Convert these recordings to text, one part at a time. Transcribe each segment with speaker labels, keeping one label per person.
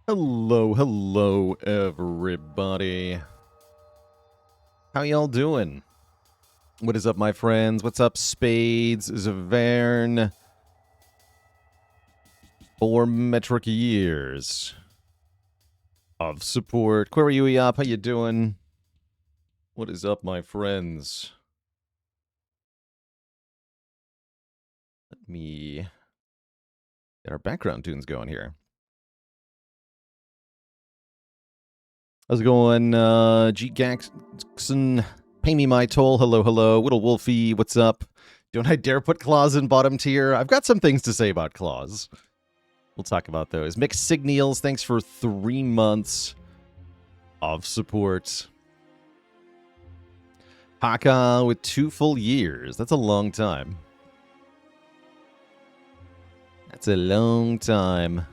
Speaker 1: Hello, hello, everybody. How y'all doing? What is up, my friends? What's up, Spades, Zavern? 4 metric years of support. Query Uyap, how you doing? What is up, my friends? Let me get our background tunes going here. How's it going, G. Gaxon? Pay me my toll. Hello, hello. Whittle Wolfie, what's up? Don't I dare put Claws in bottom tier? I've got some things to say about Claws. We'll talk about those. Mixed Signals, thanks for 3 months of support. Haka with 2 full years. That's a long time. That's a long time.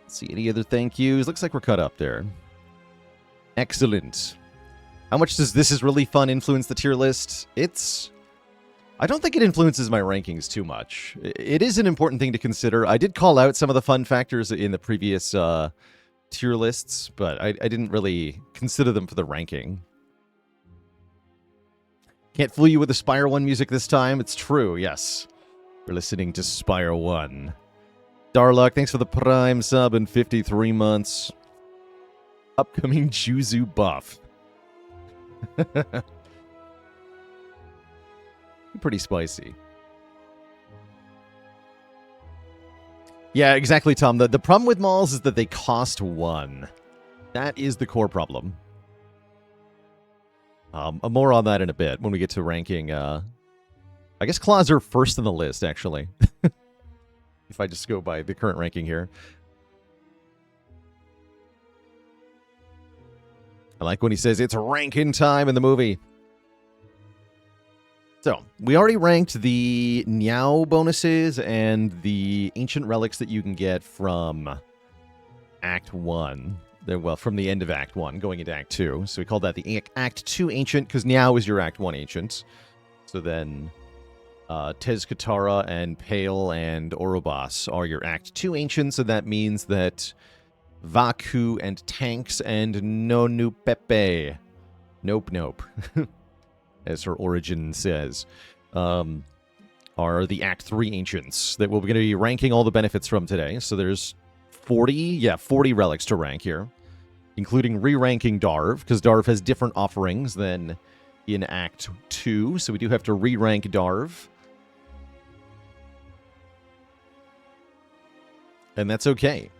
Speaker 1: Let's see, any other thank yous? Looks like we're cut up there. Excellent. How much does This Is Really Fun influence the tier list? I don't think it influences my rankings too much. It is an important thing to consider. I did call out some of the fun factors in the previous tier lists, but I didn't really consider them for the ranking. Can't fool you with the Spire 1 music this time. It's true, yes. We're listening to Spire 1. Darluck, thanks for the Prime sub in 53 months. Upcoming Juzu buff. Pretty spicy. Yeah, exactly, Tom. The problem with malls is that they cost 1. That is the core problem. More on that in a bit when we get to ranking. I guess Claws are first on the list, actually. If I just go by the current ranking here. I like when he says it's ranking time in the movie. So, we already ranked the Niao bonuses and the ancient relics that you can get from Act 1. Well, from the end of Act 1 going into Act 2. So we called that the Act 2 ancient because Niao is your Act 1 ancient. So then Tezkatara and Pale and Orobas are your Act 2 ancients. So that means that Vaku and Tanks and Nonu Pepe. Nope. As her origin says, are the Act 3 ancients that we're going to be ranking all the benefits from today. So there's 40 relics to rank here, including re-ranking Darv, because Darv has different offerings than in Act 2, so we do have to re-rank Darv. And that's okay.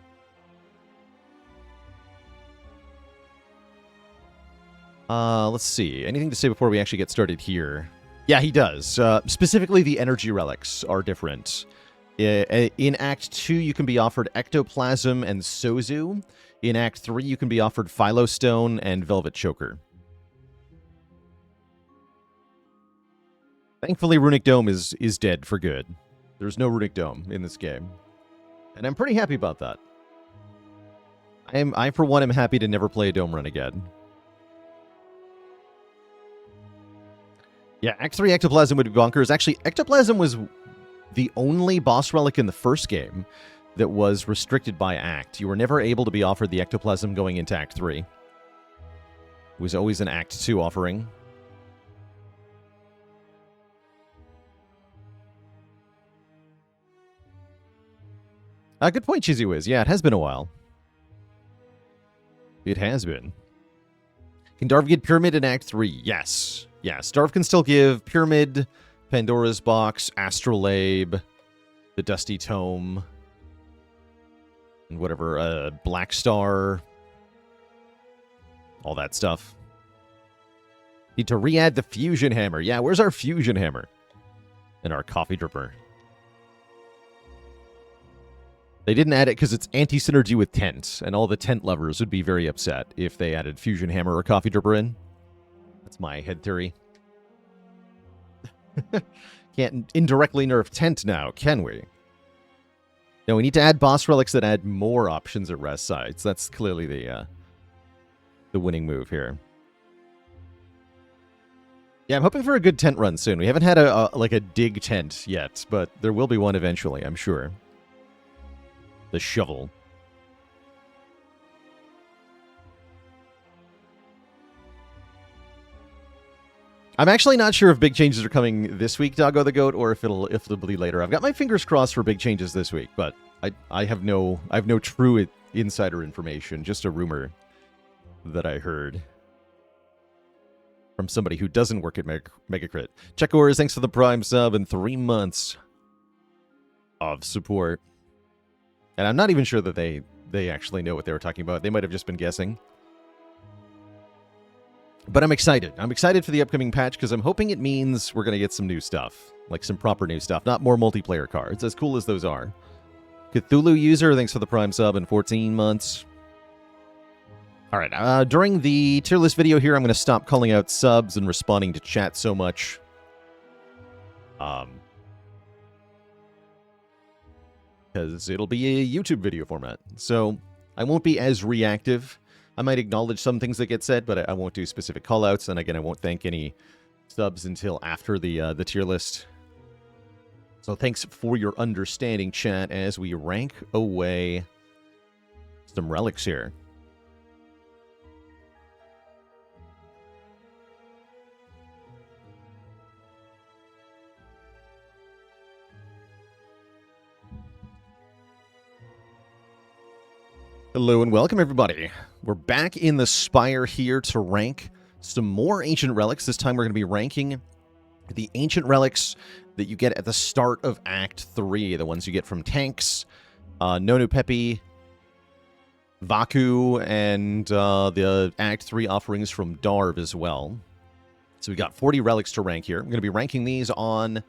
Speaker 1: Let's see. Anything to say before we actually get started here? Yeah, he does. Specifically, the energy relics are different. In Act 2, you can be offered Ectoplasm and Sozu. In Act 3, you can be offered Philostone and Velvet Choker. Thankfully, Runic Dome is dead for good. There's no Runic Dome in this game. And I'm pretty happy about that. I for one, am happy to never play a Dome run again. Yeah, Act 3 Ectoplasm would be bonkers. Actually, Ectoplasm was the only boss relic in the first game that was restricted by Act. You were never able to be offered the Ectoplasm going into Act 3. It was always an Act 2 offering. Good point, Cheesy Wiz. Yeah, it has been a while. It has been. Can Darv get Pyramid in Act 3? Yes. Yes, Darv can still give Pyramid, Pandora's Box, Astrolabe, the Dusty Tome, and whatever, Black Star, all that stuff. Need to re-add the Fusion Hammer. Yeah, where's our Fusion Hammer? And our Coffee Dripper. They didn't add it because it's anti-synergy with Tent, and all the Tent lovers would be very upset if they added Fusion Hammer or Coffee Dripper in. That's my head theory. Can't indirectly nerf Tent now, can we? No, we need to add boss relics that add more options at rest sites. That's clearly the winning move here. Yeah, I'm hoping for a good tent run soon. We haven't had like a dig tent yet, but there will be one eventually, I'm sure. The shovel. I'm actually not sure if big changes are coming this week, Doggo the Goat, or if it'll be later. I've got my fingers crossed for big changes this week, but I have no true insider information, just a rumor that I heard from somebody who doesn't work at Megacrit. Checkors, thanks for the Prime sub and 3 months of support. And I'm not even sure that they actually know what they were talking about. They might have just been guessing. But I'm excited. I'm excited for the upcoming patch because I'm hoping it means we're going to get some new stuff. Like some proper new stuff, not more multiplayer cards, as cool as those are. Cthulhu user, thanks for the Prime sub and 14 months. All right, during the tier list video here, I'm going to stop calling out subs and responding to chat so much. Because it'll be a YouTube video format. So I won't be as reactive. I might acknowledge some things that get said, but I won't do specific callouts. And again, I won't thank any subs until after the tier list. So thanks for your understanding, chat, as we rank away some relics here. Hello and welcome, everybody. We're back in the Spire here to rank some more Ancient Relics. This time we're going to be ranking the Ancient Relics that you get at the start of Act 3. The ones you get from tanks, Nonu Pepi, Vaku, and the Act 3 offerings from Darv as well. So we got 40 relics to rank here. I'm going to be ranking these on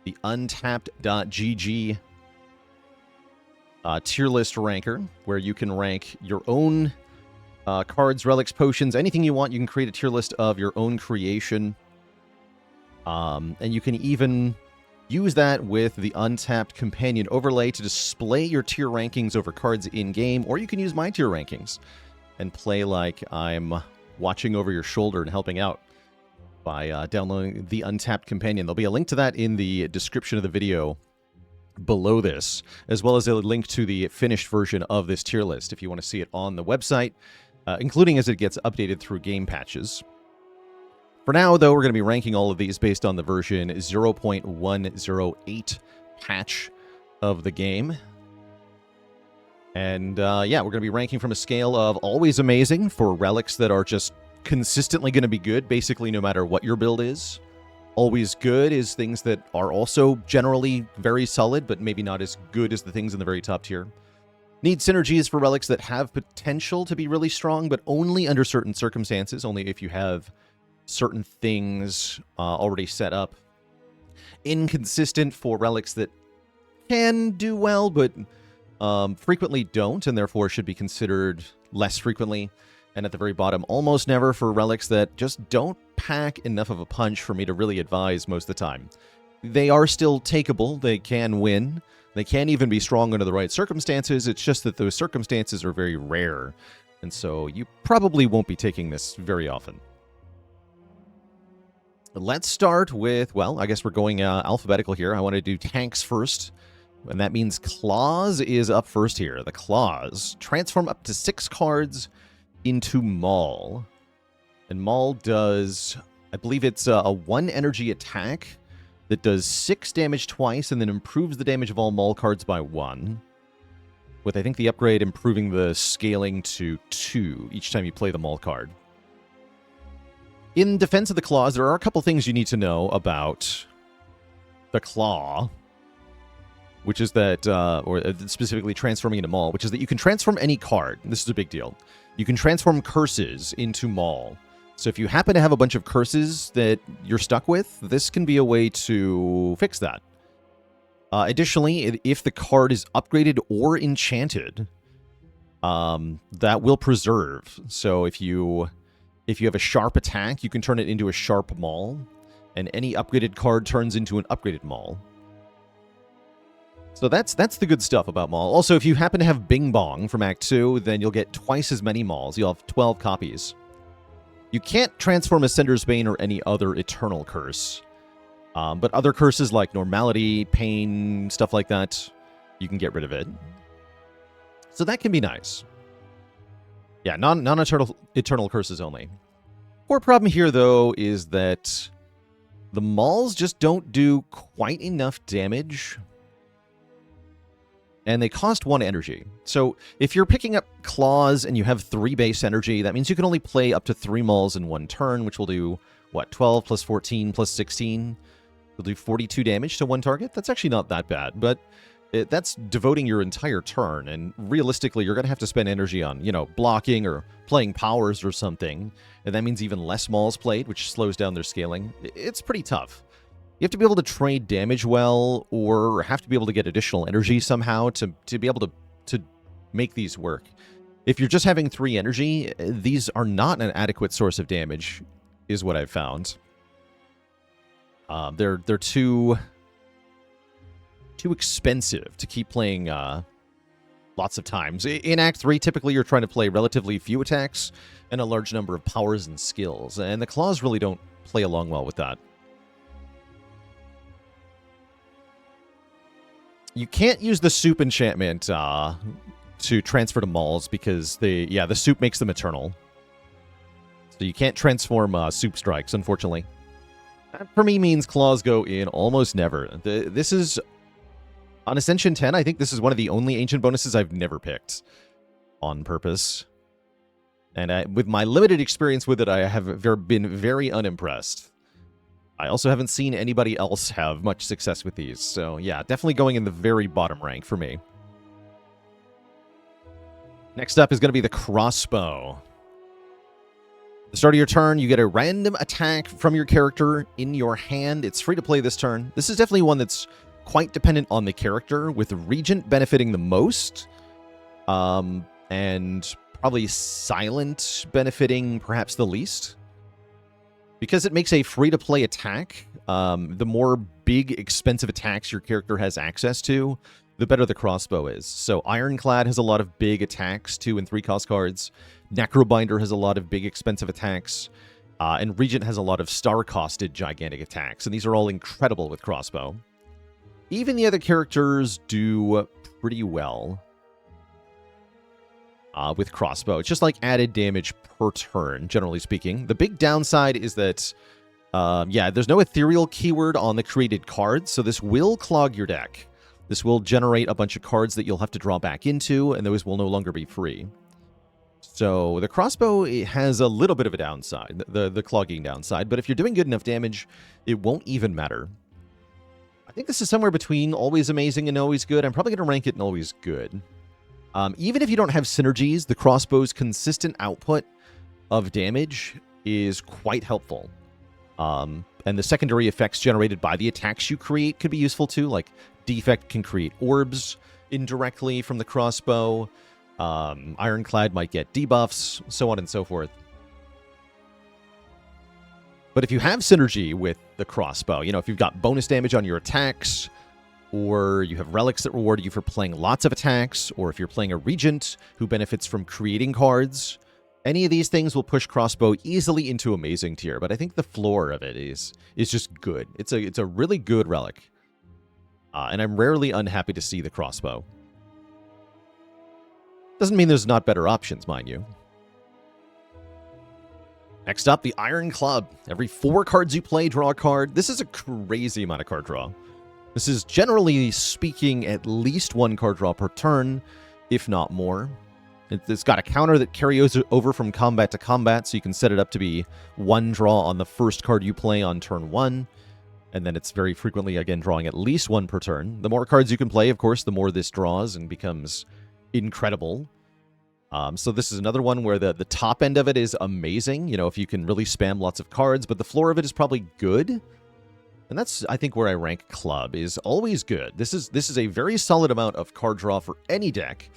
Speaker 1: the untapped.gg tier list ranker, where you can rank your own cards, relics, potions, anything you want. You can create a tier list of your own creation. And you can even use that with the Untapped Companion overlay to display your tier rankings over cards in-game, or you can use my tier rankings and play like I'm watching over your shoulder and helping out by downloading the Untapped Companion. There'll be a link to that in the description of the video below this, as well as a link to the finished version of this tier list if you want to see it on the website, including as it gets updated through game patches. For now, though, we're going to be ranking all of these based on the version 0.108 patch of the game. And yeah, we're going to be ranking from a scale of always amazing for relics that are just consistently going to be good, basically no matter what your build is. Always good is things that are also generally very solid, but maybe not as good as the things in the very top tier. Need synergies for relics that have potential to be really strong, but only under certain circumstances, only if you have certain things already set up. Inconsistent for relics that can do well, but frequently don't, and therefore should be considered less frequently. And at the very bottom, almost never for relics that just don't pack enough of a punch for me to really advise most of the time. They are still takeable. They can win. They can even be strong under the right circumstances. It's just that those circumstances are very rare. And so you probably won't be taking this very often. Let's start with, well, I guess we're going alphabetical here. I want to do tanks first. And that means Claws is up first here. The Claws transform up to 6 cards into Maul. And Maul does, I believe it's a 1 energy attack that does 6 damage twice and then improves the damage of all Maul cards by 1. With, I think, the upgrade improving the scaling to 2 each time you play the Maul card. In defense of the Claws, there are a couple things you need to know about the Claw, which is that, or specifically transforming into Maul, which is that you can transform any card. This is a big deal. You can transform curses into Maul. So if you happen to have a bunch of curses that you're stuck with, this can be a way to fix that. Additionally, if the card is upgraded or enchanted, that will preserve. So if you have a sharp attack, you can turn it into a sharp Maul, and any upgraded card turns into an upgraded Maul. So that's the good stuff about Maul. Also, if you happen to have Bing Bong from Act 2, then you'll get twice as many Mauls. You'll have 12 copies. You can't transform Ascender's Bane or any other Eternal Curse. But other curses like Normality, Pain, stuff like that, you can get rid of it. So that can be nice. Yeah, non-eternal curses only. Core problem here, though, is that the Mauls just don't do quite enough damage. And they cost 1 energy. So if you're picking up Claws and you have 3 base energy, that means you can only play up to 3 Mauls in 1 turn, which will do, what, 12 plus 14 plus 16? Will do 42 damage to 1 target? That's actually not that bad, but that's devoting your entire turn, and realistically, you're going to have to spend energy on, you know, blocking or playing powers or something, and that means even less Mauls played, which slows down their scaling. It's pretty tough. You have to be able to trade damage well, or have to be able to get additional energy somehow to be able to make these work. If you're just having 3 energy, these are not an adequate source of damage, is what I've found. They're too expensive to keep playing lots of times. In Act 3, typically you're trying to play relatively few attacks and a large number of powers and skills, and the Claws really don't play along well with that. You can't use the Soup enchantment to transfer to Mauls because the Soup makes them eternal. So you can't transform Soup Strikes, unfortunately. That for me means Claws go in almost never. This is, on Ascension 10, I think this is one of the only ancient bonuses I've never picked on purpose. And with my limited experience with it, I have been very unimpressed. I also haven't seen anybody else have much success with these. So yeah, definitely going in the very bottom rank for me. Next up is going to be the Crossbow. At the start of your turn, you get a random attack from your character in your hand. It's free to play this turn. This is definitely one that's quite dependent on the character, with Regent benefiting the most, and probably Silent benefiting perhaps the least. Because it makes a free-to-play attack, the more big, expensive attacks your character has access to, the better the Crossbow is. So Ironclad has a lot of big attacks, 2 and 3 cost cards. Necrobinder has a lot of big, expensive attacks. And Regent has a lot of star-costed gigantic attacks. And these are all incredible with Crossbow. Even the other characters do pretty well with Crossbow. It's just like added damage per turn, generally speaking. The big downside is that, there's no ethereal keyword on the created cards, so this will clog your deck. This will generate a bunch of cards that you'll have to draw back into, and those will no longer be free. So the Crossbow, it has a little bit of a downside, the clogging downside, but if you're doing good enough damage, it won't even matter. I think this is somewhere between always amazing and always good. I'm probably going to rank it in always good. Even if you don't have synergies, the Crossbow's consistent output of damage is quite helpful. And the secondary effects generated by the attacks you create could be useful too, like Defect can create orbs indirectly from the Crossbow. Ironclad might get debuffs, so on and so forth. But if you have synergy with the Crossbow, you know, if you've got bonus damage on your attacks, or you have relics that reward you for playing lots of attacks, or if you're playing a Regent who benefits from creating cards, any of these things will push Crossbow easily into amazing tier. But I think the floor of it is just good. It's a really good relic. And I'm rarely unhappy to see the Crossbow. Doesn't mean there's not better options, mind you. Next up, the Iron Club. Every 4 cards you play, draw a card. This is a crazy amount of card draw. This is, generally speaking, at least 1 card draw per turn, if not more. It's got a counter that carries over from combat to combat, so you can set it up to be 1 draw on the first card you play on turn 1. And then it's very frequently, again, drawing at least 1 per turn. The more cards you can play, of course, the more this draws and becomes incredible. So this is another one where the top end of it is amazing, you know, if you can really spam lots of cards, but the floor of it is probably good. And that's, I think, where I rank Club, is always good. This is a very solid amount of card draw for any deck.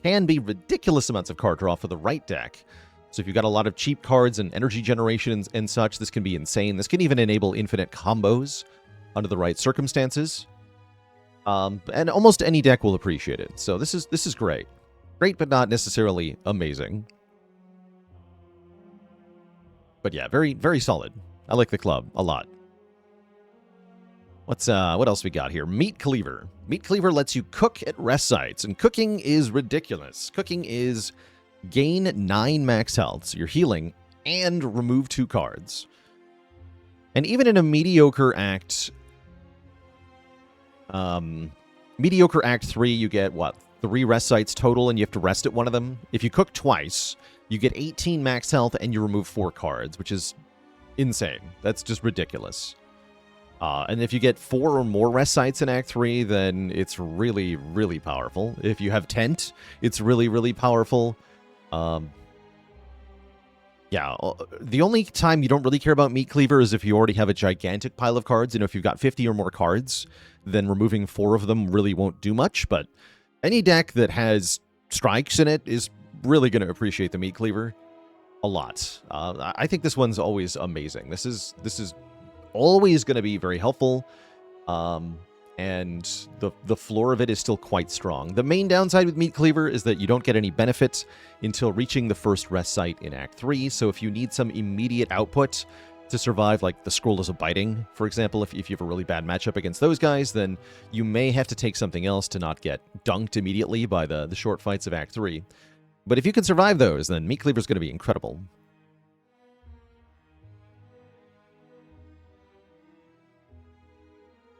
Speaker 1: Can be ridiculous amounts of card draw for the right deck. So if you've got a lot of cheap cards and energy generations and such, this can be insane. This can even enable infinite combos under the right circumstances. And almost any deck will appreciate it. So this is great. Great, but not necessarily amazing. But yeah, very, very solid. I like the club a lot. What else we got here? Meat Cleaver. Meat Cleaver lets you cook at rest sites, and cooking is ridiculous. Cooking is gain 9 max health, so you're healing, and remove 2 cards. And even in a mediocre act, mediocre act 3, you get, what, 3 rest sites total, and you have to rest at one of them? If you cook twice, you get 18 max health, and you remove 4 cards, which is insane. That's just ridiculous. And if you get 4 or more rest sites in Act 3, then it's really, really powerful. If you have Tent, it's really, really powerful. Yeah, the only time you don't really care about Meat Cleaver is if you already have a gigantic pile of cards. You know, if you've got 50 or more cards, then removing 4 of them really won't do much. But any deck that has strikes in it is really going to appreciate the Meat Cleaver a lot. I think this one's always amazing. This is always going to be very helpful, and the floor of it is still quite strong. The main downside with Meat Cleaver is that you don't get any benefit until reaching the first rest site in Act 3, so if you need some immediate output to survive, like the Scrolls of Biting, for example, if you have a really bad matchup against those guys, then you may have to take something else to not get dunked immediately by the short fights of Act 3. But if you can survive those, then Meat Cleaver is going to be incredible.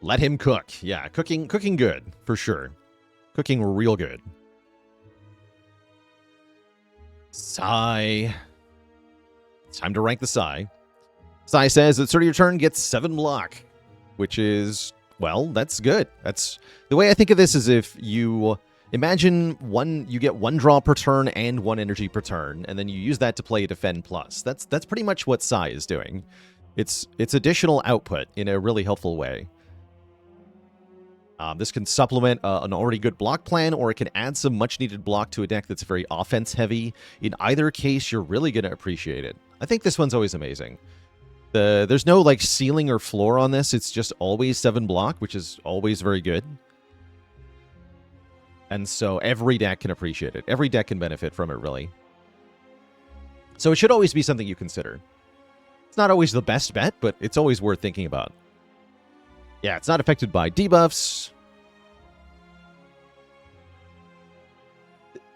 Speaker 1: Let him cook. Yeah, cooking good, for sure. Cooking real good. Sai. It's time to rank the Sai. Sai says, at start of your turn, gets 7 block, which is, well, that's good. That's the way I think of this is if you imagine you get 1 draw per turn and 1 energy per turn, and then you use that to play a Defend Plus. That's pretty much what Sai is doing. It's additional output in a really helpful way. This can supplement an already good block plan, or it can add some much-needed block to a deck that's very offense-heavy. In either case, you're really going to appreciate it. I think this one's always amazing. There's no like ceiling or floor on this. It's just always 7 block, which is always very good. And so every deck can appreciate it. Every deck can benefit from it, really. So it should always be something you consider. It's not always the best bet, but it's always worth thinking about. Yeah, it's not affected by debuffs.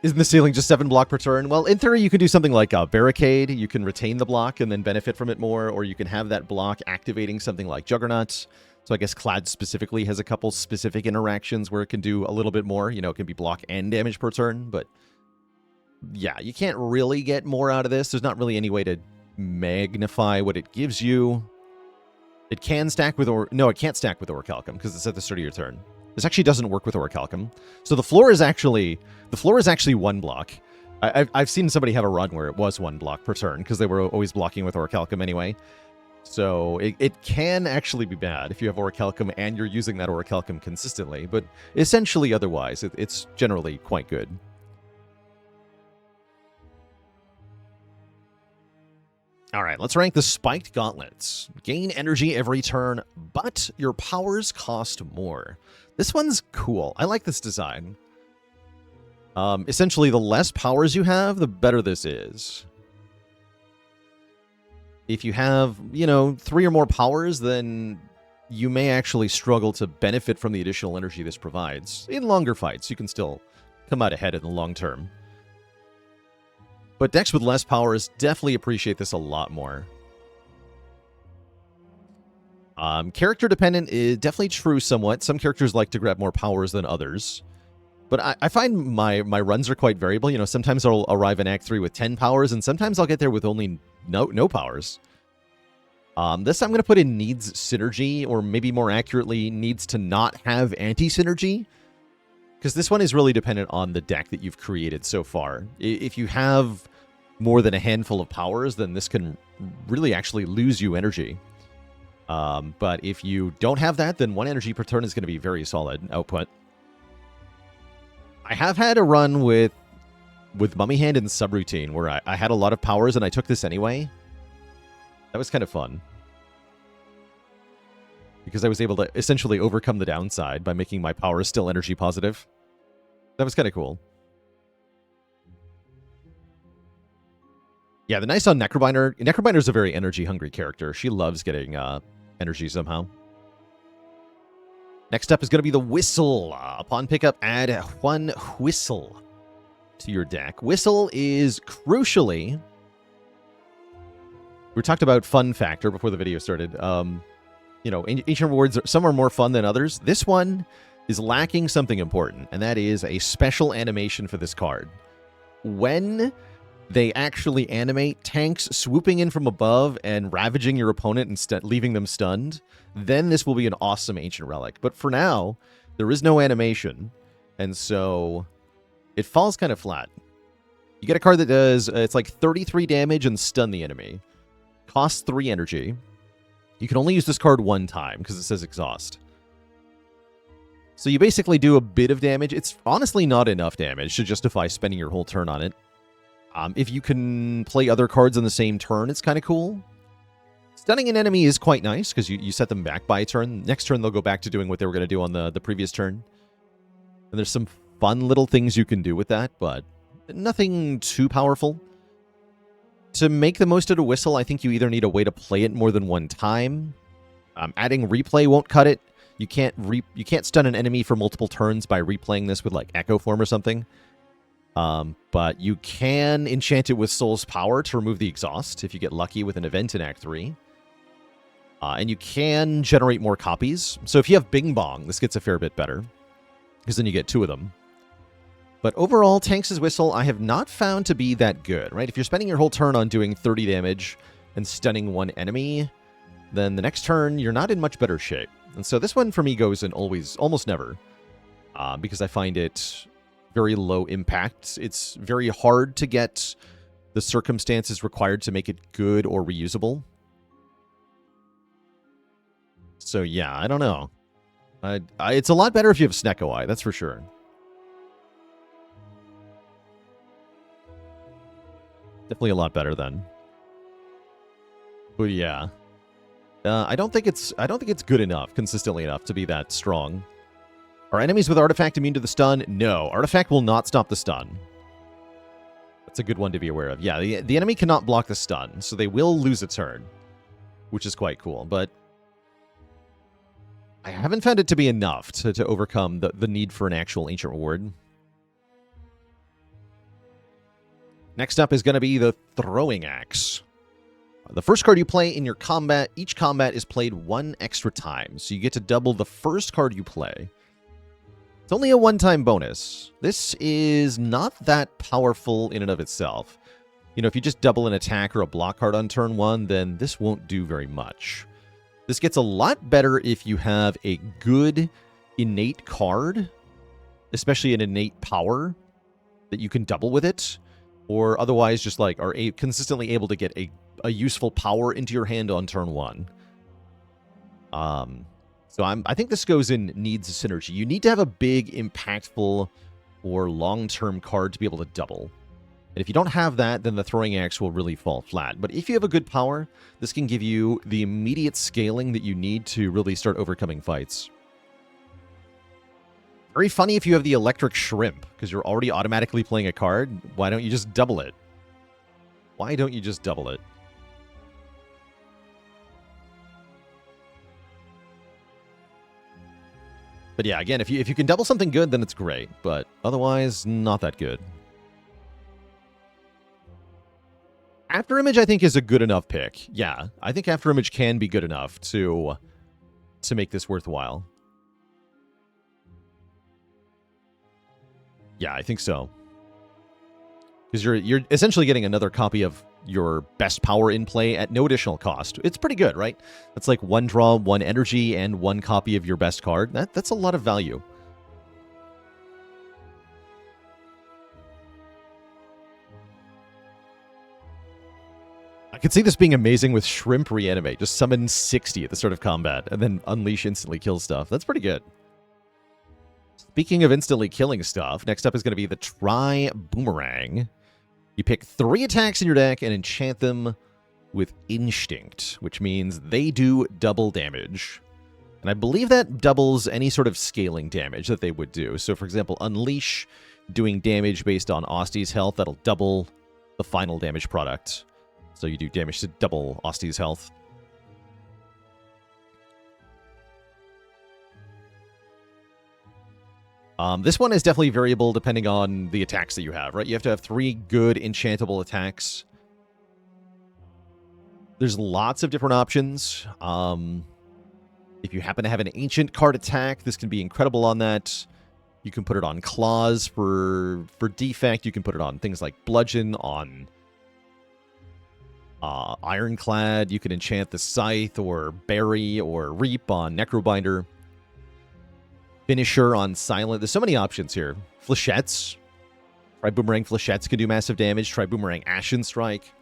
Speaker 1: Isn't the ceiling just 7 block per turn? Well, in theory, you can do something like a Barricade. You can retain the block and then benefit from it more, or you can have that block activating something like Juggernaut. So I guess Clad specifically has a couple specific interactions where it can do a little bit more. You know, it can be block and damage per turn, but yeah, you can't really get more out of this. There's not really any way to magnify what it gives you. It can stack with no, it can't stack with Orichalcum because it's at the start of your turn. This actually doesn't work with Orichalcum. So the floor is actually 1 block. I've seen somebody have a run where it was 1 block per turn because they were always blocking with Orichalcum anyway. So it can actually be bad if you have Orichalcum and you're using that Orichalcum consistently, but essentially otherwise, it's generally quite good. All right, let's rank the Spiked Gauntlets. Gain energy every turn, but your powers cost more. This one's cool. I like this design. Essentially, the less powers you have, the better this is. If you have, 3 or more powers, then you may actually struggle to benefit from the additional energy this provides. In longer fights, you can still come out ahead in the long term. But decks with less powers definitely appreciate this a lot more. Character dependent is definitely true somewhat. Some characters like to grab more powers than others. But I find my runs are quite variable. Sometimes I'll arrive in Act 3 with 10 powers, and sometimes I'll get there with only no powers. This I'm going to put in needs synergy, or maybe more accurately, needs to not have anti-synergy. Because this one is really dependent on the deck that you've created so far. If you have more than a handful of powers, then this can really actually lose you energy. But if you don't have that, then 1 energy per turn is going to be very solid output. I have had a run with Mummy Hand and Subroutine where I had a lot of powers and I took this anyway. That was kind of fun. Because I was able to essentially overcome the downside by making my powers still energy positive. That was kind of cool. Yeah, the nice on Necrobinder. Necrobinder is a very energy-hungry character. She loves getting energy somehow. Next up is going to be the Whistle. Upon pickup, add 1 Whistle to your deck. Whistle is crucially... We talked about fun factor before the video started. You know, ancient rewards, some are more fun than others. This one is lacking something important, and that is a special animation for this card. When they actually animate tanks swooping in from above and ravaging your opponent and leaving them stunned, then this will be an awesome ancient relic. But for now, there is no animation, and so it falls kind of flat. You get a card that does, it's like 33 damage and stun the enemy. Costs 3 energy. You can only use this card 1 time because it says exhaust. So you basically do a bit of damage. It's honestly not enough damage to justify spending your whole turn on it. If you can play other cards on the same turn, it's kind of cool. Stunning an enemy is quite nice because you set them back by a turn. Next turn, they'll go back to doing what they were going to do on the previous turn. And there's some fun little things you can do with that, but nothing too powerful. To make the most of a Whistle, I think you either need a way to play it more than 1 time. Adding replay won't cut it. You can't stun an enemy for multiple turns by replaying this with like Echo Form or something. But you can enchant it with Soul's Power to remove the exhaust if you get lucky with an event in Act 3. And you can generate more copies. So if you have Bing Bong, this gets a fair bit better, because then you get 2 of them. But overall, Tanks' Whistle I have not found to be that good, right? If you're spending your whole turn on doing 30 damage and stunning 1 enemy, then the next turn you're not in much better shape. And so this one for me goes in almost never, because I find it very low impact. It's very hard to get the circumstances required to make it good or reusable. So yeah, I don't know. It's a lot better if you have Snecko Eye, that's for sure. Definitely a lot better then. But yeah, I don't think it's good enough, consistently enough to be that strong. Are enemies with Artifact immune to the stun? No, Artifact will not stop the stun. That's a good one to be aware of. Yeah, the enemy cannot block the stun, so they will lose a turn, which is quite cool. But I haven't found it to be enough to overcome the need for an actual ancient reward. Next up is going to be the Throwing Axe. The first card you play in your combat, each combat is played 1 extra time, so you get to double the first card you play. It's only a 1-time bonus. This is not that powerful in and of itself. You know, if you just double an attack or a block card on turn 1, then this won't do very much. This gets a lot better if you have a good innate card, especially an innate power, that you can double with it. Or otherwise just like are consistently able to get a useful power into your hand on turn 1. So I think this goes in needs of synergy. You need to have a big, impactful, or long-term card to be able to double. And if you don't have that, then the Throwing Axe will really fall flat. But if you have a good power, this can give you the immediate scaling that you need to really start overcoming fights. Very funny if you have the Electric Shrimp, because you're already automatically playing a card. Why don't you just double it? Why don't you just double it? But yeah, again, if you can double something good, then it's great. But otherwise, not that good. Afterimage, I think, is a good enough pick. Yeah, I think Afterimage can be good enough to make this worthwhile. Yeah, I think so. Because you're essentially getting another copy of your best power in play at no additional cost. It's pretty good, right? That's like 1 draw, 1 energy, and 1 copy of your best card. That's a lot of value. I could see this being amazing with Shrimp Reanimate. Just summon 60 at the start of combat, and then Unleash instantly kill stuff. That's pretty good. Speaking of instantly killing stuff, next up is going to be the Tri Boomerang. You pick 3 attacks in your deck and enchant them with Instinct, which means they do double damage. And I believe that doubles any sort of scaling damage that they would do. So, for example, Unleash doing damage based on Austy's health, that'll double the final damage product. So you do damage to double Osti's health. This one is definitely variable depending on the attacks that you have, right? You have to have 3 good enchantable attacks. There's lots of different options. If you happen to have an ancient card attack, this can be incredible on that. You can put it on claws for defect. You can put it on things like bludgeon, on ironclad. You can enchant the scythe or bury or reap on Necrobinder. Finisher on silent. There's so many options here. Flechettes. Tri-Boomerang Flechettes can do massive damage. Tri-Boomerang Ashen Strike.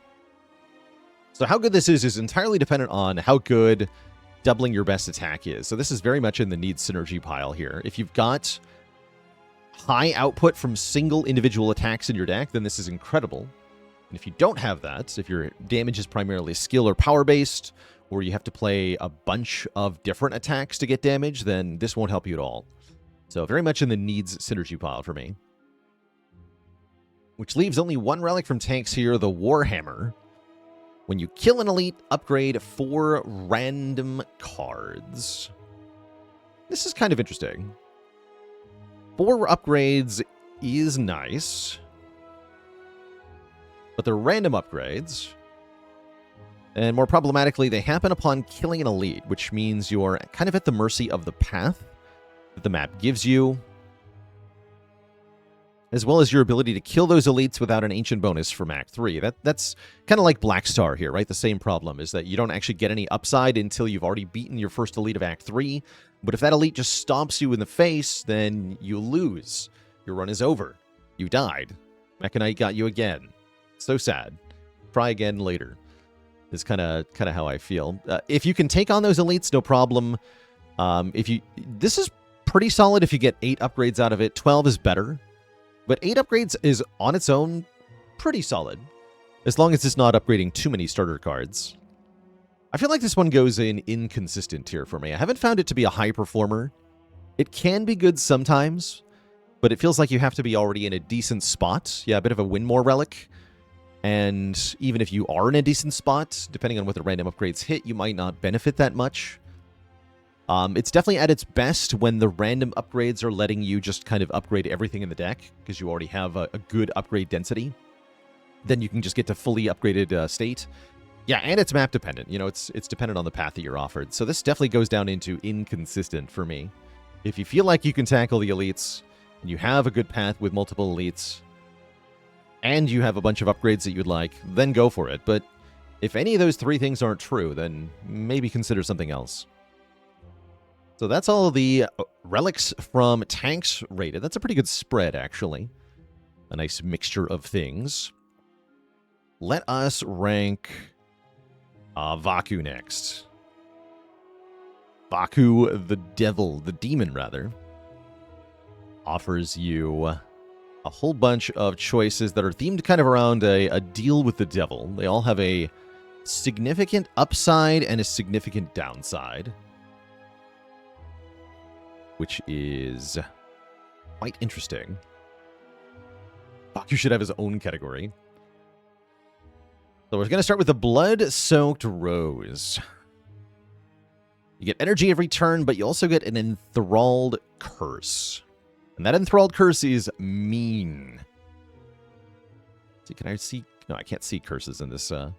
Speaker 1: So how good this is entirely dependent on how good doubling your best attack is. So this is very much in the needs synergy pile here. If you've got high output from single individual attacks in your deck, then this is incredible. And if you don't have that, if your damage is primarily skill or power-based, or you have to play a bunch of different attacks to get damage, then this won't help you at all. So very much in the needs synergy pile for me. Which leaves only one relic from tanks here, the Warhammer. When you kill an elite, upgrade 4 random cards. This is kind of interesting. 4 upgrades is nice, but they're random upgrades. And more problematically, they happen upon killing an elite, which means you're kind of at the mercy of the path that the map gives you, as well as your ability to kill those elites without an ancient bonus from Act 3. That's kind of like Black Star here, right? The same problem is that you don't actually get any upside until you've already beaten your first elite of Act 3. But if that elite just stomps you in the face, then you lose. Your run is over. You died. Mechanite got you again. So sad. Try again later. Is kind of how I feel. If you can take on those elites, no problem. This is pretty solid if you get 8 upgrades out of it. 12 is better. But 8 upgrades is, on its own, pretty solid. As long as it's not upgrading too many starter cards. I feel like this one goes in inconsistent here for me. I haven't found it to be a high performer. It can be good sometimes, but it feels like you have to be already in a decent spot. Yeah, a bit of a win more relic. And even if you are in a decent spot, depending on what the random upgrades hit, you might not benefit that much. It's definitely at its best when the random upgrades are letting you just kind of upgrade everything in the deck, because you already have a good upgrade density. Then you can just get to fully upgraded state. Yeah, and it's map dependent. You know, it's dependent on the path that you're offered. So this definitely goes down into inconsistent for me. If you feel like you can tackle the elites, and you have a good path with multiple elites, and you have a bunch of upgrades that you'd like, then go for it. But if any of those 3 things aren't true, then maybe consider something else. So that's all of the relics from tanks rated. That's a pretty good spread, actually. A nice mixture of things. Let us rank Vaku next. Vaku the Devil, the Demon, rather, offers you a whole bunch of choices that are themed kind of around a deal with the devil. They all have a significant upside and a significant downside, which is quite interesting. Baku should have his own category. So we're going to start with the Blood-Soaked Rose. You get energy every turn, but you also get an Enthralled Curse. And that Enthralled Curse is mean. See, can I see? No, I can't see curses in this at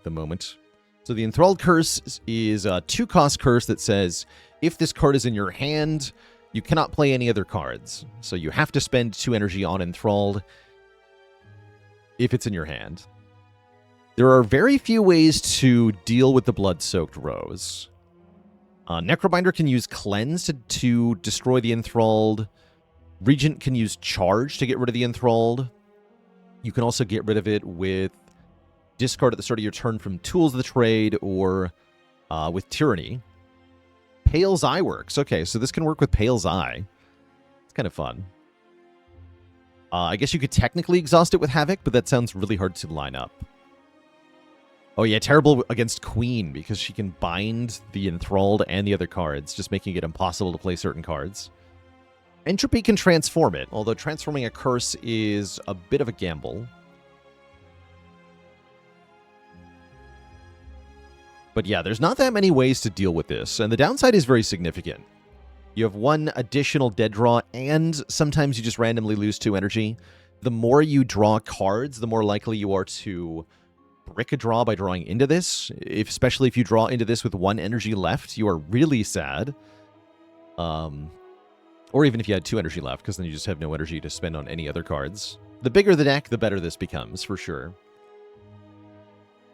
Speaker 1: the moment. So the Enthralled Curse is a 2-cost curse that says, if this card is in your hand, you cannot play any other cards. So you have to spend 2 energy on Enthralled if it's in your hand. There are very few ways to deal with the Blood-Soaked Rose. Necrobinder can use Cleanse to destroy the Enthralled. Regent can use Charge to get rid of the Enthralled. You can also get rid of it with discard at the start of your turn from Tools of the Trade or with Tyranny. Pale's Eye works. Okay, so this can work with Pale's Eye. It's kind of fun. I guess you could technically exhaust it with Havoc, but that sounds really hard to line up. Oh yeah, terrible against Queen, because she can bind the Enthralled and the other cards, just making it impossible to play certain cards. Entropy can transform it, although transforming a curse is a bit of a gamble. But yeah, there's not that many ways to deal with this, and the downside is very significant. You have one additional dead draw, and sometimes you just randomly lose 2 energy. The more you draw cards, the more likely you are to brick a draw by drawing into this. Especially if you draw into this with 1 energy left, you are really sad. Or even if you had 2 energy left, because then you just have no energy to spend on any other cards. The bigger the deck, the better this becomes, for sure.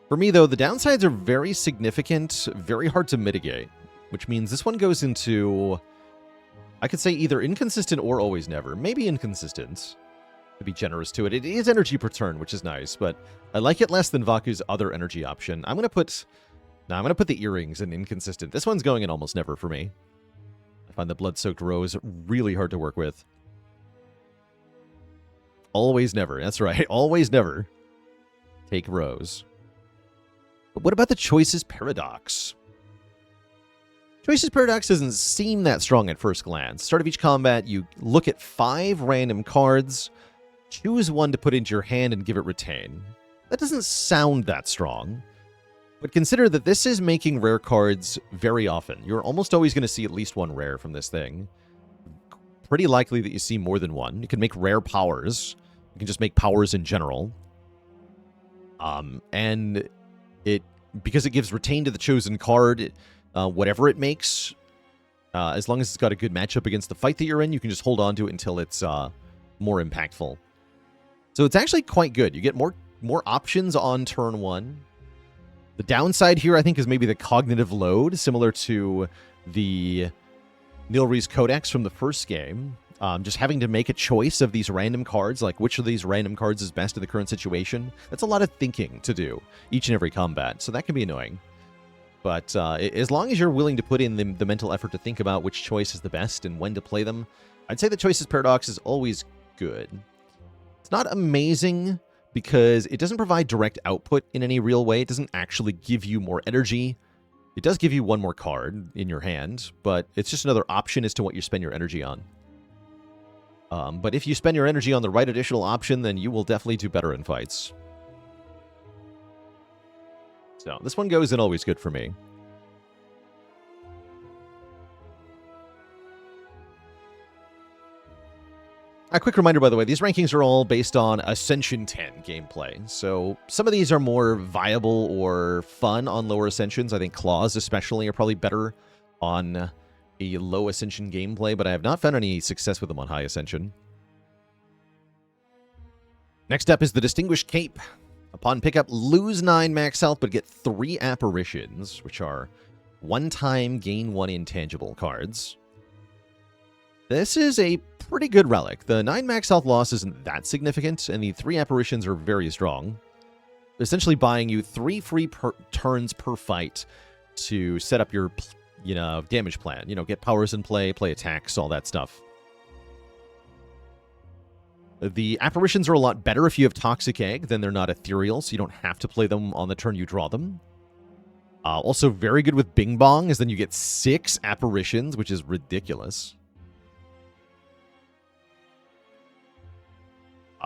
Speaker 1: For me, though, the downsides are very significant, very hard to mitigate, which means this one goes into, I could say, either inconsistent or always never. Maybe inconsistent, to be generous to it. It is energy per turn, which is nice, but I like it less than Vaku's other energy option. I'm going to put the earrings in inconsistent. This one's going in almost never for me. I find the Blood-Soaked Rose really hard to work with. Always never. That's right. Always never. Take Rose. But what about the Choices Paradox? Choices Paradox doesn't seem that strong at first glance. Start of each combat, you look at 5 random cards, choose one to put into your hand and give it retain. That doesn't sound that strong. But consider that this is making rare cards very often. You're almost always going to see at least 1 rare from this thing. Pretty likely that you see more than 1. You can make rare powers. You can just make powers in general. And because it gives retain to the chosen card, whatever it makes, as long as it's got a good matchup against the fight that you're in, you can just hold on to it until it's more impactful. So it's actually quite good. You get more options on turn 1. The downside here, I think, is maybe the cognitive load, similar to the Nilri's Codex from the first game. Just having to make a choice of these random cards, like which of these random cards is best in the current situation. That's a lot of thinking to do each and every combat, so that can be annoying. But as long as you're willing to put in the mental effort to think about which choice is the best and when to play them, I'd say the Choices Paradox is always good. It's not amazing because it doesn't provide direct output in any real way. It doesn't actually give you more energy. It does give you 1 more card in your hand, but it's just another option as to what you spend your energy on. But if you spend your energy on the right additional option, then you will definitely do better in fights. So this one goes in always good for me. A quick reminder, by the way, these rankings are all based on Ascension 10 gameplay. So some of these are more viable or fun on lower Ascensions. I think Claws especially are probably better on a low Ascension gameplay, but I have not found any success with them on high Ascension. Next up is the Distinguished Cape. Upon pickup, lose 9 max health, but get 3 apparitions, which are one-time gain 1 intangible cards. This is a pretty good relic. The 9 max health loss isn't that significant, and the 3 apparitions are very strong. Essentially buying you 3 free turns per fight to set up your, damage plan. Get powers in play, play attacks, all that stuff. The apparitions are a lot better if you have Toxic Egg, then they're not ethereal, so you don't have to play them on the turn you draw them. Also very good with Bing Bong, as then you get 6 apparitions, which is ridiculous.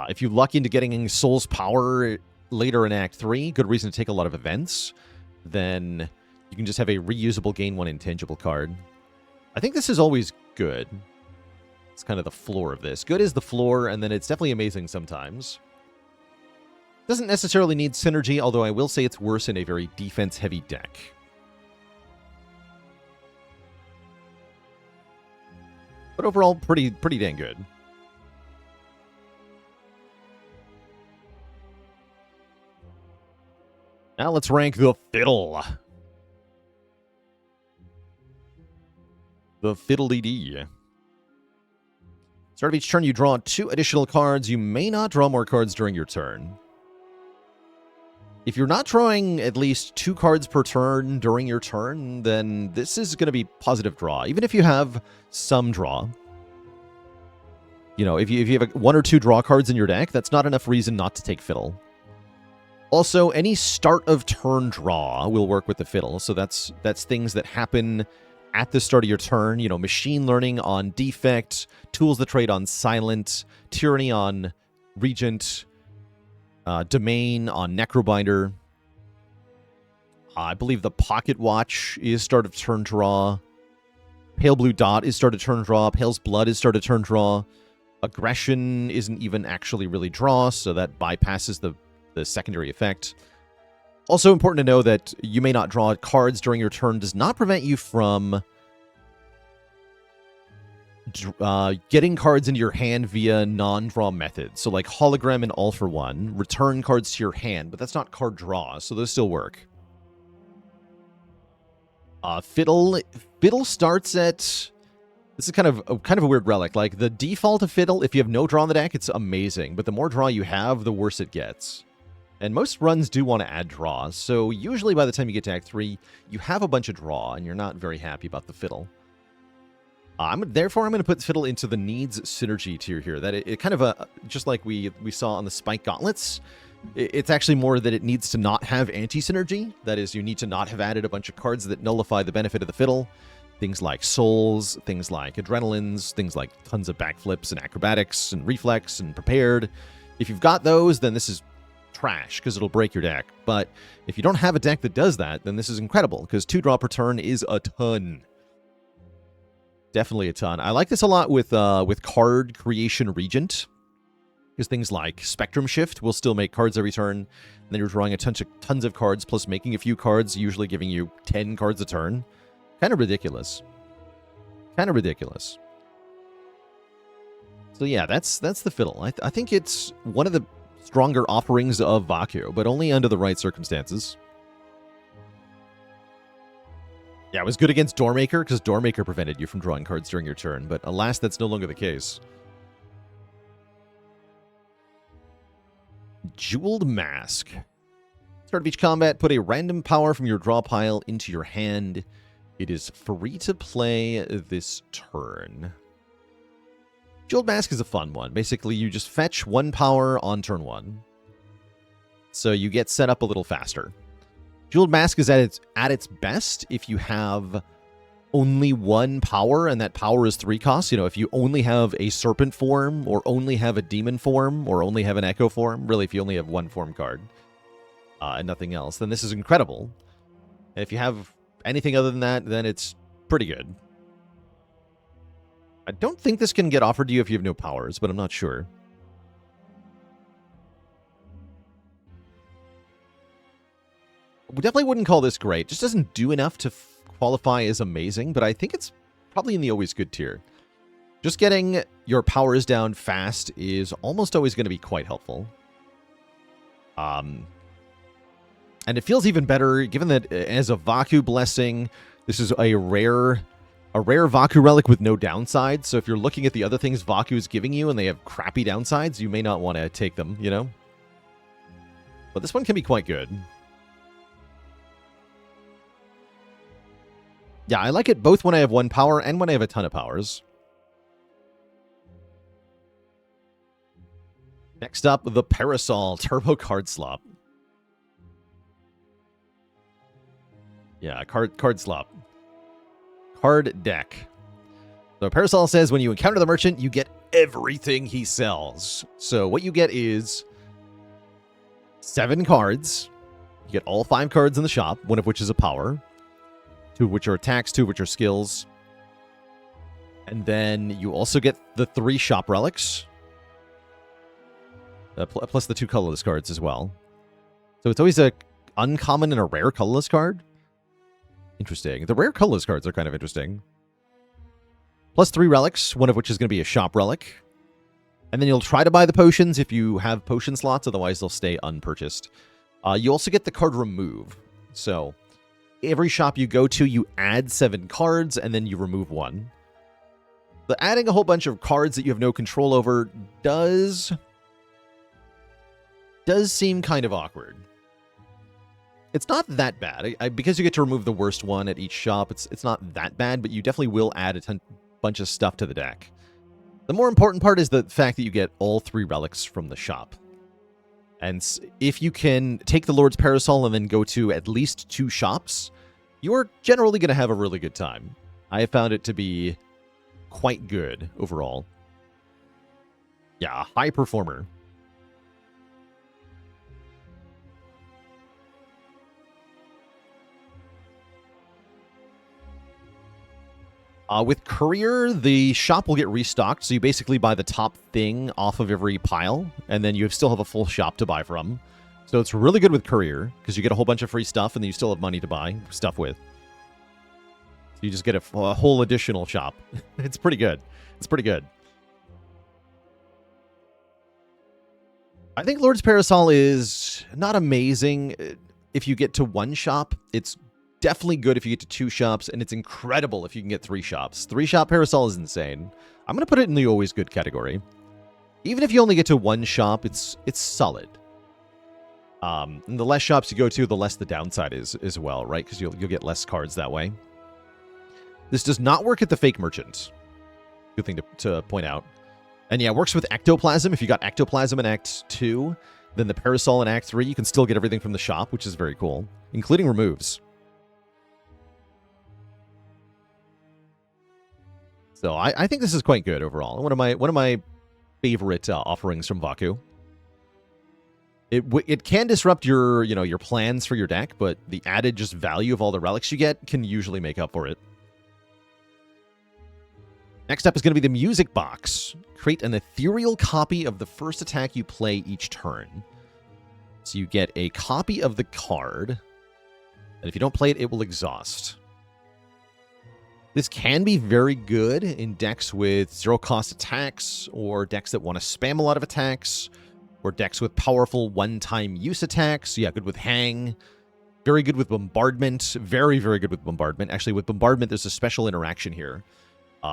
Speaker 1: If you luck into getting Soul's Power later in Act 3, good reason to take a lot of events, then you can just have a reusable gain 1 intangible card. I think this is always good. It's kind of the floor of this. Good is the floor, and then it's definitely amazing sometimes. Doesn't necessarily need synergy, although I will say it's worse in a very defense-heavy deck. But overall, pretty dang good. Now let's rank the Fiddle. The Fiddle-dee-dee. Start of each turn, you draw 2 additional cards. You may not draw more cards during your turn. If you're not drawing at least 2 cards per turn during your turn, then this is going to be positive draw. Even if you have some draw. If you have 1 or 2 draw cards in your deck, that's not enough reason not to take Fiddle. Also, any start of turn draw will work with the Fiddle. So that's things that happen at the start of your turn. Machine Learning on Defect, Tools the Trade on Silent, Tyranny on Regent, Domain on Necrobinder, I believe the Pocket Watch is start of turn draw. Pale Blue Dot is start of turn draw. Pale's Blood is start of turn draw. Aggression isn't even actually really draw, so that bypasses the secondary effect. Also important to know that you may not draw cards during your turn does not prevent you from getting cards into your hand via non-draw methods. So like Hologram and All for One, return cards to your hand, but that's not card draw, so those still work. Fiddle starts at... This is kind of a weird relic. Like, the default of Fiddle, if you have no draw in the deck, it's amazing. But the more draw you have, the worse it gets. And most runs do want to add draw. So usually by the time you get to Act 3, you have a bunch of draw, and you're not very happy about the Fiddle. Therefore, I'm going to put Fiddle into the needs synergy tier here. That it kind of, just like we saw on the Spike Gauntlets, it's actually more that it needs to not have anti-synergy. That is, you need to not have added a bunch of cards that nullify the benefit of the Fiddle. Things like Souls, things like Adrenalines, things like tons of backflips and acrobatics and reflex and prepared. If you've got those, then this is trash because it'll break your deck. But if you don't have a deck that does that, then this is incredible because 2 draw per turn is a ton. Definitely a ton. I like this a lot with card creation Regent. Because things like Spectrum Shift will still make cards every turn. And then you're drawing tons of cards, plus making a few cards, usually giving you 10 cards a turn. Kind of ridiculous. Kind of ridiculous. So yeah, that's the Fiddle. I think it's one of the stronger offerings of Vaku, but only under the right circumstances. Yeah, it was good against Doormaker, because Doormaker prevented you from drawing cards during your turn, but alas, that's no longer the case. Jeweled Mask. Start of each combat, put a random power from your draw pile into your hand. It is free to play this turn. Jeweled Mask is a fun one. Basically, you just fetch 1 power on turn 1. So you get set up a little faster. Jeweled Mask is at its best if you have only 1 power, and that power is 3 costs. You know, if you only have a Serpent form, or only have a Demon form, or only have an Echo form, really if you only have 1 form card, and nothing else, then this is incredible. And if you have anything other than that, then it's pretty good. I don't think this can get offered to you if you have no powers, but I'm not sure. We definitely wouldn't call this great. Just doesn't do enough to qualify as amazing, but I think it's probably in the always good tier. Just getting your powers down fast is almost always going to be quite helpful. And it feels even better, given that as a Vaku Blessing, this is a rare Vaku Relic with no downside. So if you're looking at the other things Vaku is giving you and they have crappy downsides, you may not want to take them, you know? But this one can be quite good. Yeah, I like it both when I have 1 power and when I have a ton of powers. Next up, the Parasol Turbo Card Slop. Yeah, card slop. Card deck. So Parasol says when you encounter the merchant, you get everything he sells. So what you get is 7 cards. You get all 5 cards in the shop, one of which is a power. 2 of which are attacks, 2 of which are skills. And then you also get the 3 shop relics. Plus the 2 colorless cards as well. So it's always a uncommon and a rare colorless card. Interesting. The rare colorless cards are kind of interesting. Plus 3 relics, one of which is going to be a shop relic. And then you'll try to buy the potions if you have potion slots, otherwise they'll stay unpurchased. You also get the card remove. So every shop you go to, you add 7 cards, and then you remove 1. But adding a whole bunch of cards that you have no control over does seem kind of awkward. It's not that bad. Because you get to remove the worst one at each shop, it's not that bad, but you definitely will add a bunch of stuff to the deck. The more important part is the fact that you get all 3 relics from the shop. And if you can take the Lord's Parasol and then go to at least 2 shops, you're generally going to have a really good time. I have found it to be quite good overall. Yeah, high performer. With Courier, the shop will get restocked, so you basically buy the top thing off of every pile, and then you still have a full shop to buy from. So it's really good with Courier, because you get a whole bunch of free stuff, and then you still have money to buy stuff with. So you just get a whole additional shop. It's pretty good. It's pretty good. I think Lord's Parasol is not amazing if you get to one shop. It's definitely good if you get to 2 shops, and it's incredible if you can get 3 shops. 3-shop Parasol is insane. I'm going to put it in the always good category. Even if you only get to 1 shop, it's solid. And the less shops you go to, the less the downside is as well, right? Because you'll get less cards that way. This does not work at the Fake Merchant. Good thing to point out. And yeah, it works with Ectoplasm. If you got Ectoplasm in Act 2, then the Parasol in Act 3, you can still get everything from the shop, which is very cool, including removes. So I think this is quite good overall. One of my favorite offerings from Vaku. It can disrupt your plans for your deck, but the added just value of all the relics you get can usually make up for it. Next up is going to be the Music Box. Create an ethereal copy of the first attack you play each turn. So you get a copy of the card, and if you don't play it, it will exhaust. This can be very good in decks with 0-cost attacks, or decks that want to spam a lot of attacks, or decks with powerful one-time use attacks. Yeah, good with Hang. Very good with Bombardment. Very, very good with Bombardment. Actually, with Bombardment, there's a special interaction here.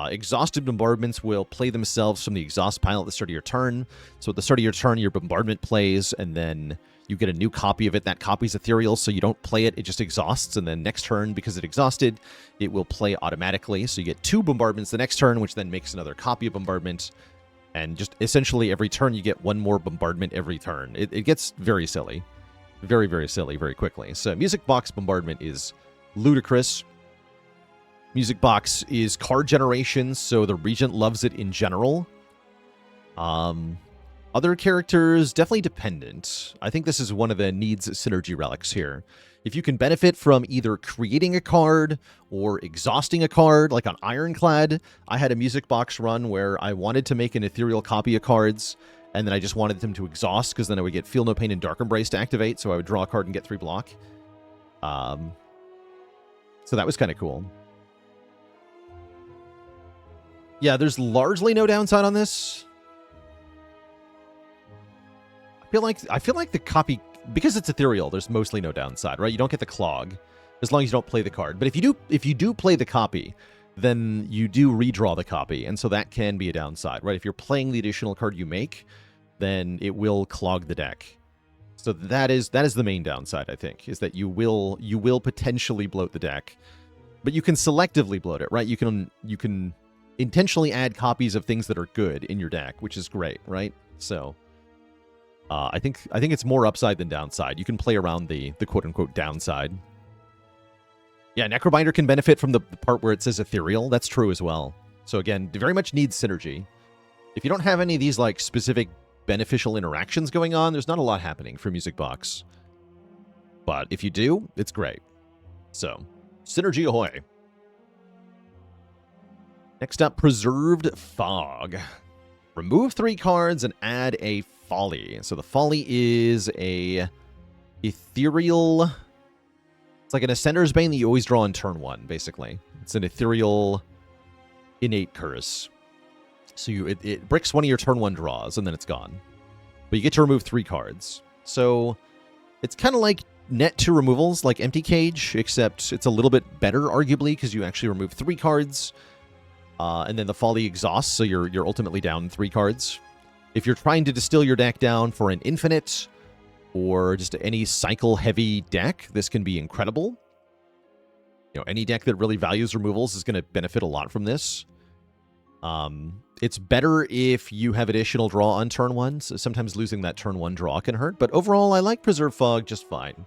Speaker 1: Exhausted bombardments will play themselves from the exhaust pile at the start of your turn. So at the start of your turn, your bombardment plays, and then you get a new copy of it. That copy's ethereal, so you don't play it. It just exhausts, and then next turn, because it exhausted, it will play automatically. So you get 2 bombardments the next turn, which then makes another copy of bombardment. And just essentially every turn, you get 1 more bombardment every turn. It gets very silly. Very, very silly very quickly. So Music Box bombardment is ludicrous. Music Box is card generation, so the Regent loves it in general. Other characters, definitely dependent. I think this is one of the needs synergy relics here. If you can benefit from either creating a card or exhausting a card, like on Ironclad, I had a Music Box run where I wanted to make an ethereal copy of cards, and then I just wanted them to exhaust, because then I would get Feel No Pain and Dark Embrace to activate, so I would draw a card and get 3 block. So that was kind of cool. Yeah, there's largely no downside on this. I feel like the copy, because it's ethereal, there's mostly no downside, right? You don't get the clog as long as you don't play the card. But if you do play the copy, then you do redraw the copy, and so that can be a downside, right? If you're playing the additional card you make, then it will clog the deck. So that is the main downside, I think, is that you will potentially bloat the deck, but you can selectively bloat it, right? You can intentionally add copies of things that are good in your deck, which is great, right? So I think it's more upside than downside. You can play around the quote-unquote downside. Yeah, Necrobinder can benefit from the part where it says ethereal. That's true as well. So again, it very much needs synergy. If you don't have any of these like specific beneficial interactions going on, there's not a lot happening for Music Box. But if you do, it's great. So, synergy ahoy. Next up, Preserved Fog. Remove 3 cards and add a Folly. So the Folly is a ethereal... It's like an Ascender's Bane that you always draw on turn 1, basically. It's an ethereal innate curse. So it bricks one of your turn 1 draws, and then it's gone. But you get to remove 3 cards. So it's kind of like net 2 removals, like Empty Cage, except it's a little bit better, arguably, because you actually remove 3 cards. And then the Folly exhausts, so you're ultimately down 3 cards. If you're trying to distill your deck down for an infinite or just any cycle-heavy deck, this can be incredible. You know, any deck that really values removals is going to benefit a lot from this. It's better if you have additional draw on turn 1, so sometimes losing that turn 1 draw can hurt, but overall I like Preserve Fog just fine.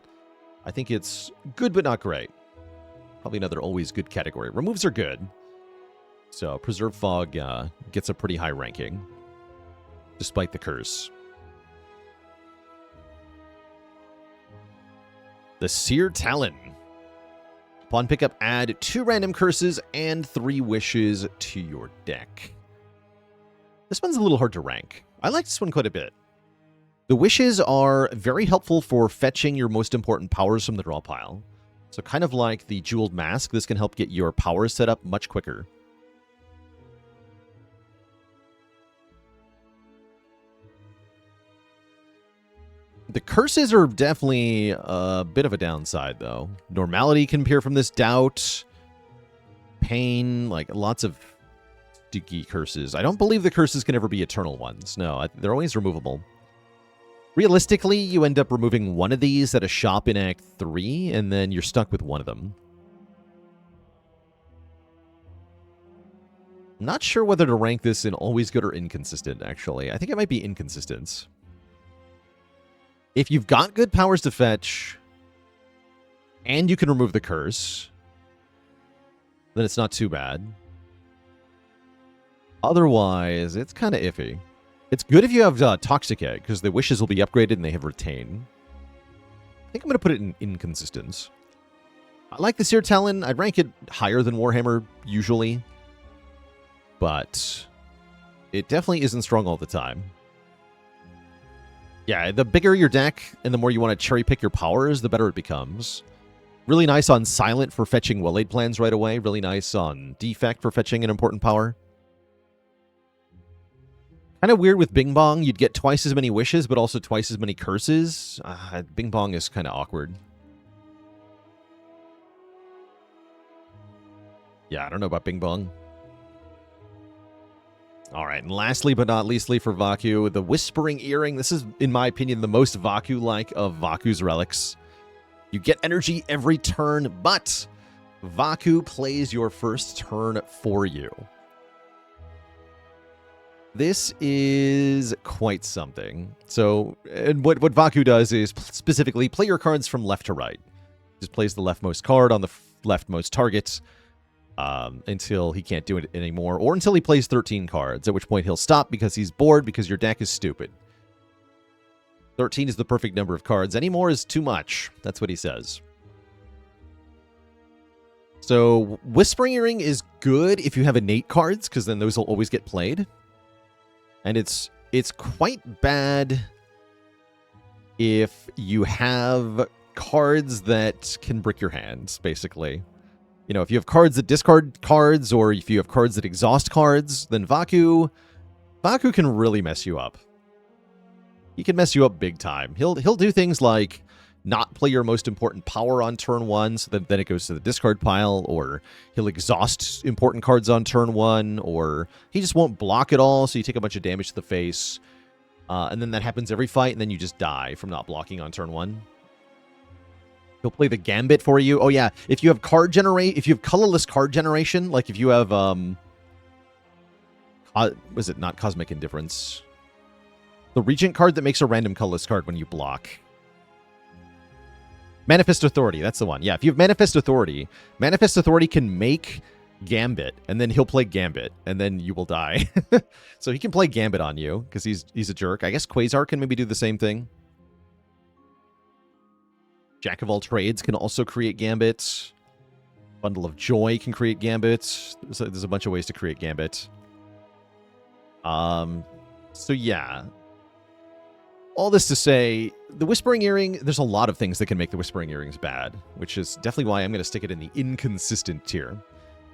Speaker 1: I think it's good but not great. Probably another always good category. Removes are good. So Preserve Fog gets a pretty high ranking, despite the curse. The Seer Talon. Upon pickup, add 2 random curses and 3 wishes to your deck. This one's a little hard to rank. I like this one quite a bit. The wishes are very helpful for fetching your most important powers from the draw pile. So kind of like the Jeweled Mask, this can help get your powers set up much quicker. The curses are definitely a bit of a downside, though. Normality can appear from this. Doubt, pain, like lots of sticky curses. I don't believe the curses can ever be eternal ones. No, they're always removable. Realistically, you end up removing one of these at a shop in Act 3, and then you're stuck with one of them. I'm not sure whether to rank this in always good or inconsistent, actually. I think it might be inconsistent. If you've got good powers to fetch, and you can remove the curse, then it's not too bad. Otherwise, it's kind of iffy. It's good if you have Toxic Egg, because the wishes will be upgraded and they have Retain. I think I'm going to put it in inconsistent. I like the Seer Talon. I'd rank it higher than Warhammer, usually. But it definitely isn't strong all the time. Yeah, the bigger your deck and the more you want to cherry pick your powers, the better it becomes. Really nice on Silent for fetching Well-Laid Plans right away. Really nice on Defect for fetching an important power. Kind of weird with Bing Bong. You'd get twice as many wishes, but also twice as many curses. Bing Bong is kind of awkward. Yeah, I don't know about Bing Bong. All right, and lastly but not leastly for Vaku, the Whispering Earring. This is, in my opinion, the most Vaku-like of Vaku's relics. You get energy every turn, but Vaku plays your first turn for you. This is quite something. So, and what Vaku does is specifically play your cards from left to right. Just plays the leftmost card on the leftmost target. Until he can't do it anymore, or until he plays 13 cards, at which point he'll stop because he's bored because your deck is stupid. 13 is the perfect number of cards. Any more is too much. That's what he says. So Whispering Earring is good if you have innate cards, because then those will always get played. And it's quite bad if you have cards that can brick your hands, basically. You know, if you have cards that discard cards, or if you have cards that exhaust cards, then Vaku can really mess you up. He can mess you up big time. He'll do things like not play your most important power on turn 1, so then it goes to the discard pile, or he'll exhaust important cards on turn 1, or he just won't block at all, so you take a bunch of damage to the face. And then that happens every fight, and then you just die from not blocking on turn 1. He'll play the Gambit for you. Oh yeah, if you have colorless card generation, like if you have was it not Cosmic Indifference? The Regent card that makes a random colorless card when you block. Manifest Authority, that's the one. Yeah, if you have Manifest Authority can make Gambit, and then he'll play Gambit, and then you will die. So he can play Gambit on you, because he's a jerk. I guess Quasar can maybe do the same thing. Jack of all trades can also create Gambit. Bundle of Joy can create Gambit. There's a bunch of ways to create Gambit. So yeah. All this to say, the Whispering Earring, there's a lot of things that can make the Whispering Earrings bad, which is definitely why I'm going to stick it in the inconsistent tier.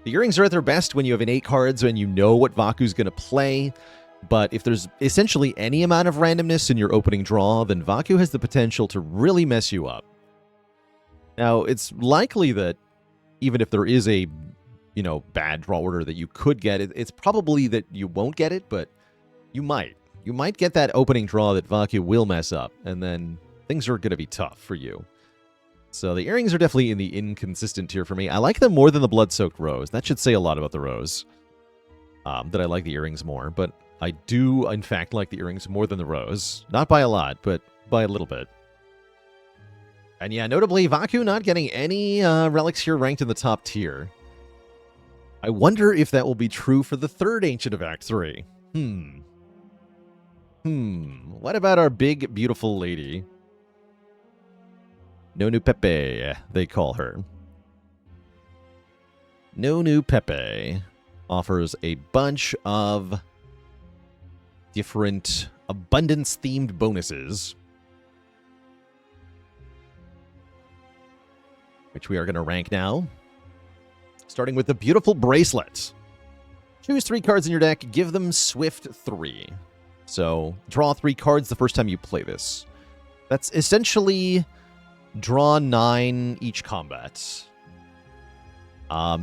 Speaker 1: The earrings are at their best when you have innate cards and you know what Vaku's going to play, but if there's essentially any amount of randomness in your opening draw, then Vaku has the potential to really mess you up. Now, it's likely that even if there is a, bad draw order that you could get, it's probably that you won't get it, but you might. You might get that opening draw that Vaku will mess up, and then things are going to be tough for you. So the earrings are definitely in the inconsistent tier for me. I like them more than the Blood-Soaked Rose. That should say a lot about the Rose, that I like the earrings more. But I do, in fact, like the earrings more than the Rose. Not by a lot, but by a little bit. And yeah, notably, Vaku not getting any relics here ranked in the top tier. I wonder if that will be true for the third Ancient of Act 3. What about our big, beautiful lady? Nonu Pepe, they call her. No New Pepe offers a bunch of different abundance-themed bonuses, which we are going to rank now. Starting with the beautiful bracelet. Choose 3 cards in your deck, give them Swift 3. So, draw 3 cards the first time you play this. That's essentially draw 9 each combat.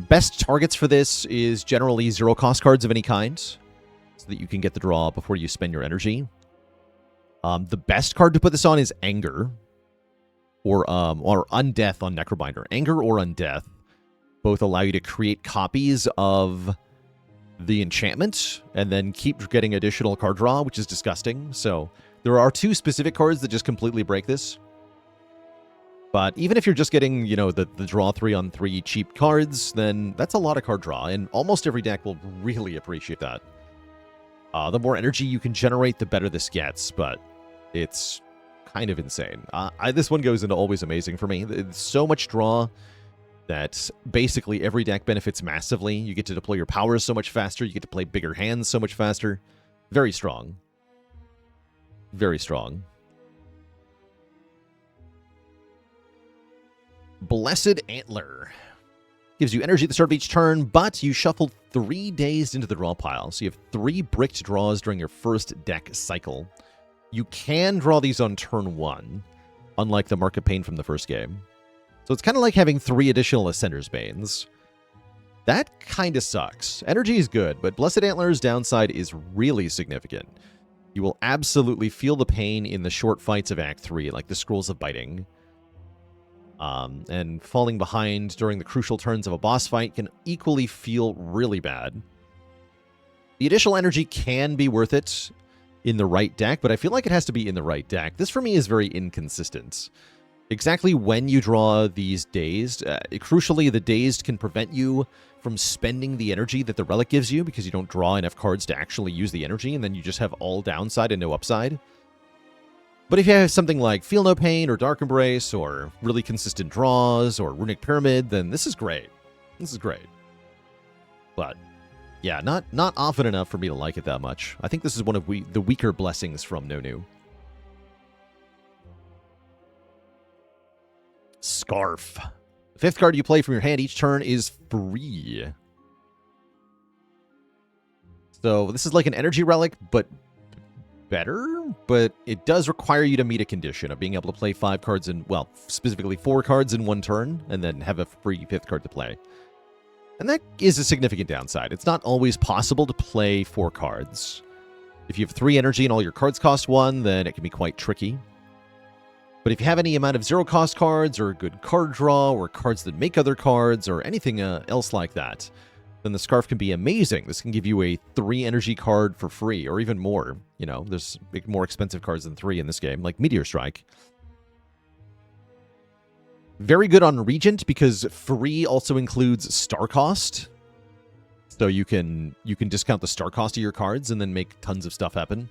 Speaker 1: Best targets for this is generally 0-cost cards of any kind, so that you can get the draw before you spend your energy. The best card to put this on is Anger, or Undeath on Necrobinder. Anger or Undeath both allow you to create copies of the enchantment, and then keep getting additional card draw, which is disgusting. So there are 2 specific cards that just completely break this. But even if you're just getting, you know, the draw 3 on 3 cheap cards, then that's a lot of card draw, and almost every deck will really appreciate that. The more energy you can generate, the better this gets, but it's kind of insane. This one goes into Always Amazing for me. It's so much draw that basically every deck benefits massively. You get to deploy your powers so much faster. You get to play bigger hands so much faster. Very strong. Very strong. Blessed Antler. Gives you energy at the start of each turn, but you shuffle 3 Dazed into the draw pile. So you have 3 bricked draws during your first deck cycle. You can draw these on turn 1, unlike the Mark of Pain from the first game. So it's kind of like having 3 additional Ascender's Banes. That kind of sucks. Energy is good, but Blessed Antler's downside is really significant. You will absolutely feel the pain in the short fights of Act 3, like the Scrolls of Biting. And falling behind during the crucial turns of a boss fight can equally feel really bad. The additional energy can be worth it in the right deck, but I feel like it has to be in the right deck. This, for me, is very inconsistent. Exactly when you draw these Dazed, crucially, the Dazed can prevent you from spending the energy that the Relic gives you because you don't draw enough cards to actually use the energy, and then you just have all downside and no upside. But if you have something like Feel No Pain or Dark Embrace or really consistent draws or Runic Pyramid, then this is great. This is great. But yeah, not often enough for me to like it that much. I think this is one of the weaker blessings from No New. Scarf. The 5th card you play from your hand each turn is free. So this is like an energy relic, but better, but it does require you to meet a condition of being able to play 5 cards in, well, specifically 4 cards in 1 turn, and then have a free 5th card to play. And that is a significant downside. It's not always possible to play 4 cards. If you have 3 energy and all your cards cost 1, then it can be quite tricky. But if you have any amount of 0-cost cards, or good card draw, or cards that make other cards, or anything else like that, then the Scarf can be amazing. This can give you a 3 energy card for free, or even more. You know, there's more expensive cards than 3 in this game, like Meteor Strike. Very good on Regent, because free also includes star cost. So you can discount the star cost of your cards and then make tons of stuff happen.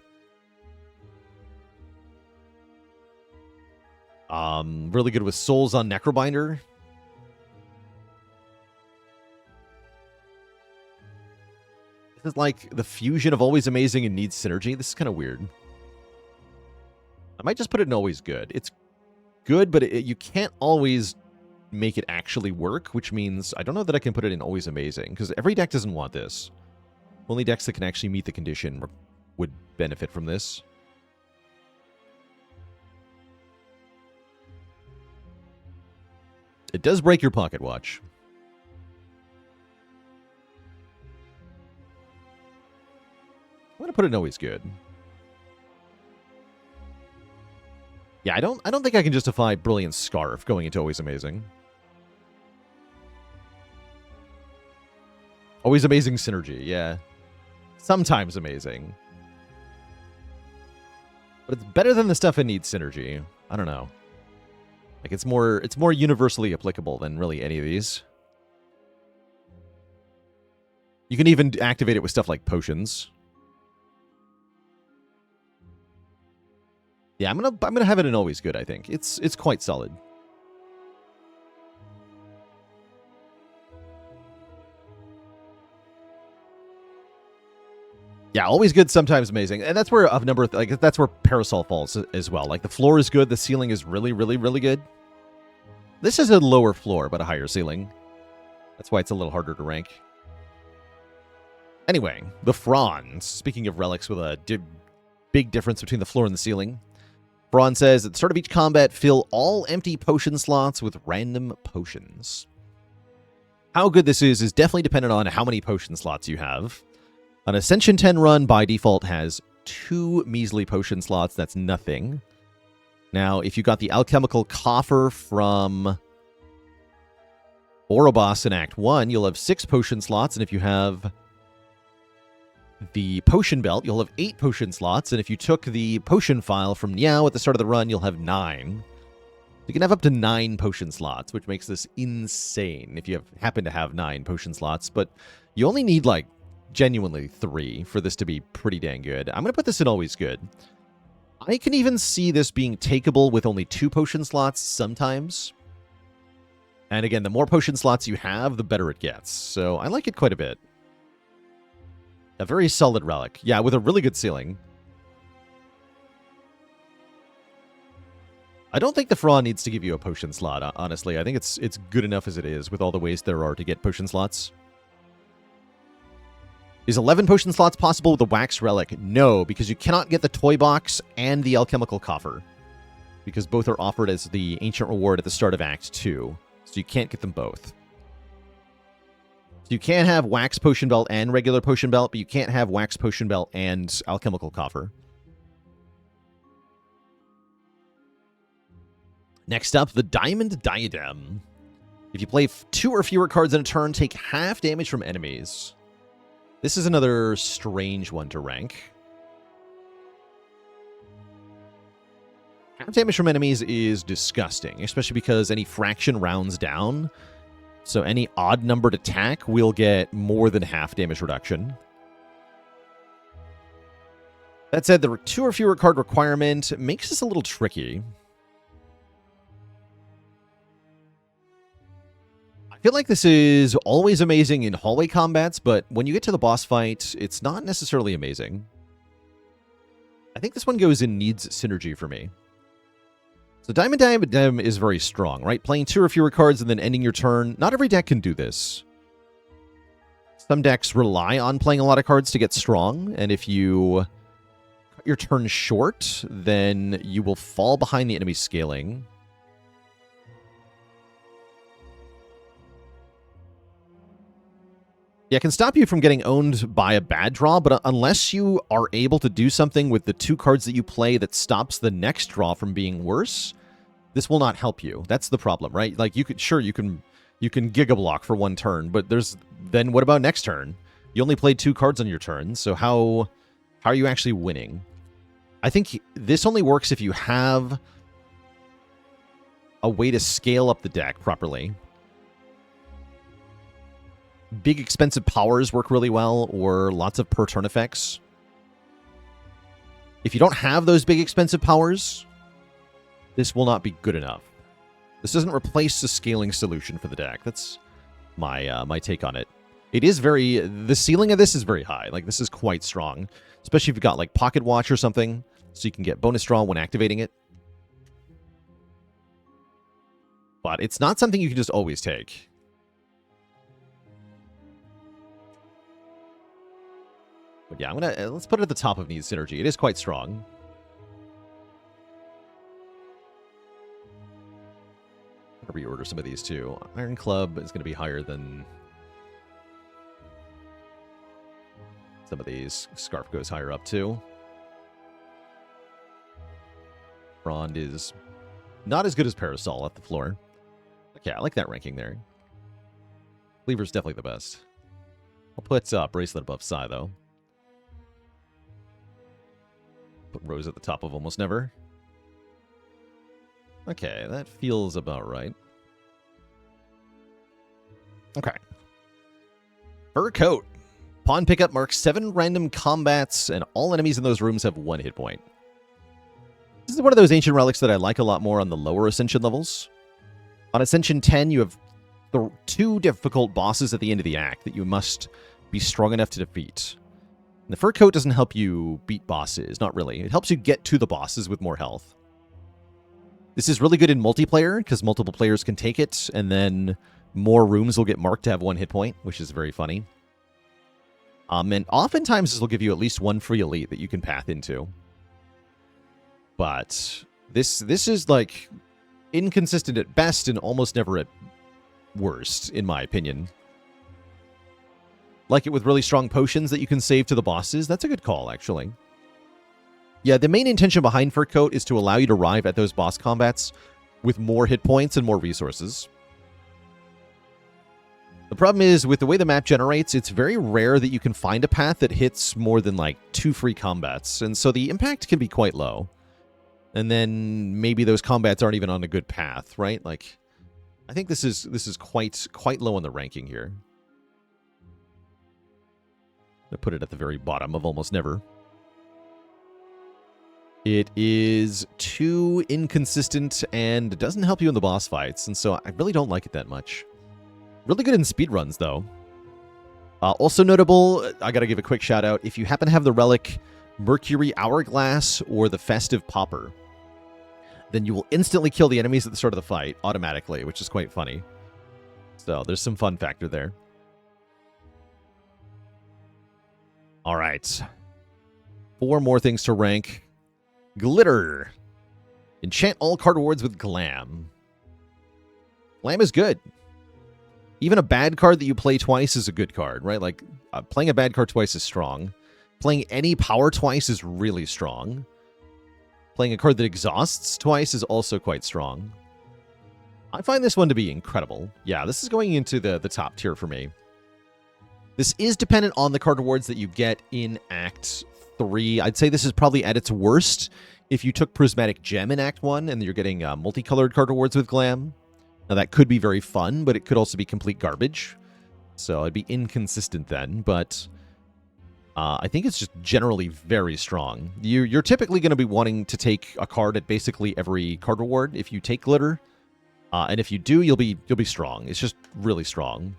Speaker 1: Really good with Souls on Necrobinder. This is like the fusion of Always Amazing and Needs Synergy. This is kind of weird. I might just put it in Always Good. It's good, but you can't always make it actually work, which means I don't know that I can put it in Always Amazing, because every deck doesn't want this. Only decks that can actually meet the condition would benefit from this. It does break your pocket watch. I'm gonna put it in Always Good. Yeah, I don't think I can justify Brilliant Scarf going into Always Amazing. Always Amazing Synergy, yeah. Sometimes amazing. But it's better than the stuff that needs Synergy. I don't know. Like, it's more universally applicable than really any of these. You can even activate it with stuff like potions. Yeah, I'm gonna have it in Always Good, I think. It's quite solid. Yeah, always good, sometimes amazing. And that's where a number of, like, that's where Parasol falls as well. Like, the floor is good, the ceiling is really, really, really good. This is a lower floor, but a higher ceiling. That's why it's a little harder to rank. Anyway, the Franz. Speaking of relics with a big difference between the floor and the ceiling. Franz says, at the start of each combat, fill all empty potion slots with random potions. How good this is definitely dependent on how many potion slots you have. An Ascension 10 run by default has 2 measly potion slots. That's nothing. Now, if you got the alchemical coffer from Ouroboros in Act 1, you'll have 6 potion slots, and if you have the potion belt, you'll have 8 potion slots, and if you took the potion file from Niao at the start of the run, you'll have 9. You can have up to 9 potion slots, which makes this insane if you happen to have 9 potion slots, but you only need, like, genuinely 3 for this to be pretty dang good. I'm going to put this in always good. I can even see this being takeable with only 2 potion slots sometimes. And again, the more potion slots you have, the better it gets. So I like it quite a bit. A very solid relic. Yeah, with a really good ceiling. I don't think the Fra needs to give you a potion slot, honestly. I think it's good enough as it is with all the ways there are to get potion slots. Is 11 potion slots possible with the Wax Relic? No, because you cannot get the Toy Box and the Alchemical Coffer. Because both are offered as the Ancient Reward at the start of Act 2. So you can't get them both. So you can have Wax Potion Belt and regular Potion Belt, but you can't have Wax Potion Belt and Alchemical Coffer. Next up, the Diamond Diadem. If you play 2 or fewer cards in a turn, take half damage from enemies. This is another strange one to rank. Half damage from enemies is disgusting, especially because any fraction rounds down. So any odd-numbered attack will get more than half damage reduction. That said, the 2 or fewer card requirement makes this a little tricky. I feel like this is always amazing in hallway combats, but when you get to the boss fight, it's not necessarily amazing. I think this one goes in needs synergy for me. So Diamond Diadem is very strong, right? Playing 2 or fewer cards and then ending your turn. Not every deck can do this. Some decks rely on playing a lot of cards to get strong, and if you cut your turn short, then you will fall behind the enemy's scaling. Yeah, it can stop you from getting owned by a bad draw, but unless you are able to do something with the 2 cards that you play that stops the next draw from being worse, this will not help you. That's the problem, right? Like, you can Giga Block for 1 turn, but then what about next turn? You only played 2 cards on your turn, so how are you actually winning? I think this only works if you have a way to scale up the deck properly. Big expensive powers work really well, or lots of per turn effects. If you don't have those big expensive powers, this will not be good enough. This doesn't replace the scaling solution for the deck. That's my take on it. It is the ceiling of this is very high. Like, this is quite strong, especially if you've got like Pocket Watch or something, so you can get bonus draw when activating it. But it's not something you can just always take. But yeah, let's put it at the top of needs synergy. It is quite strong. I'm going to reorder some of these too. Iron Club is going to be higher than some of these. Scarf goes higher up too. Frond is not as good as Parasol at the floor. Okay, I like that ranking there. Cleaver's definitely the best. I'll put Bracelet above Psy though. Put Rose at the top of Almost Never. Okay, that feels about right. Okay. Fur Coat. Pawn pickup marks 7 random combats, and all enemies in those rooms have 1 hit point. This is one of those ancient relics that I like a lot more on the lower Ascension levels. On Ascension 10, you have the 2 difficult bosses at the end of the act that you must be strong enough to defeat. The fur coat doesn't help you beat bosses, not really. It helps you get to the bosses with more health. This is really good in multiplayer, because multiple players can take it, and then more rooms will get marked to have 1 hit point, which is very funny. And oftentimes this will give you at least 1 free elite that you can path into. But this is, like, inconsistent at best and almost never at worst, in my opinion. Like it with really strong potions that you can save to the bosses. That's a good call, actually. Yeah, the main intention behind Fur Coat is to allow you to arrive at those boss combats with more hit points and more resources. The problem is, with the way the map generates, it's very rare that you can find a path that hits more than, like, 2 free combats, and so the impact can be quite low. And then maybe those combats aren't even on a good path, right? Like, I think this is quite low on the ranking here. I put it at the very bottom of almost never. It is too inconsistent and doesn't help you in the boss fights, and so I really don't like it that much. Really good in speedruns, though. Also notable, I gotta give a quick shout out, if you happen to have the Relic Mercury Hourglass or the Festive Popper, then you will instantly kill the enemies at the start of the fight automatically, which is quite funny. So there's some fun factor there. All right. 4 more things to rank. Glitter. Enchant all card awards with Glam. Glam is good. Even a bad card that you play twice is a good card, right? Like, playing a bad card twice is strong. Playing any power twice is really strong. Playing a card that exhausts twice is also quite strong. I find this one to be incredible. Yeah, this is going into the top tier for me. This is dependent on the card rewards that you get in Act 3. I'd say this is probably at its worst if you took Prismatic Gem in Act 1 and you're getting multicolored card rewards with Glam. Now, that could be very fun, but it could also be complete garbage. So it'd be inconsistent then, but I think it's just generally very strong. You're typically going to be wanting to take a card at basically every card reward if you take Glitter. And if you do, you'll be strong. It's just really strong.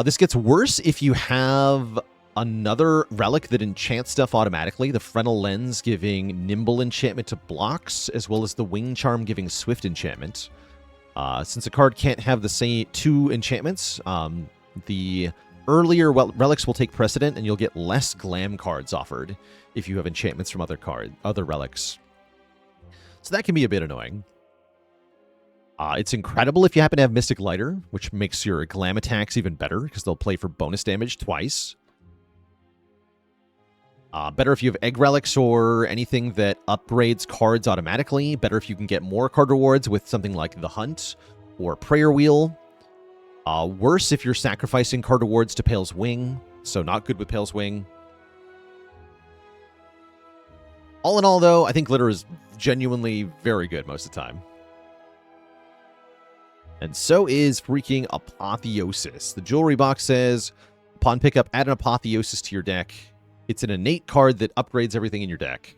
Speaker 1: This gets worse if you have another relic that enchants stuff automatically. The Fresnel Lens giving Nimble enchantment to blocks, as well as the Wing Charm giving Swift enchantment. Since a card can't have the same 2 enchantments, the earlier relics will take precedent, and you'll get less Glam cards offered if you have enchantments from other relics. So that can be a bit annoying. It's incredible if you happen to have Mystic Lighter, which makes your Glam attacks even better, because they'll play for bonus damage twice. Better if you have Egg Relics or anything that upgrades cards automatically. Better if you can get more card rewards with something like The Hunt or Prayer Wheel. Worse if you're sacrificing card rewards to Pale's Wing, so not good with Pale's Wing. All in all, though, I think Glitter is genuinely very good most of the time. And so is freaking Apotheosis. The jewelry box says, upon pickup, add an Apotheosis to your deck. It's an innate card that upgrades everything in your deck.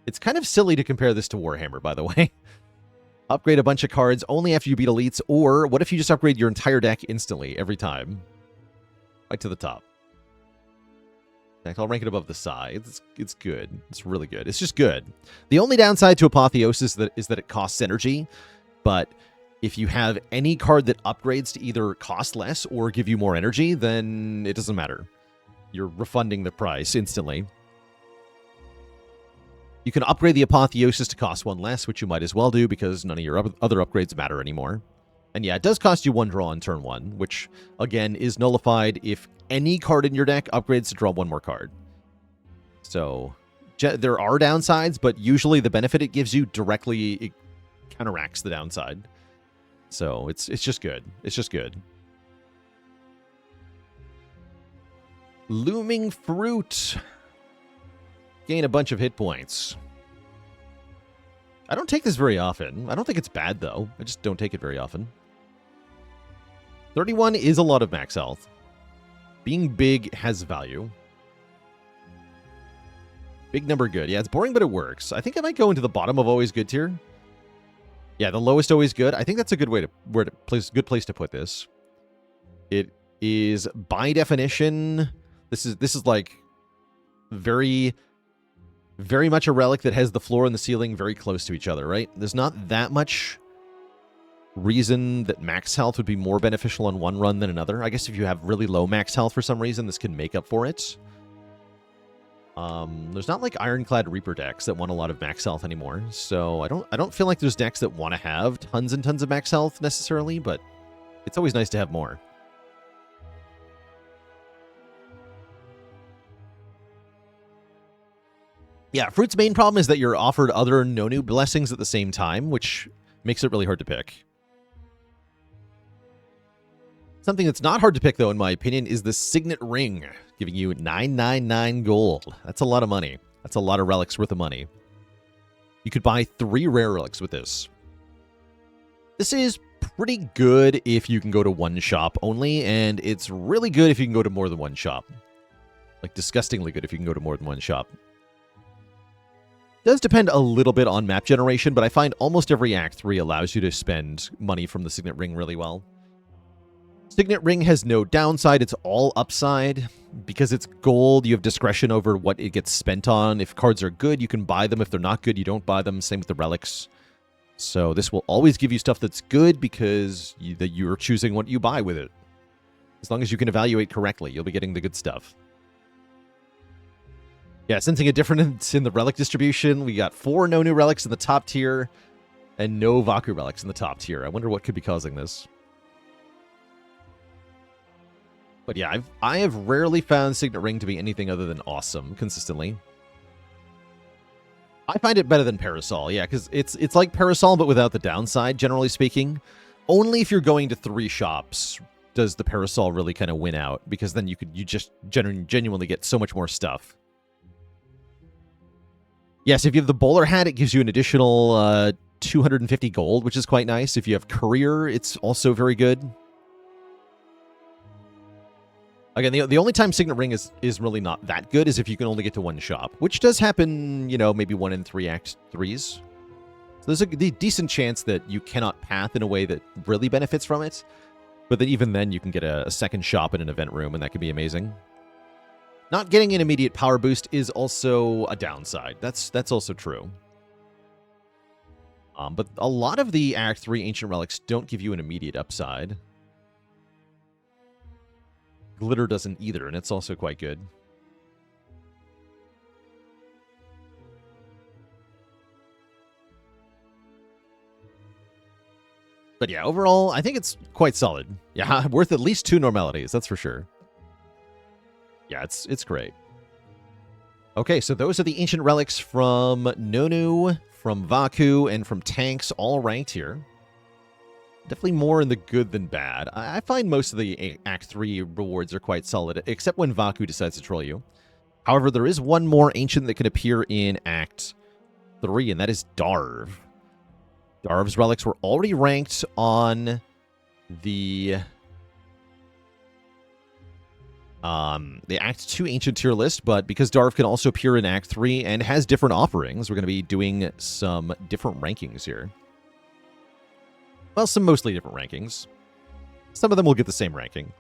Speaker 1: It's kind of silly to compare this to Warhammer, by the way. Upgrade a bunch of cards only after you beat elites, or what if you just upgrade your entire deck instantly, every time? Right to the top. In fact, I'll rank it above the side. It's good. It's really good. It's just good. The only downside to Apotheosis is that it costs energy, but if you have any card that upgrades to either cost less or give you more energy, then it doesn't matter. You're refunding the price instantly. You can upgrade the Apotheosis to cost 1 less, which you might as well do because none of your other upgrades matter anymore. And yeah, it does cost you 1 draw on turn 1, which, again, is nullified if any card in your deck upgrades to draw 1 more card. So, there are downsides, but usually the benefit it gives you directly counteracts the downside. So, it's just good. It's just good. Looming Fruit. Gain a bunch of hit points. I don't take this very often. I don't think it's bad, though. I just don't take it very often. 31 is a lot of max health. Being big has value. Big number good. Yeah, it's boring, but it works. I think I might go into the bottom of always good tier. Yeah, the lowest always good. I think that's a good way to good place to put this. It is by definition, this is like very much a relic that has the floor and the ceiling very close to each other, right? There's not that much reason that max health would be more beneficial on one run than another. I guess if you have really low max health for some reason, this can make up for it. There's not like Ironclad Reaper decks that want a lot of max health anymore, so I don't feel like there's decks that want to have tons and tons of max health necessarily, but it's always nice to have more. Yeah, Fruit's main problem is that you're offered other no-new blessings at the same time, which makes it really hard to pick. Something that's not hard to pick, though, in my opinion, is the Signet Ring, giving you 999 gold. That's a lot of money. That's a lot of relics worth of money. You could buy 3 rare relics with this. This is pretty good if you can go to one shop only, and it's really good if you can go to more than one shop. Like, disgustingly good if you can go to more than one shop. It does depend a little bit on map generation, but I find almost every Act 3 allows you to spend money from the Signet Ring really well. Signet Ring has no downside, it's all upside. Because it's gold, you have discretion over what it gets spent on. If cards are good, you can buy them. If they're not good, you don't buy them. Same with the relics. So this will always give you stuff that's good because you're choosing what you buy with it. As long as you can evaluate correctly, you'll be getting the good stuff. Yeah, sensing a difference in the relic distribution, we got 4 no-new relics in the top tier and no Vaku relics in the top tier. I wonder what could be causing this. But yeah, I have rarely found Signet Ring to be anything other than awesome consistently. I find it better than Parasol, yeah, because it's like Parasol but without the downside, generally speaking. Only if you're going to 3 shops does the Parasol really kind of win out, because then you just genuinely get so much more stuff. Yes, if you have the bowler hat, it gives you an additional 250 gold, which is quite nice. If you have Courier, it's also very good. Again, the only time Signet Ring is really not that good is if you can only get to one shop, which does happen, you know, maybe 1 in 3 Act 3s. So there's a decent chance that you cannot path in a way that really benefits from it, but that even then you can get a second shop in an event room, and that could be amazing. Not getting an immediate power boost is also a downside. That's also true. But a lot of the Act 3 Ancient Relics don't give you an immediate upside. Glitter doesn't either, and it's also quite good. But yeah, overall, I think it's quite solid. Yeah, worth at least 2 normalities, that's for sure. Yeah, it's great. Okay, so those are the Ancient Relics from Nonu, from Vaku, and from Tanks, all ranked here. Definitely more in the good than bad. I find most of the Act 3 rewards are quite solid, except when Vaku decides to troll you. However, there is one more Ancient that can appear in Act 3, and that is Darv. Darv's relics were already ranked on the Act 2 Ancient tier list, but because Darv can also appear in Act 3 and has different offerings, we're going to be doing some different rankings here. Well, some mostly different rankings. Some of them will get the same ranking.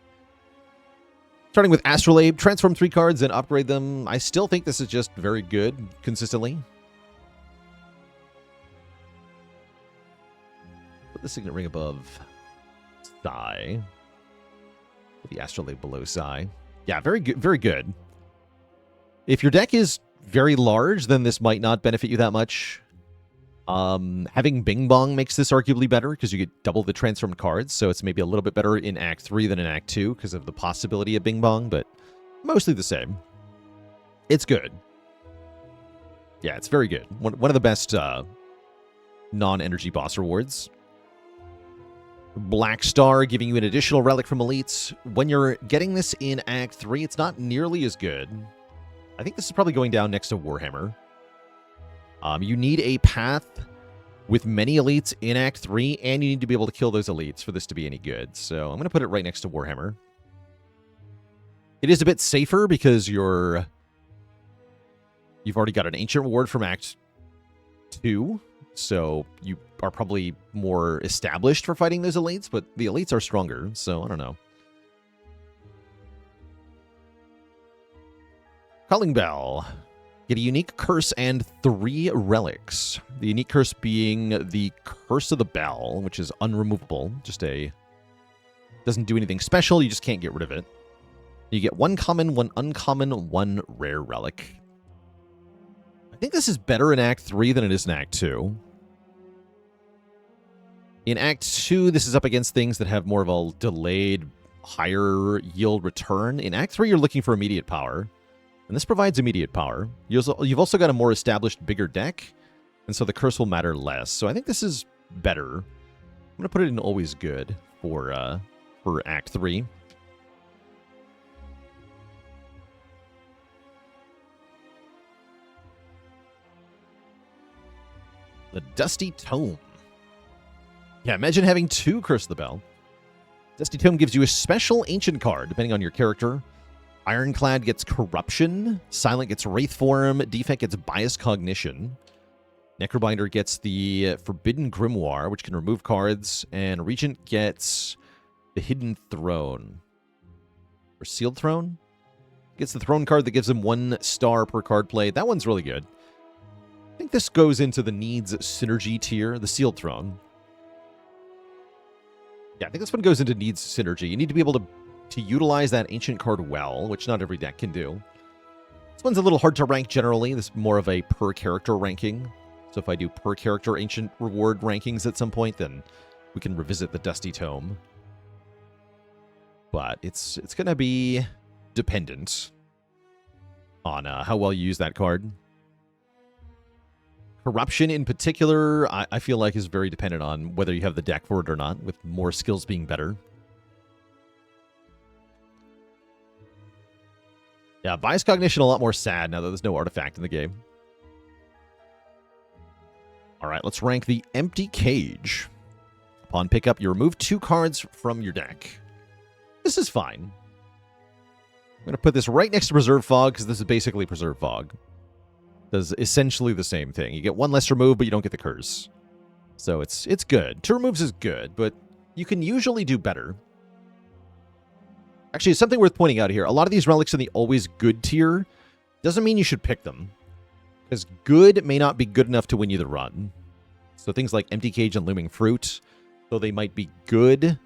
Speaker 1: Starting with Astrolabe, transform 3 cards and upgrade them. I still think this is just very good, consistently. Put the Signet Ring above Sai. Put the Astrolabe below Sai. Yeah, very good. Very good. If your deck is very large, then this might not benefit you that much. Having Bing Bong makes this arguably better because you get double the transformed cards, so it's maybe a little bit better in Act 3 than in Act 2 because of the possibility of Bing Bong, but mostly the same. It's good. Yeah, it's very good. One of the best non-energy boss rewards. Black Star giving you an additional relic from Elites. When you're getting this in Act 3, it's not nearly as good. I think this is probably going down next to Warhammer. You need a path with many elites in Act 3, and you need to be able to kill those elites for this to be any good. So I'm going to put it right next to Warhammer. It is a bit safer because you've already got an Ancient Ward from Act 2, so you are probably more established for fighting those elites, but the elites are stronger, so I don't know. Calling Bell. Get a unique curse and 3 relics. The unique curse being the Curse of the Bell, which is unremovable. Doesn't do anything special, you just can't get rid of it. You get 1 common, 1 uncommon, 1 rare relic. I think this is better in Act 3 than it is in Act 2. In Act 2, this is up against things that have more of a delayed, higher yield return. In Act 3, you're looking for immediate power. And this provides immediate power. You've also got a more established, bigger deck, and so the curse will matter less. So I think this is better. I'm going to put it in always good for Act 3. The Dusty Tome. Yeah, imagine having 2 Curse of the Bell. Dusty Tome gives you a special ancient card, depending on your character. Ironclad gets Corruption. Silent gets Wraith Form. Defect gets Bias Cognition. Necrobinder gets the Forbidden Grimoire, which can remove cards. And Regent gets the Hidden Throne. Or Sealed Throne? Gets the Throne card that gives him 1 star per card play. That one's really good. I think this goes into the needs synergy tier, the Sealed Throne. Yeah, I think this one goes into needs synergy. You need to be able to utilize that ancient card well, which not every deck can do. This one's a little hard to rank generally. This is more of a per character ranking. So if I do per character ancient reward rankings at some point, then we can revisit the Dusty Tome. But it's going to be dependent on how well you use that card. Corruption in particular, I feel like is very dependent on whether you have the deck for it or not, with more skills being better. Yeah, Bias Cognition a lot more sad now that there's no artifact in the game. Alright, let's rank the Empty Cage. Upon pickup, you remove 2 cards from your deck. This is fine. I'm going to put this right next to Preserve Fog, because this is basically Preserve Fog. Does essentially the same thing. You get 1 less remove, but you don't get the curse. So it's good. 2 removes is good, but you can usually do better. Actually, something worth pointing out here. A lot of these relics in the always good tier doesn't mean you should pick them. Because good may not be good enough to win you the run. So things like Empty Cage and Looming Fruit, though they might be good,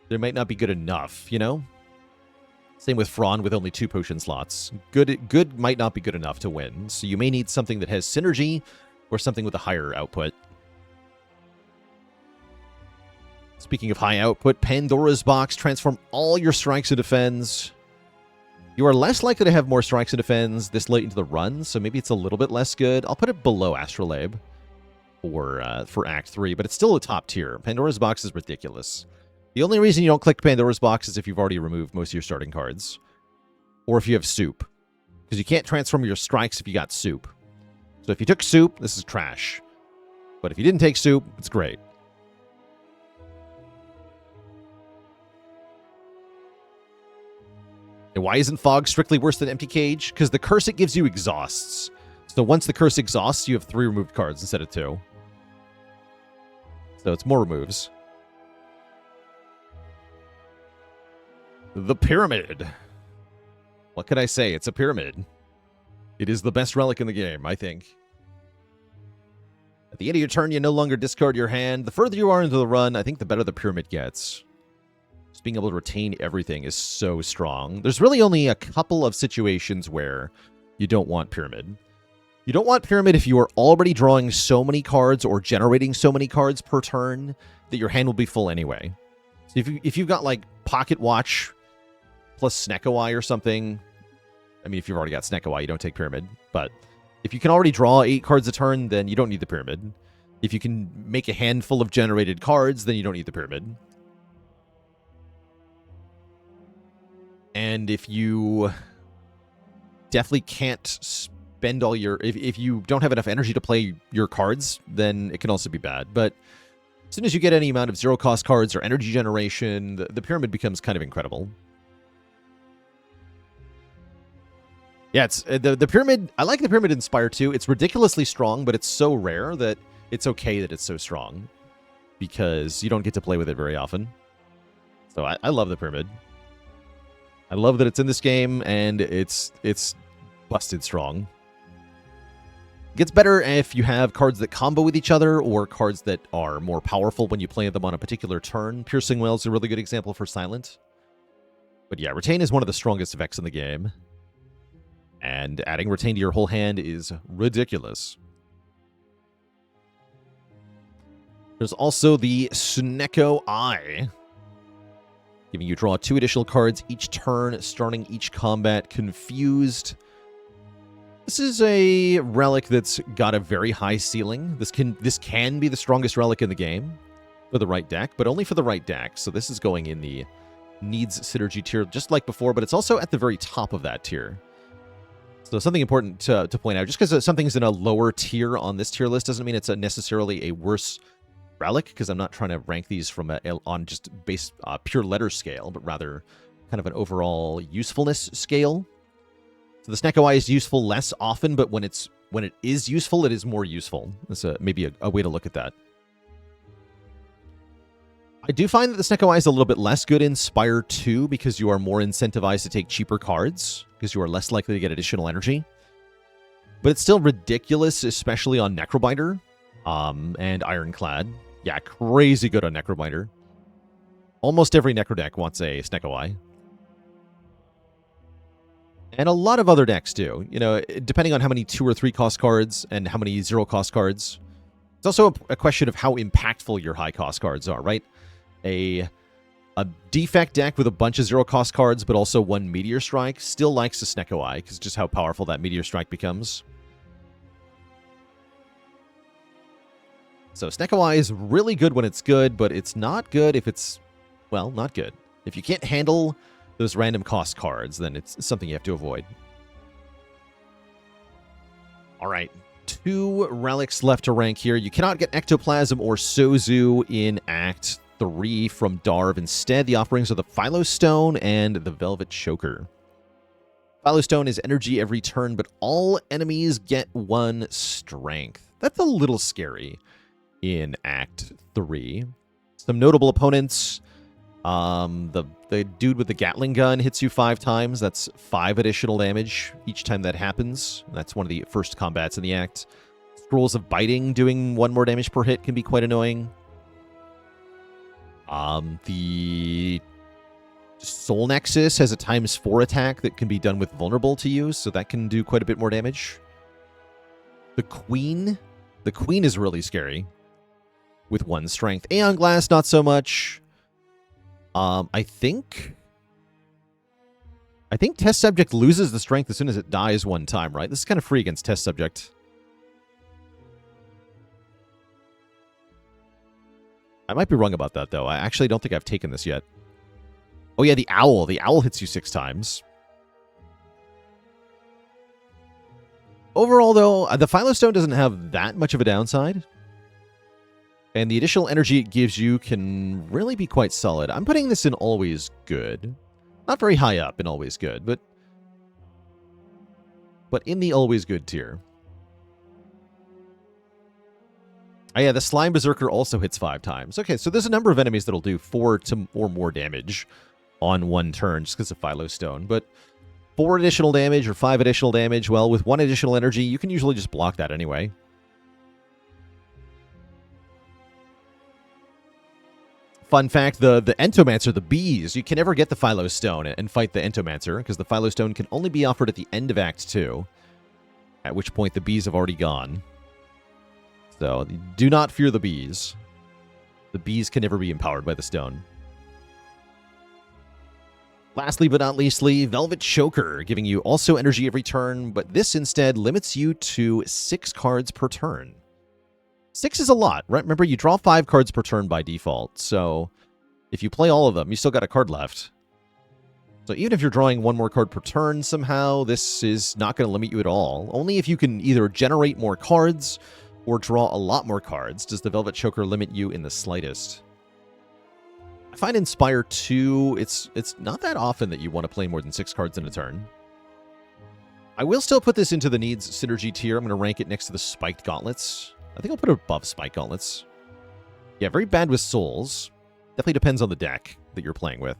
Speaker 1: they might not be good enough, you know? Same with Thrawn with only 2 potion slots. Good might not be good enough to win, so you may need something that has synergy or something with a higher output. Speaking of high output, Pandora's Box. Transform all your strikes into defends. You are less likely to have more strikes and defends this late into the run, so maybe it's a little bit less good. I'll put it below Astrolabe for Act 3, but it's still a top tier. Pandora's Box is ridiculous. The only reason you don't click Pandora's Box is if you've already removed most of your starting cards. Or if you have Soup. Because you can't transform your strikes if you got Soup. So if you took Soup, this is trash. But if you didn't take Soup, it's great. And why isn't Fog strictly worse than Empty Cage? Because the curse it gives you exhausts. So once the curse exhausts, you have 3 removed cards instead of 2. So it's more removes. The Pyramid. What can I say? It's a pyramid. It is the best relic in the game, I think. At the end of your turn, you no longer discard your hand. The further you are into the run, I think the better the pyramid gets. Just being able to retain everything is so strong. There's really only a couple of situations where you don't want pyramid. You don't want pyramid if you are already drawing so many cards or generating so many cards per turn that your hand will be full anyway. So if you've got like Pocket Watch plus Snecko-Eye or something, I mean, if you've already got Snecko-Eye, you don't take pyramid. But if you can already draw 8 cards a turn, then you don't need the pyramid. If you can make a handful of generated cards, then you don't need the pyramid. And if you definitely can't spend all your... If you don't have enough energy to play your cards, then it can also be bad. But as soon as you get any amount of 0-cost cards or energy generation, the pyramid becomes kind of incredible. Yeah, it's the pyramid... I like the pyramid in Spire 2. It's ridiculously strong, but it's so rare that it's okay that it's so strong. Because you don't get to play with it very often. So I love the pyramid. I love that it's in this game, and it's busted strong. Gets better if you have cards that combo with each other or cards that are more powerful when you play them on a particular turn. Piercing Wail is a really good example for Silent. But yeah, Retain is one of the strongest effects in the game. And adding Retain to your whole hand is ridiculous. There's also the Snecko Eye, giving you draw 2 additional cards each turn, starting each combat confused. This is a relic that's got a very high ceiling. This can be the strongest relic in the game for the right deck, but only for the right deck. So this is going in the needs synergy tier just like before, but it's also at the very top of that tier. So something important to point out, just because something's in a lower tier on this tier list doesn't mean it's necessarily a worse relic, because I'm not trying to rank these from on just base pure letter scale, but rather kind of an overall usefulness scale. So the Snecko Eye is useful less often, but when it is useful, it is more useful. That's maybe a way to look at that. I do find that the Snecko Eye is a little bit less good in Spire 2 because you are more incentivized to take cheaper cards, because you are less likely to get additional energy. But it's still ridiculous, especially on Necrobinder and Ironclad. Yeah, crazy good on Necrobinder. Almost every Necro deck wants a Snecko Eye. And a lot of other decks do. You know, depending on how many 2 or 3 cost cards and how many 0 cost cards. It's also a question of how impactful your high cost cards are, right? A defect deck with a bunch of 0 cost cards, but also 1 Meteor Strike, still likes a Snecko Eye, because just how powerful that Meteor Strike becomes. So Snecko Eye is really good when it's good, but it's not good if it's, well, not good. If you can't handle those random cost cards, then it's something you have to avoid. All right, 2 relics left to rank here. You cannot get Ectoplasm or Sozu in Act 3 from Darv. Instead, the offerings are the Philostone and the Velvet Choker. Philostone is energy every turn, but all enemies get 1 strength. That's a little scary in Act 3. Some notable opponents. The dude with the Gatling gun hits you 5 times. That's 5 additional damage each time that happens. That's one of the first combats in the act. Scrolls of Biting doing 1 more damage per hit can be quite annoying. The Soul Nexus has a ×4 attack that can be done with Vulnerable to use, so that can do quite a bit more damage. The Queen is really scary with 1 strength. Aeon Glass, not so much. I think Test Subject loses the strength as soon as it dies 1 time, right? This is kind of free against Test Subject. I might be wrong about that, though. I actually don't think I've taken this yet. Oh, yeah, the Owl. The Owl hits you 6 times. Overall, though, the Philostone doesn't have that much of a downside. And the additional energy it gives you can really be quite solid. I'm putting this in Always Good. Not very high up in Always Good, but in the Always Good tier. Oh yeah, the Slime Berserker also hits 5 times. Okay, so there's a number of enemies that'll do 4 or more damage on 1 turn just because of Philostone. But 4 additional damage or 5 additional damage, well, with 1 additional energy, you can usually just block that anyway. Fun fact, the Entomancer, the bees, you can never get the Philostone and fight the Entomancer, because the Philostone can only be offered at the end of Act 2, at which point the bees have already gone. So, do not fear the bees. The bees can never be empowered by the stone. Lastly but not leastly, Velvet Choker, giving you also energy every turn, but this instead limits you to 6 cards per turn. 6 is a lot, right? Remember, you draw 5 cards per turn by default, so if you play all of them, you still got a card left. So even if you're drawing 1 more card per turn somehow, this is not going to limit you at all. Only if you can either generate more cards or draw a lot more cards does the Velvet Choker limit you in the slightest. I find in Spire 2, it's not that often that you want to play more than 6 cards in a turn. I will still put this into the needs synergy tier. I'm going to rank it next to the Spiked Gauntlets. I think I'll put it above Spiked Gauntlets. Yeah, very bad with souls. Definitely depends on the deck that you're playing with.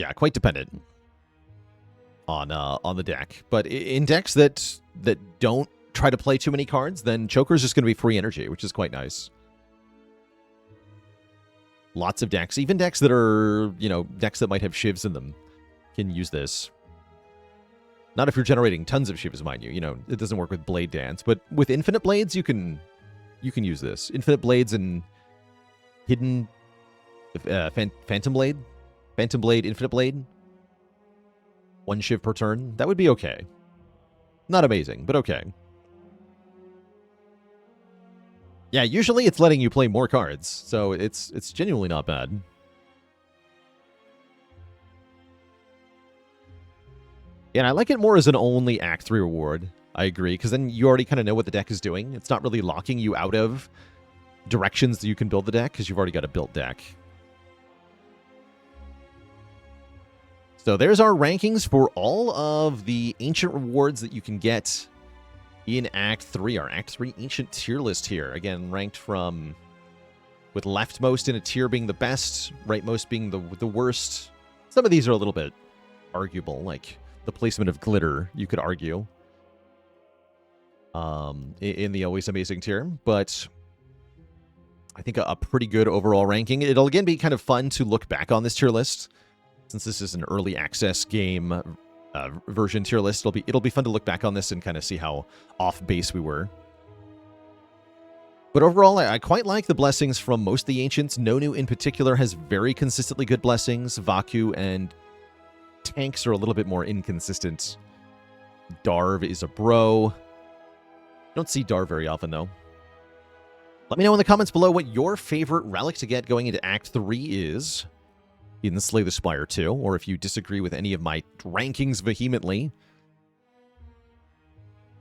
Speaker 1: yeah, quite dependent on the deck. But in decks that don't try to play too many cards, then Choker's just going to be free energy, which is quite nice. Lots of decks, even decks that are, you know, decks that might have shivs in them, can use this. Not if you're generating tons of shivs, mind you. You know, it doesn't work with Blade Dance, but with Infinite Blades, you can use this. Infinite Blades and Hidden Phantom Blade, Infinite Blade. 1 shiv per turn. That would be okay. Not amazing, but okay. Yeah, usually it's letting you play more cards, so it's genuinely not bad. Yeah, and I like it more as an only Act 3 reward. I agree, because then you already kind of know what the deck is doing. It's not really locking you out of directions that you can build the deck, because you've already got a built deck. So there's our rankings for all of the Ancient rewards that you can get in Act 3. Our Act 3 Ancient tier list here. Again, ranked from, with leftmost in a tier being the best, rightmost being the worst. Some of these are a little bit arguable, like the placement of glitter, you could argue, in the Always Amazing tier. But I think a pretty good overall ranking. It'll again be kind of fun to look back on this tier list. Since this is an early access game version tier list, it'll be fun to look back on this and kind of see how off base we were. But overall, I quite like the blessings from most of the Ancients. Nonu in particular has very consistently good blessings. Vaku and Tanks are a little bit more inconsistent. Darv is a bro. Don't see Darv very often, though. Let me know in the comments below what your favorite relic to get going into Act 3 is in Slay the Spire 2, or if you disagree with any of my rankings vehemently.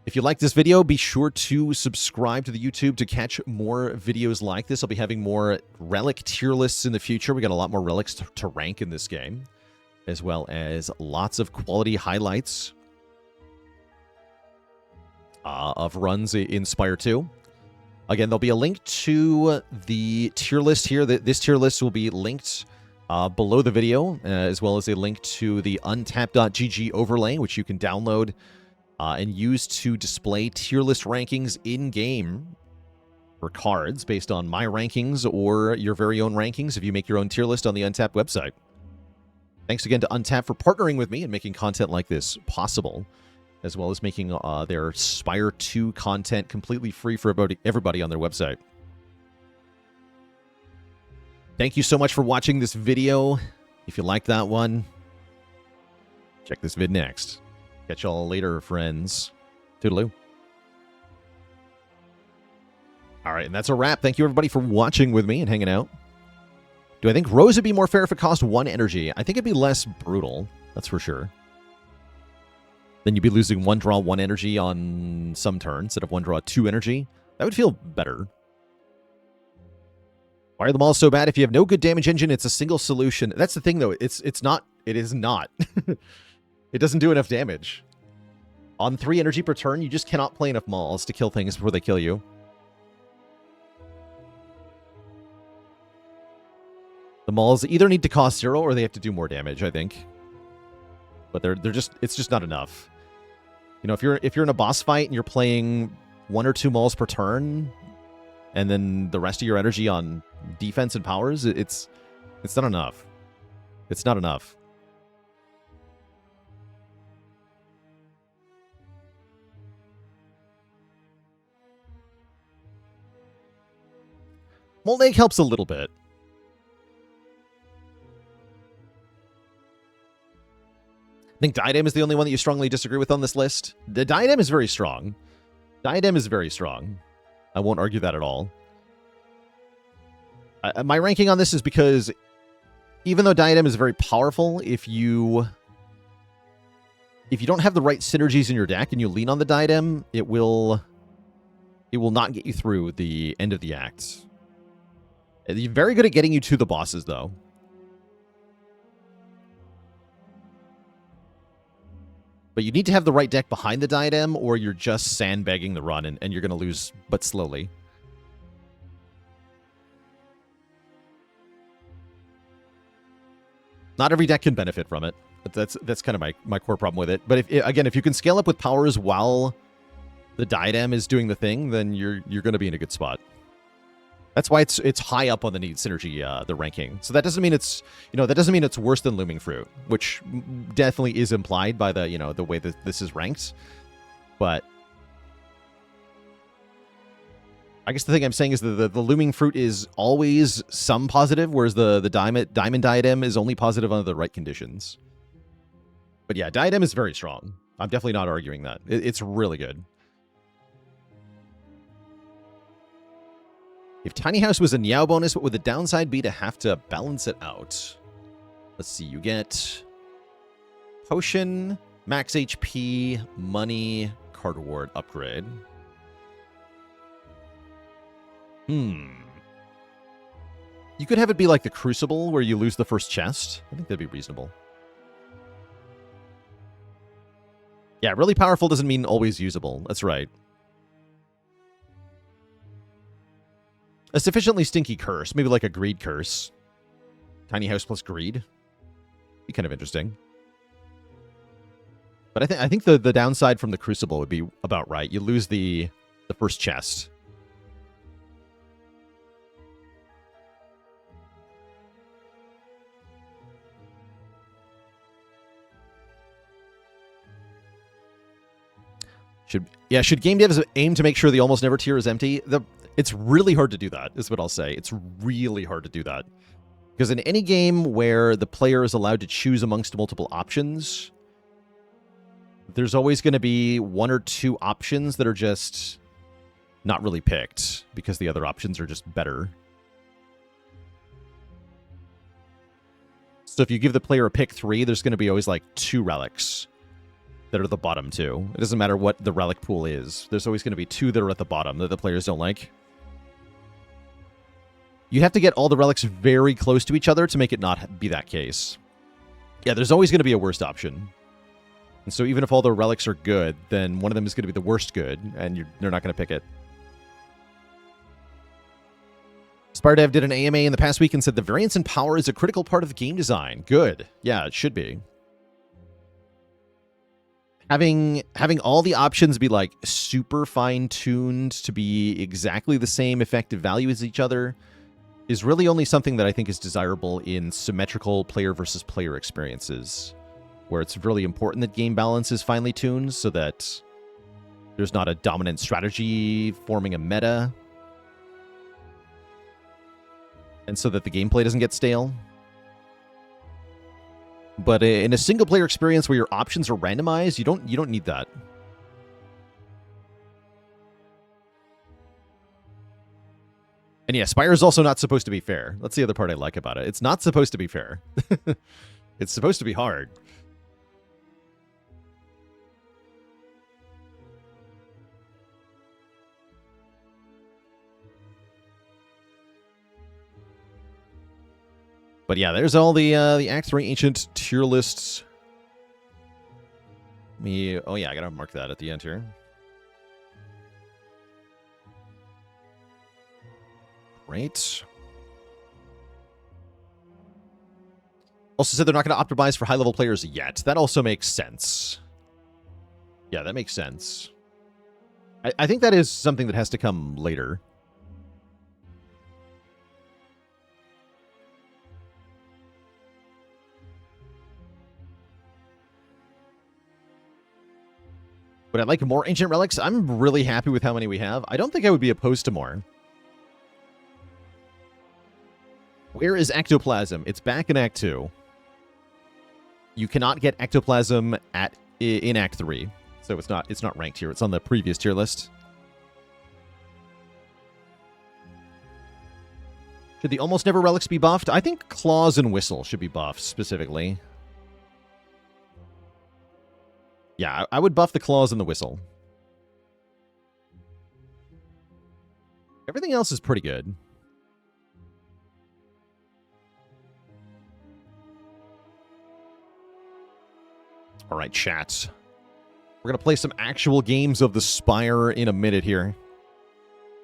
Speaker 1: If you like this video, be sure to subscribe to the YouTube to catch more videos like this. I'll be having more relic tier lists in the future. We got a lot more relics to rank in this game, as well as lots of quality highlights of runs in Spire 2. Again, there'll be a link to the tier list here. This tier list will be linked below the video, as well as a link to the untapped.gg overlay, which you can download and use to display tier list rankings in-game for cards based on my rankings or your very own rankings if you make your own tier list on the Untapped website. Thanks again to Untapped for partnering with me and making content like this possible, as well as making their Spire 2 content completely free for everybody on their website. Thank you so much for watching this video. If you liked that one, check this vid next. Catch y'all later, friends. Toodaloo. All right, and that's a wrap. Thank you, everybody, for watching with me and hanging out. Do I think Rose would be more fair if it cost 1 energy? I think it'd be less brutal, that's for sure. Then you'd be losing 1 draw, 1 energy on some turn instead of 1 draw, 2 energy. That would feel better. Why are the malls so bad? If you have no good damage engine, it's a single solution. That's the thing, though. It is not. It doesn't do enough damage. On 3 energy per turn, you just cannot play enough malls to kill things before they kill you. The malls either need to cost 0 or they have to do more damage, I think. But it's just not enough. You know, if you're in a boss fight and you're playing 1 or 2 malls per turn, and then the rest of your energy on defense and powers, it's not enough. It's not enough. Molten Egg helps a little bit. I think Diadem is the only one that you strongly disagree with on this list. The Diadem is very strong. Diadem is very strong. I won't argue that at all. My ranking on this is because even though Diadem is very powerful, if you don't have the right synergies in your deck and you lean on the Diadem, it will not get you through the end of the act. It's very good at getting you to the bosses, though. But you need to have the right deck behind the Diadem, or you're just sandbagging the run, and you're going to lose, but slowly. Not every deck can benefit from it. But that's kind of my core problem with it. But if you can scale up with powers while the diadem is doing the thing, then you're going to be in a good spot. That's why it's high up on the need synergy the ranking. So that doesn't mean it's worse than Looming Fruit, which definitely is implied by the the way that this is ranked. But I guess the thing I'm saying is the Looming Fruit is always some positive, whereas the Diamond Diadem is only positive under the right conditions. But yeah, Diadem is very strong. I'm definitely not arguing that. It's really good. If Tiny House was a Niao bonus, what would the downside be to have to balance it out? Let's see, you get Potion, Max HP, Money, Card Reward, Upgrade. You could have it be like the Crucible, where you lose the first chest. I think that'd be reasonable. Yeah, really powerful doesn't mean always usable. That's right. A sufficiently stinky curse. Maybe like a Greed Curse. Tiny House plus Greed. Be kind of interesting. But I think the downside from the Crucible would be about right. You lose the first chest. Should game devs aim to make sure the almost never tier is empty? It's really hard to do that, is what I'll say. It's really hard to do that. Because in any game where the player is allowed to choose amongst multiple options, there's always going to be one or two options that are just not really picked, because the other options are just better. So if you give the player a pick 3, there's going to be always like 2 relics that are the bottom 2. It doesn't matter what the relic pool is. There's always going to be 2 that are at the bottom that the players don't like. You have to get all the relics very close to each other to make it not be that case. Yeah, there's always going to be a worst option. And so even if all the relics are good, then one of them is going to be the worst good, and they're not going to pick it. Spire Dev did an AMA in the past week and said the variance in power is a critical part of the game design. Good. Yeah, it should be. Having all the options be like super fine-tuned to be exactly the same effective value as each other is really only something that I think is desirable in symmetrical player versus player experiences, where it's really important that game balance is finely tuned so that there's not a dominant strategy forming a meta, and so that the gameplay doesn't get stale. But in a single-player experience where your options are randomized, you don't need that. And yeah, Spire is also not supposed to be fair. That's the other part I like about it. It's not supposed to be fair. It's supposed to be hard. But yeah, there's all the Act 3 Ancient tier lists. Oh yeah, I gotta mark that at the end here. Great. Also said they're not going to optimize for high-level players yet. That also makes sense. Yeah, that makes sense. I think that is something that has to come later. Would I like more Ancient Relics? I'm really happy with how many we have. I don't think I would be opposed to more. Where is Ectoplasm? It's back in Act 2. You cannot get Ectoplasm in Act 3. So it's not ranked here. It's on the previous tier list. Should the Almost Never Relics be buffed? I think Claws and Whistle should be buffed specifically. Yeah, I would buff the Claws and the Whistle. Everything else is pretty good. All right, chat. We're going to play some actual games of the Spire in a minute here.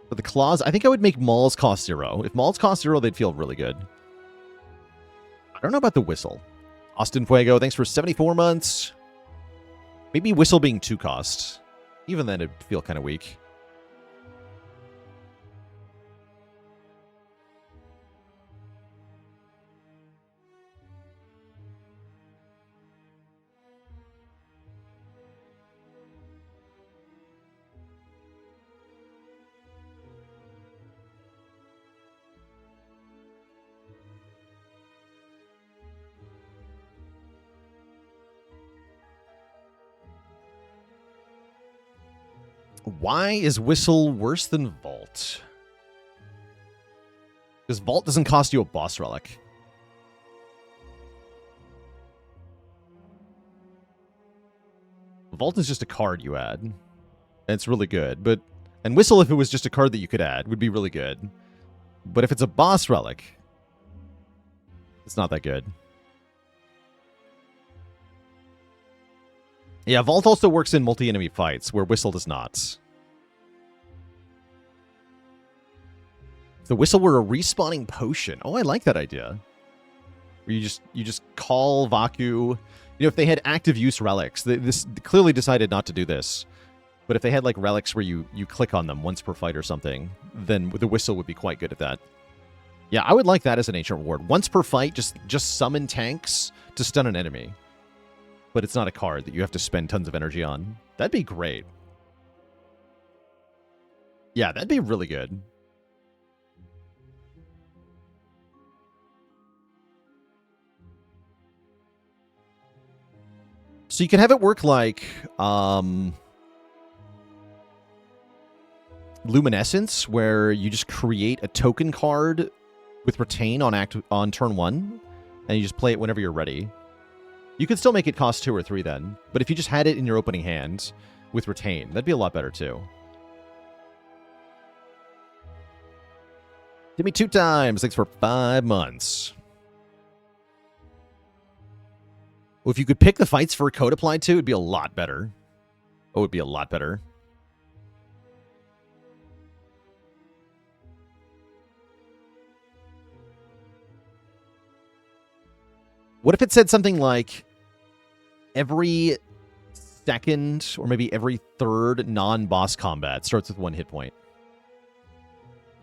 Speaker 1: For the Claws, I think I would make Mauls cost 0. If Mauls cost 0, they'd feel really good. I don't know about the Whistle. Austin Fuego, thanks for 74 months. Maybe Whistle being 2 cost. Even then, it'd feel kind of weak. Why is Whistle worse than Vault? Because Vault doesn't cost you a boss relic. Vault is just a card you add. And it's really good. And Whistle, if it was just a card that you could add, would be really good. But if it's a boss relic, it's not that good. Yeah, Vault also works in multi-enemy fights, where Whistle does not. If the Whistle were a respawning potion. Oh, I like that idea. Where you just call Vaku. You know, if they had active use relics, this clearly decided not to do this. But if they had like relics where you click on them once per fight or something, then the Whistle would be quite good at that. Yeah, I would like that as an ancient reward. Once per fight, just summon tanks to stun an enemy. But it's not a card that you have to spend tons of energy on. That'd be great. Yeah, that'd be really good. So you can have it work like Luminescence, where you just create a token card with Retain on turn 1, and you just play it whenever you're ready. You could still make it cost 2 or 3 then, but if you just had it in your opening hand with Retain, that'd be a lot better too. Give me 2 times. Thanks for 5 months. Well, if you could pick the fights for a code applied to, it'd be a lot better. Oh, it'd be a lot better. What if it said something like every second or maybe every third non-boss combat starts with 1 hit point?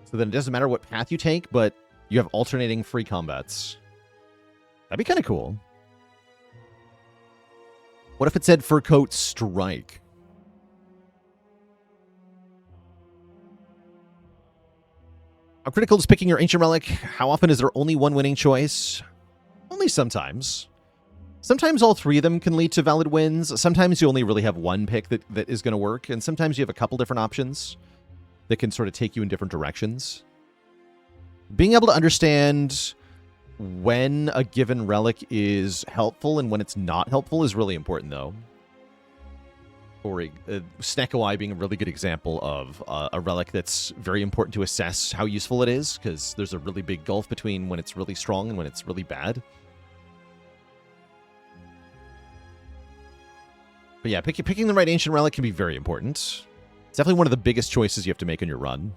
Speaker 1: So then it doesn't matter what path you take, but you have alternating free combats. That'd be kind of cool. What if it said Fur Coat Strike? How critical is picking your Ancient Relic? How often is there only one winning choice? Only sometimes. Sometimes all 3 of them can lead to valid wins. Sometimes you only really have one pick that is going to work. And sometimes you have a couple different options that can sort of take you in different directions. Being able to understand when a given relic is helpful and when it's not helpful is really important, though. Or Snekawai being a really good example of a relic that's very important to assess how useful it is, because there's a really big gulf between when it's really strong and when it's really bad. But yeah, picking the right Ancient Relic can be very important. It's definitely one of the biggest choices you have to make in your run.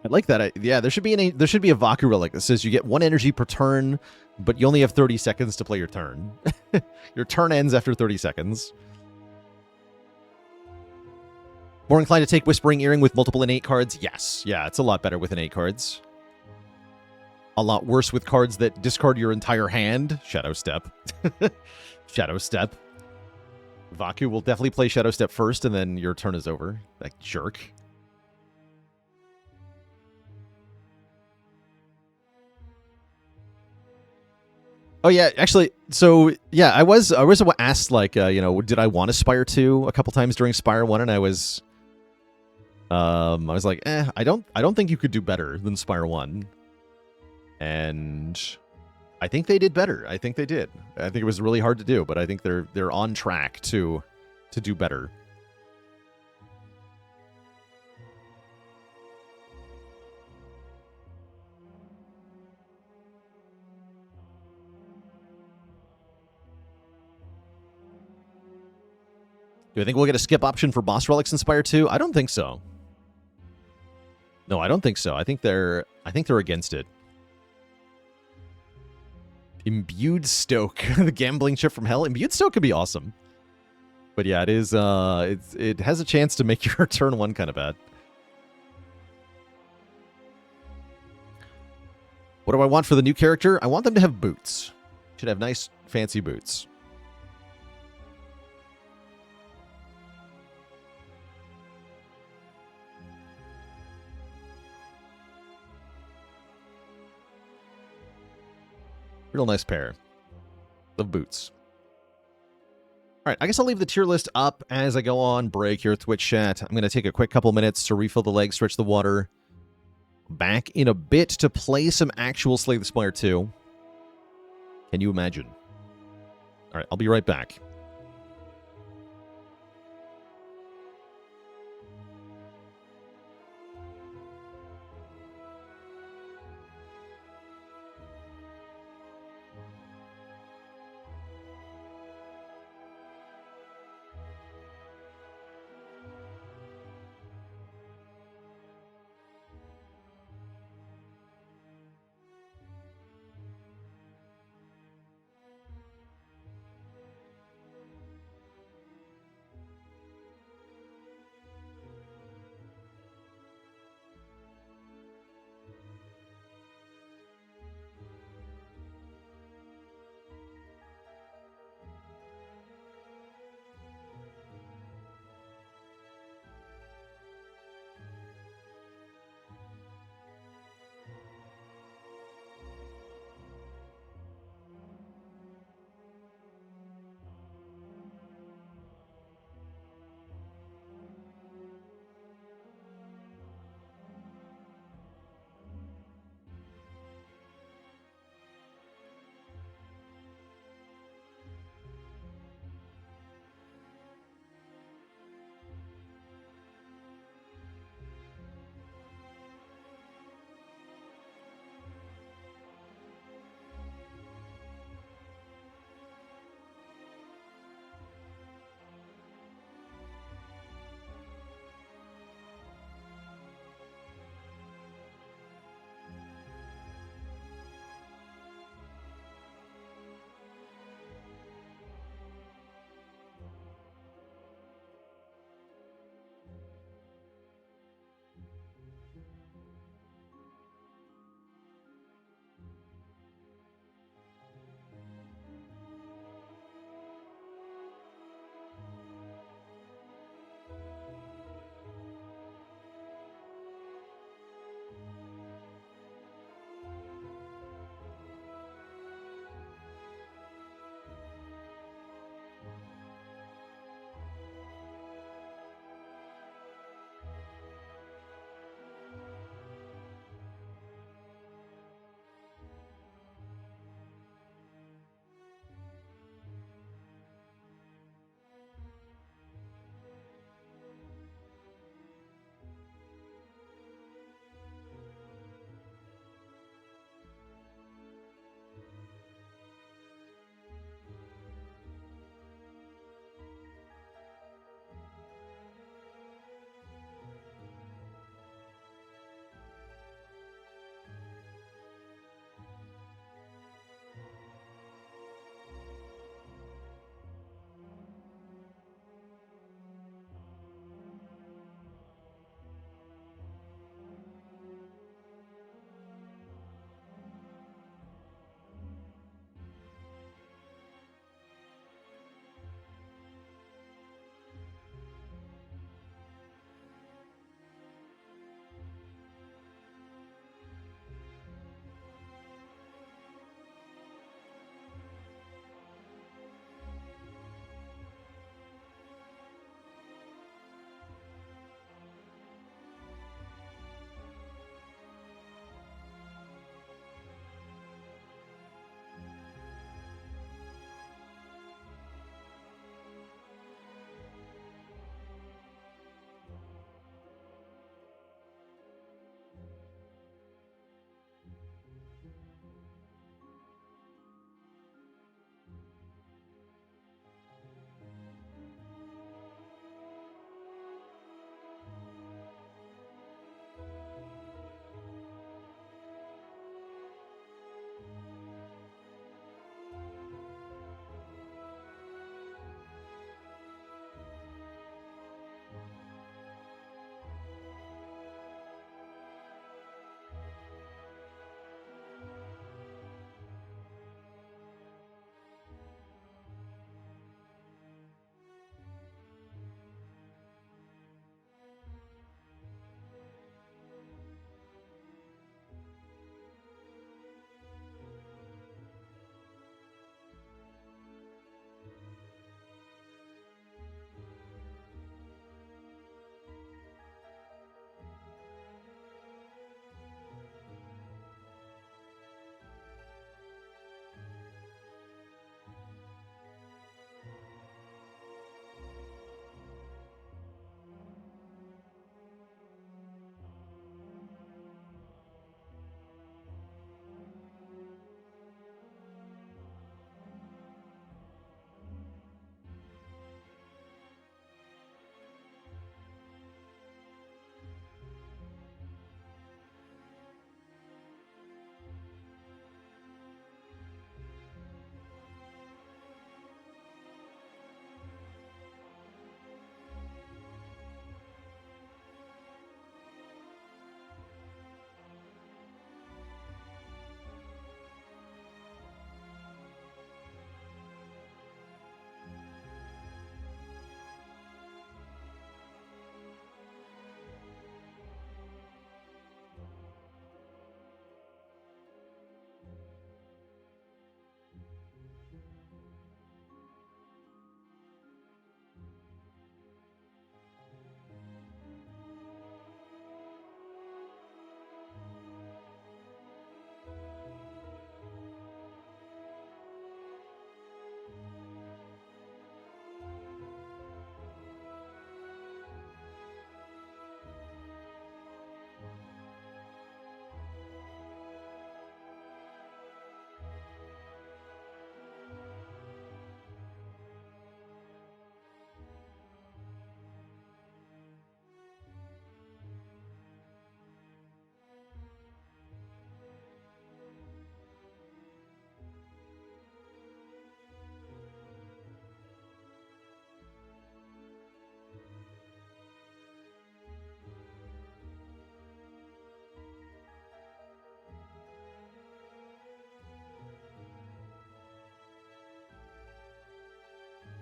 Speaker 1: I like that. Yeah, there should be a Vaku relic that says you get 1 energy per turn, but you only have 30 seconds to play your turn. Your turn ends after 30 seconds. More inclined to take Whispering Earring with multiple innate cards? Yes. Yeah, it's a lot better with innate cards. A lot worse with cards that discard your entire hand. Shadow Step. Shadow Step. Vaku will definitely play Shadow Step first, and then your turn is over. That jerk. Oh yeah, actually, so yeah, I was asked like, did I want to Spire 2 a couple times during Spire 1, and I was like, I don't think you could do better than Spire 1. And I think they did better. I think they did. I think it was really hard to do, but I think they're on track to do better. Do I think we'll get a skip option for boss relics in Spire 2? I don't think so. No, I don't think so. I think they're against it. Imbued Stoke, the gambling chip from hell. Imbued Stoke could be awesome. But yeah, it is it has a chance to make your turn 1 kind of bad. What do I want for the new character? I want them to have boots. Should have nice fancy boots. Real nice pair of boots. All right, I guess I'll leave the tier list up as I go on break here with Twitch chat. I'm going to take a quick couple minutes to refill the leg, stretch the water. Back in a bit to play some actual Slay the Spire 2. Can you imagine? All right, I'll be right back.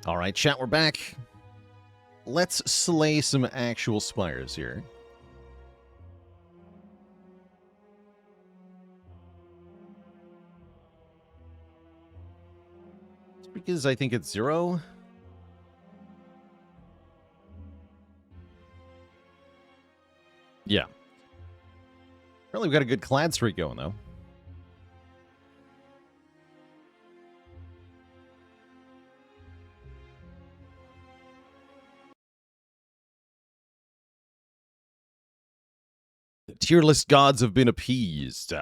Speaker 1: All right, chat, we're back. Let's slay some actual spires here. It's because I think it's 0. Yeah. Apparently we've got a good clad streak going, though. The tier list gods have been appeased.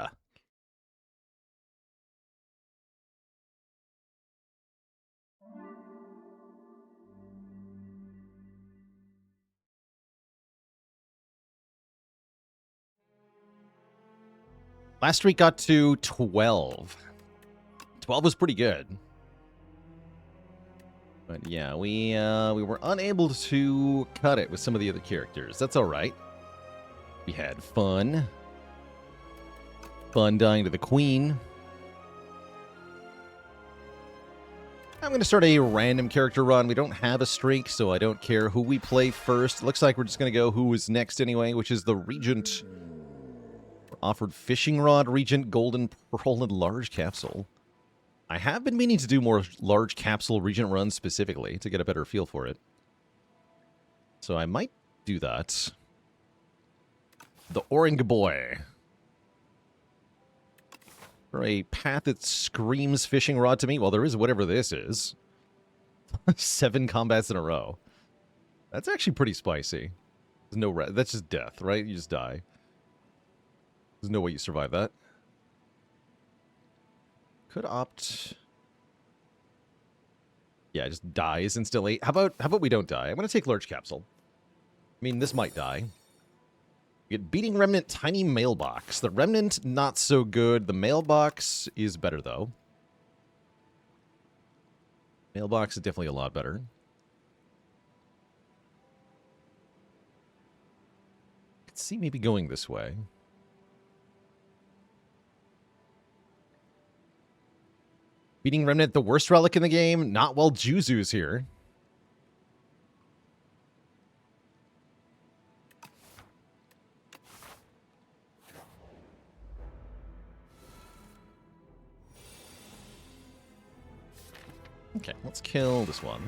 Speaker 1: Last week got to 12. 12 was pretty good. But yeah, we were unable to cut it with some of the other characters. That's all right. We had fun. Fun dying to the queen. I'm going to start a random character run. We don't have a streak, so I don't care who we play first. Looks like we're just going to go who is next anyway, which is the Regent. We're offered Fishing Rod, Regent, Golden Pearl, and Large Capsule. I have been meaning to do more Large Capsule Regent runs specifically to get a better feel for it. So I might do that. The Oring Boy. For a path that screams Fishing Rod to me. Well, there is whatever this is. 7 combats in a row. That's actually pretty spicy. There's no that's just death, right? You just die. There's no way you survive that. Could opt... Yeah, just dies instantly. How about we don't die? I'm going to take Large Capsule. I mean, this might die. You get Beating Remnant, Tiny Mailbox. The Remnant, not so good. The Mailbox is better, though. Mailbox is definitely a lot better. I could see maybe going this way. Beating Remnant, the worst relic in the game. Not while Juzu's here. Okay, let's kill this one.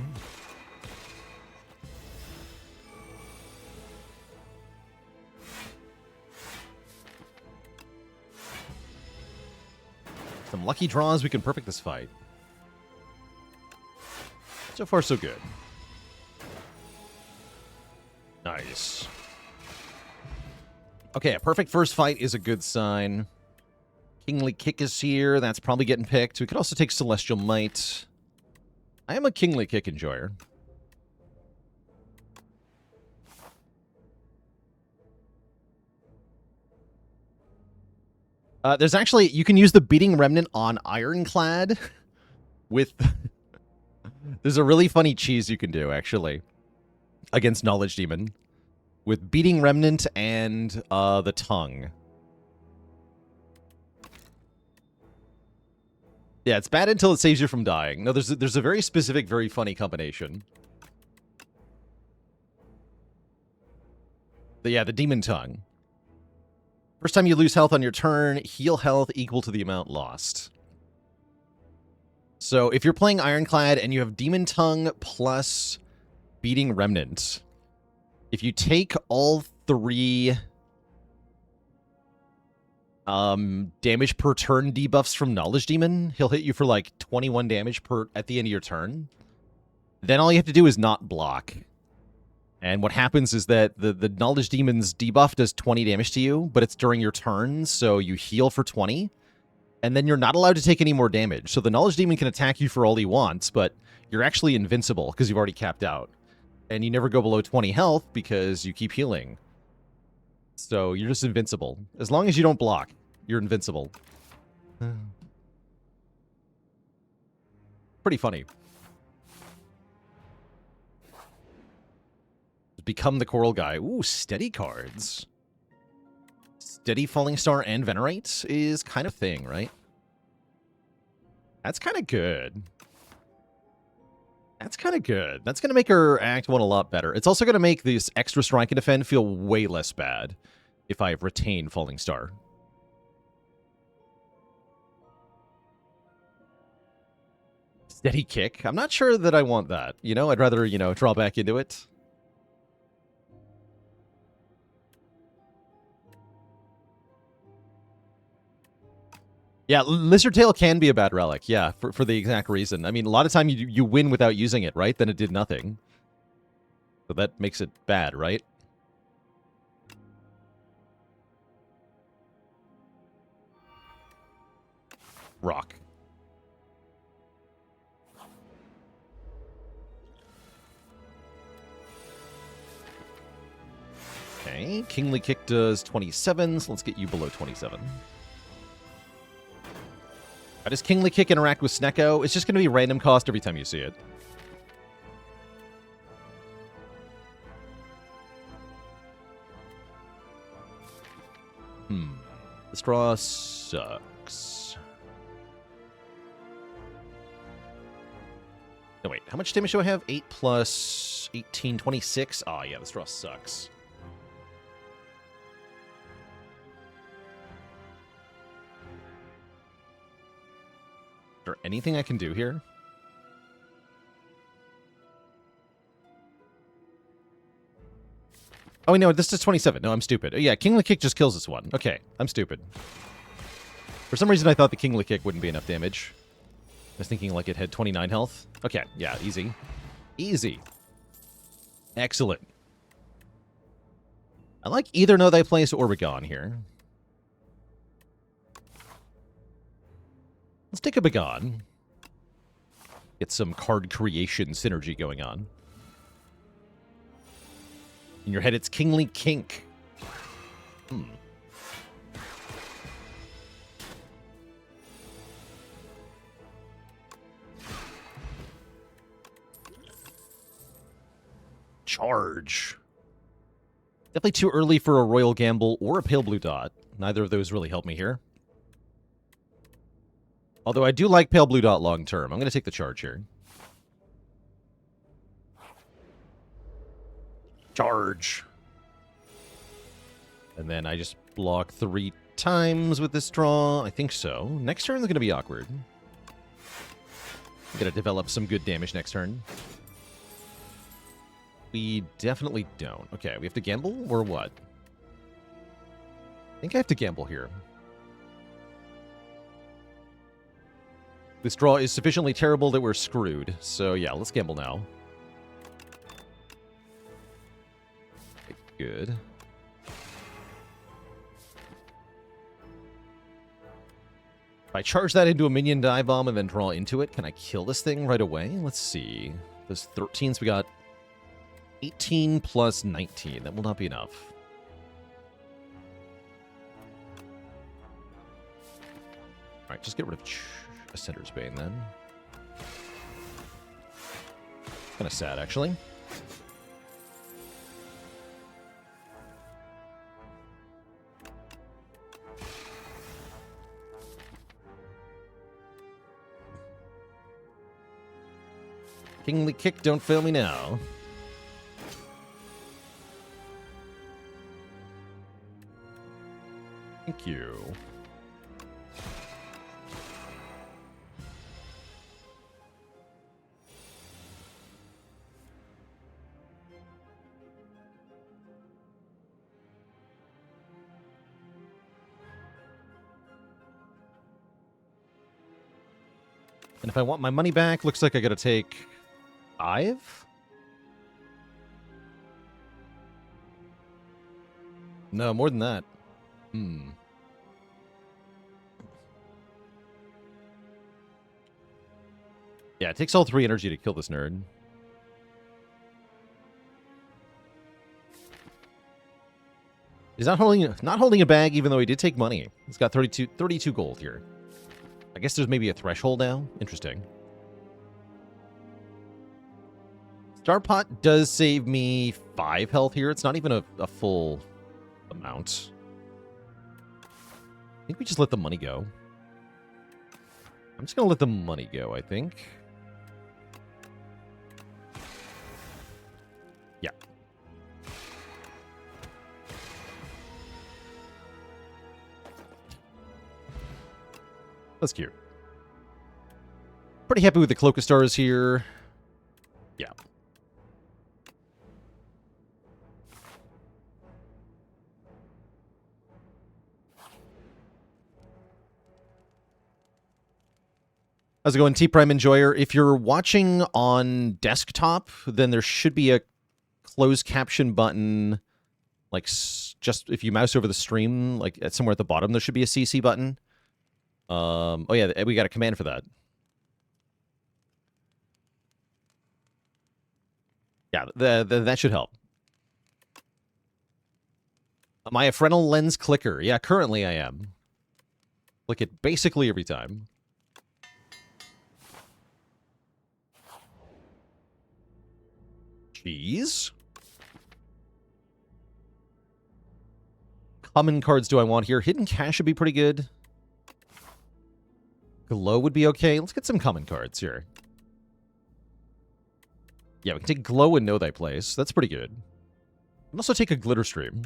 Speaker 1: Some lucky draws, we can perfect this fight. So far, so good. Nice. Okay, a perfect first fight is a good sign. Kingly Kick is here. That's probably getting picked. We could also take Celestial Might. I am a Kingly Kick enjoyer. There's actually... You can use the Beating Remnant on Ironclad with... There's a really funny cheese you can do, actually, against Knowledge Demon. With Beating Remnant and the Tongue. Yeah, it's bad until it saves you from dying. No, there's a very specific, very funny combination. But yeah, the Demon Tongue. First time you lose health on your turn, heal health equal to the amount lost. So if you're playing Ironclad and you have Demon Tongue plus Beating Remnant, if you take all 3... damage per turn debuffs from Knowledge Demon, he'll hit you for like 21 damage at the end of your turn. Then all you have to do is not block. And what happens is that the Knowledge Demon's debuff does 20 damage to you, but it's during your turn, so you heal for 20. And then you're not allowed to take any more damage. So the Knowledge Demon can attack you for all he wants, but you're actually invincible because you've already capped out. And you never go below 20 health because you keep healing. So you're just invincible. As long as you don't block, you're invincible. Pretty funny. Become the Coral Guy. Ooh, steady cards. Steady Falling Star and Venerate is kind of thing, right? That's kind of good. That's kind of good. That's going to make her Act 1 a lot better. It's also going to make this extra strike and defend feel way less bad if I retain Falling Star. Steady kick? I'm not sure that I want that. You know, I'd rather, you know, draw back into it. Yeah, Lizard Tail can be a bad relic, yeah, for the exact reason. I mean, a lot of time you win without using it, right? Then it did nothing. So that makes it bad, right? Rock. Okay, Kingly Kick does 27, so let's get you below 27. How does Kingly Kick interact with Snecko? It's just going to be random cost every time you see it. This draw sucks. No, wait. How much damage do I have? 8 plus 18, 26? Oh, yeah, this draw sucks. Is there anything I can do here? Oh, no, this is 27. No, I'm stupid. Yeah, Kingly Kick just kills this one. Okay, I'm stupid. For some reason, I thought the Kingly Kick wouldn't be enough damage. I was thinking like it had 29 health. Okay, yeah, easy. Easy. Excellent. I like either No Thy Place or Begone here. Let's take a Begone. Get some card creation synergy going on. In your head, it's Kingly Kink. Charge. Definitely too early for a Royal Gamble or a Pale Blue Dot. Neither of those really help me here. Although I do like Pale Blue Dot long term. I'm going to take the charge here. Charge. And then I just block 3 times with this draw. I think so. Next turn is going to be awkward. I'm going to develop some good damage next turn. We definitely don't. Okay, we have to gamble or what? I think I have to gamble here. This draw is sufficiently terrible that we're screwed. So yeah, let's gamble now. Okay, good. If I charge that into a minion dive bomb and then draw into it, can I kill this thing right away? Let's see. Those 13s, we got 18 plus 19. That will not be enough. Alright, just get rid of Ascender's Bane then. Kind of sad, actually. Kingly Kick, don't fail me now. Thank you. And if I want my money back, looks like I gotta take 5? No, more than that. Yeah, it takes all 3 energy to kill this nerd. He's not holding a bag, even though he did take money. He's got 32 gold here. I guess there's maybe a threshold now. Interesting. Star Pot does save me 5 health here. It's not even a full amount. I think we just let the money go. I'm just going to let the money go, I think. That's cute. Pretty happy with the Cloak of Stars here. Yeah. How's it going, T-Prime Enjoyer? If you're watching on desktop, then there should be a closed caption button, like just if you mouse over the stream, like somewhere at the bottom, there should be a CC button. Oh yeah, we got a command for that. Yeah, that should help. Am I a Fresnel lens clicker? Yeah, currently I am. Click it basically every time. Cheese. Common cards do I want here? Hidden Cache would be pretty good. Glow would be okay. Let's get some common cards here. Yeah, we can take Glow and Know Thy Place. That's pretty good. We can also take a Glitter Stream.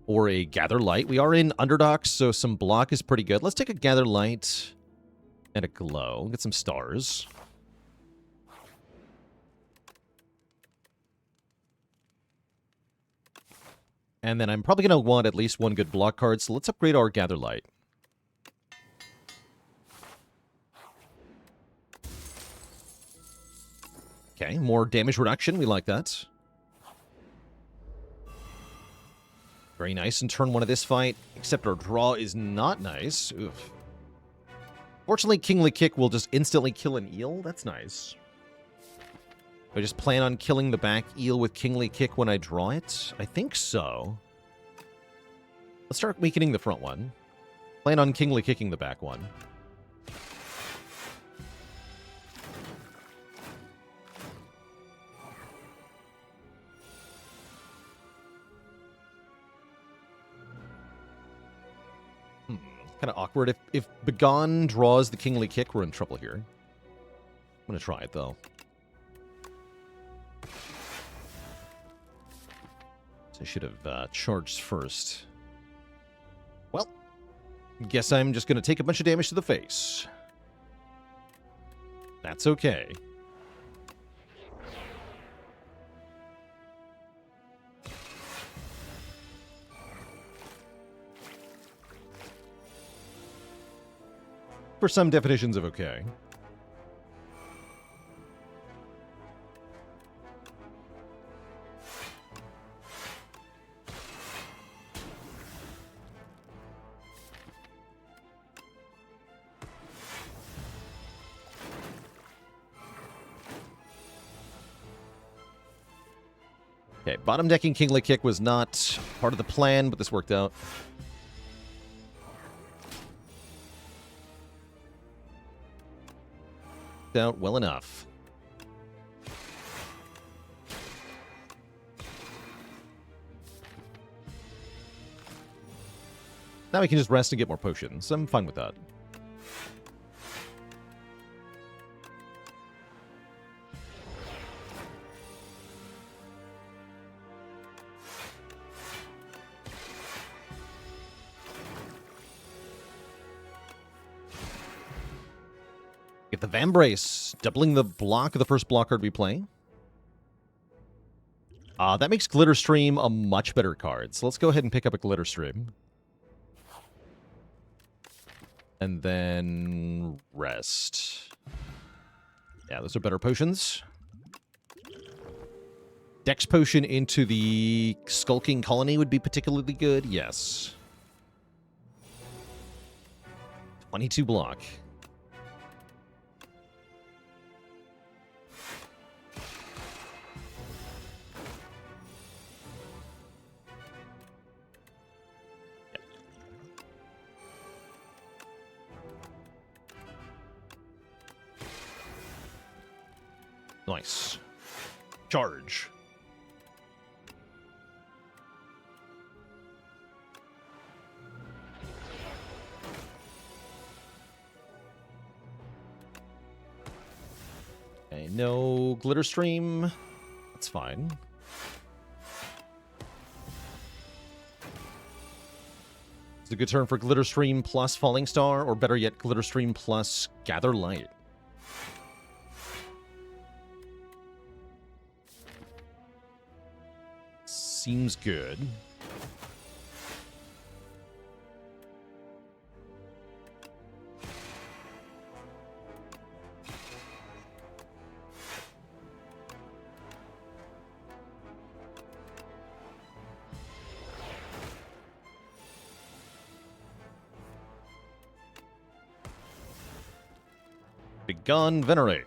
Speaker 1: Or a Gather Light. We are in Underdogs, so some block is pretty good. Let's take a Gather Light and a Glow. Get some stars. And then I'm probably going to want at least one good block card, so let's upgrade our Gather Light. Okay, more damage reduction. We like that. Very nice in turn one of this fight, except our draw is not nice. Oof. Fortunately, Kingly Kick will just instantly kill an eel. That's nice. I just plan on killing the back eel with Kingly Kick when I draw it? I think so. Let's start weakening the front one. Plan on Kingly Kicking the back one. Kind of awkward. If Begone draws the Kingly Kick, we're in trouble here. I'm going to try it, though. So I should have charged first. Well, guess I'm just going to take a bunch of damage to the face. That's okay. For some definitions of okay. Okay, bottom decking Kingly Kick was not part of the plan, but this worked out. Out well enough. Now we can just rest and get more potions. I'm fine with that. Get the Vambrace, doubling the block of the first block card we play. That makes Glitter Stream a much better card. So let's go ahead and pick up a Glitter Stream. And then rest. Yeah, those are better potions. Dex Potion into the Skulking Colony would be particularly good. Yes. 22 block. Nice. Charge. Okay, no Glitter Stream. That's fine. It's a good turn for Glitterstream plus Falling Star, or better yet, Glitterstream plus Gather Light. Seems good. Begone Venerate.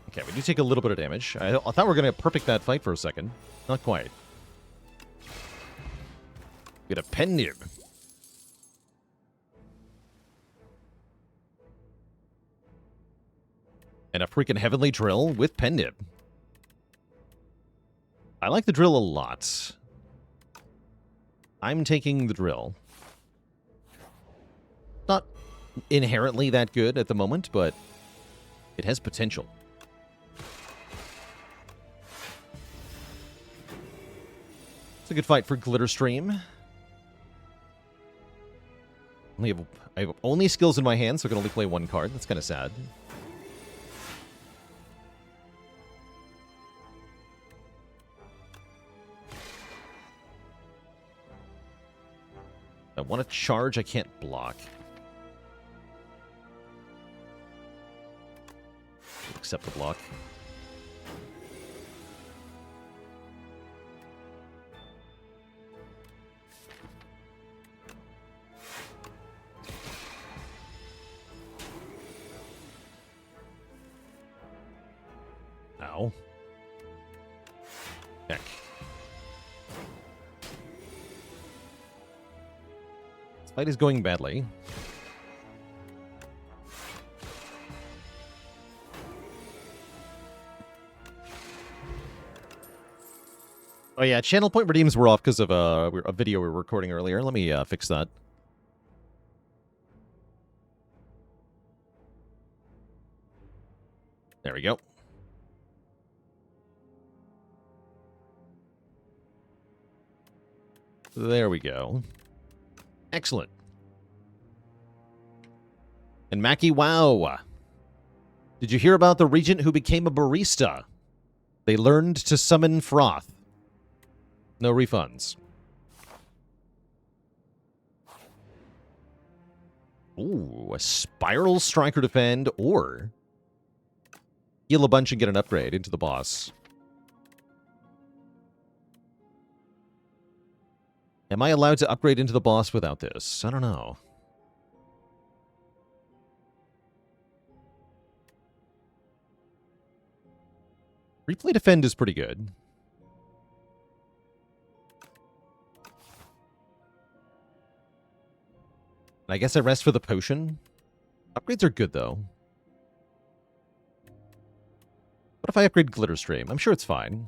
Speaker 1: Okay, we do take a little bit of damage. I thought we were going to perfect that fight for a second. Not quite. Get a pen nib. And a freaking Heavenly Drill with pen nib. I like the drill a lot. I'm taking the drill. Not inherently that good at the moment, but it has potential. It's a good fight for Glitterstream. I have only skills in my hand, so I can only play one card. That's kind of sad. I want to charge, I can't block. Accept the block. Ow. Heck. This fight is going badly. Oh yeah, channel point redeems were off because of a video we were recording earlier. Let me fix that. There we go. There we go. Excellent. And Mackie, wow. Did you hear about the Regent who became a barista? They learned to summon froth. No refunds. Ooh, a Spiral Striker Defend, or heal a bunch and get an upgrade into the boss. Am I allowed to upgrade into the boss without this? I don't know. Replay Defend is pretty good. I guess I rest for the potion. Upgrades are good, though. What if I upgrade Glitterstream? I'm sure it's fine.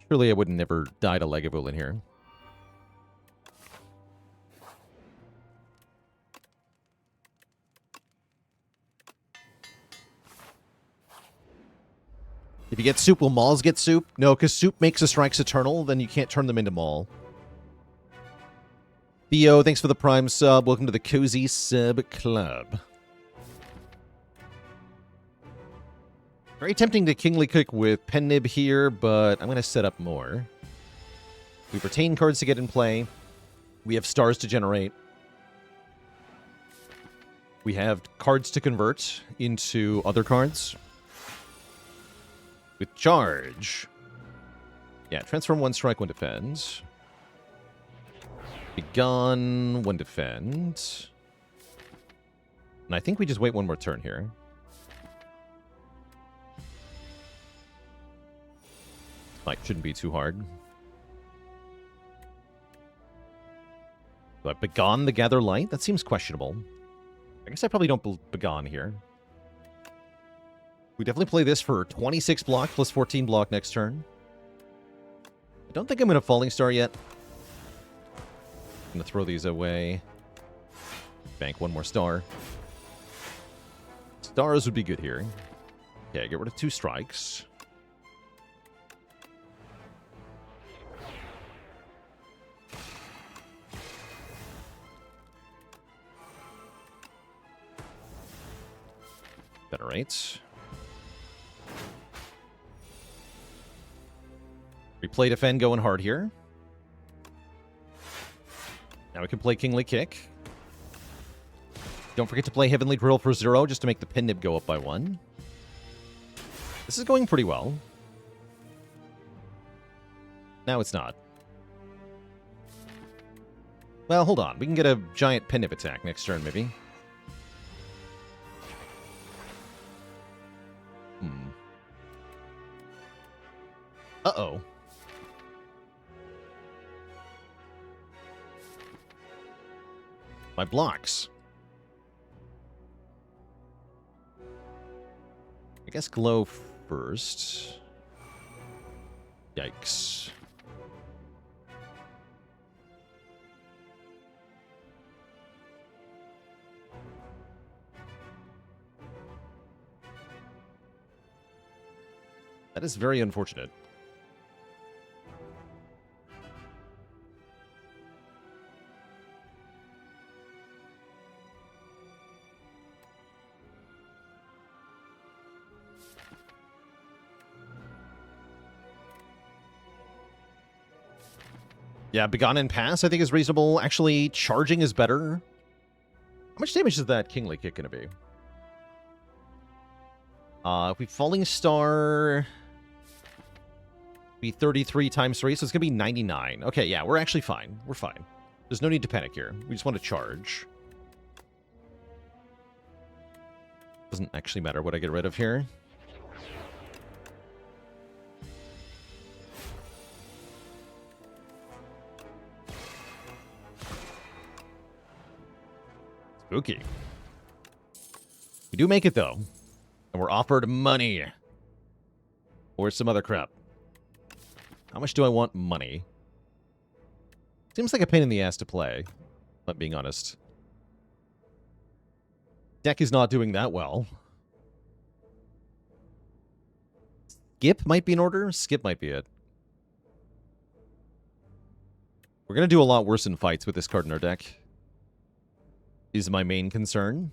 Speaker 1: Surely I would never die to Legavul in here. If you get soup, will Mauls get soup? No, because soup makes the strikes eternal, then you can't turn them into Maul. Theo, thanks for the Prime sub. Welcome to the Cozy Sub Club. Very tempting to Kingly Cook with Pen Nib here, but I'm going to set up more. We retain cards to get in play. We have stars to generate. We have cards to convert into other cards. With charge. Yeah, transform 1 strike, 1 defend. Begone, 1 defend. And I think we just wait one more turn here. Like, shouldn't be too hard. Do I begone the Gather Light? That seems questionable. I guess I probably don't begone here. We definitely play this for 26 block plus 14 block next turn. I don't think I'm going to Falling Star yet. I'm going to throw these away. Bank 1 more star. Stars would be good here. Okay, get rid of 2 strikes. Venerate. Replay Defend going hard here. Now we can play Kingly Kick. Don't forget to play Heavenly Drill for 0 just to make the pin nib go up by 1. This is going pretty well. Now it's not. Well, hold on. We can get a giant pin nib attack next turn, maybe. Uh-oh. My blocks. I guess glow first. Yikes. That is very unfortunate. Yeah, Begone and Pass, I think, is reasonable. Actually, charging is better. How much damage is that Kingly Kick going to be? If we Falling Star... be 33 times 3, so it's going to be 99. Okay, yeah, we're actually fine. We're fine. There's no need to panic here. We just want to charge. Doesn't actually matter what I get rid of here. Spooky. We do make it, though. And we're offered money. Or some other crap. How much do I want money? Seems like a pain in the ass to play, if I'm being honest. Deck is not doing that well. Skip might be in order. Skip might be it. We're going to do a lot worse in fights with this card in our deck. Is my main concern.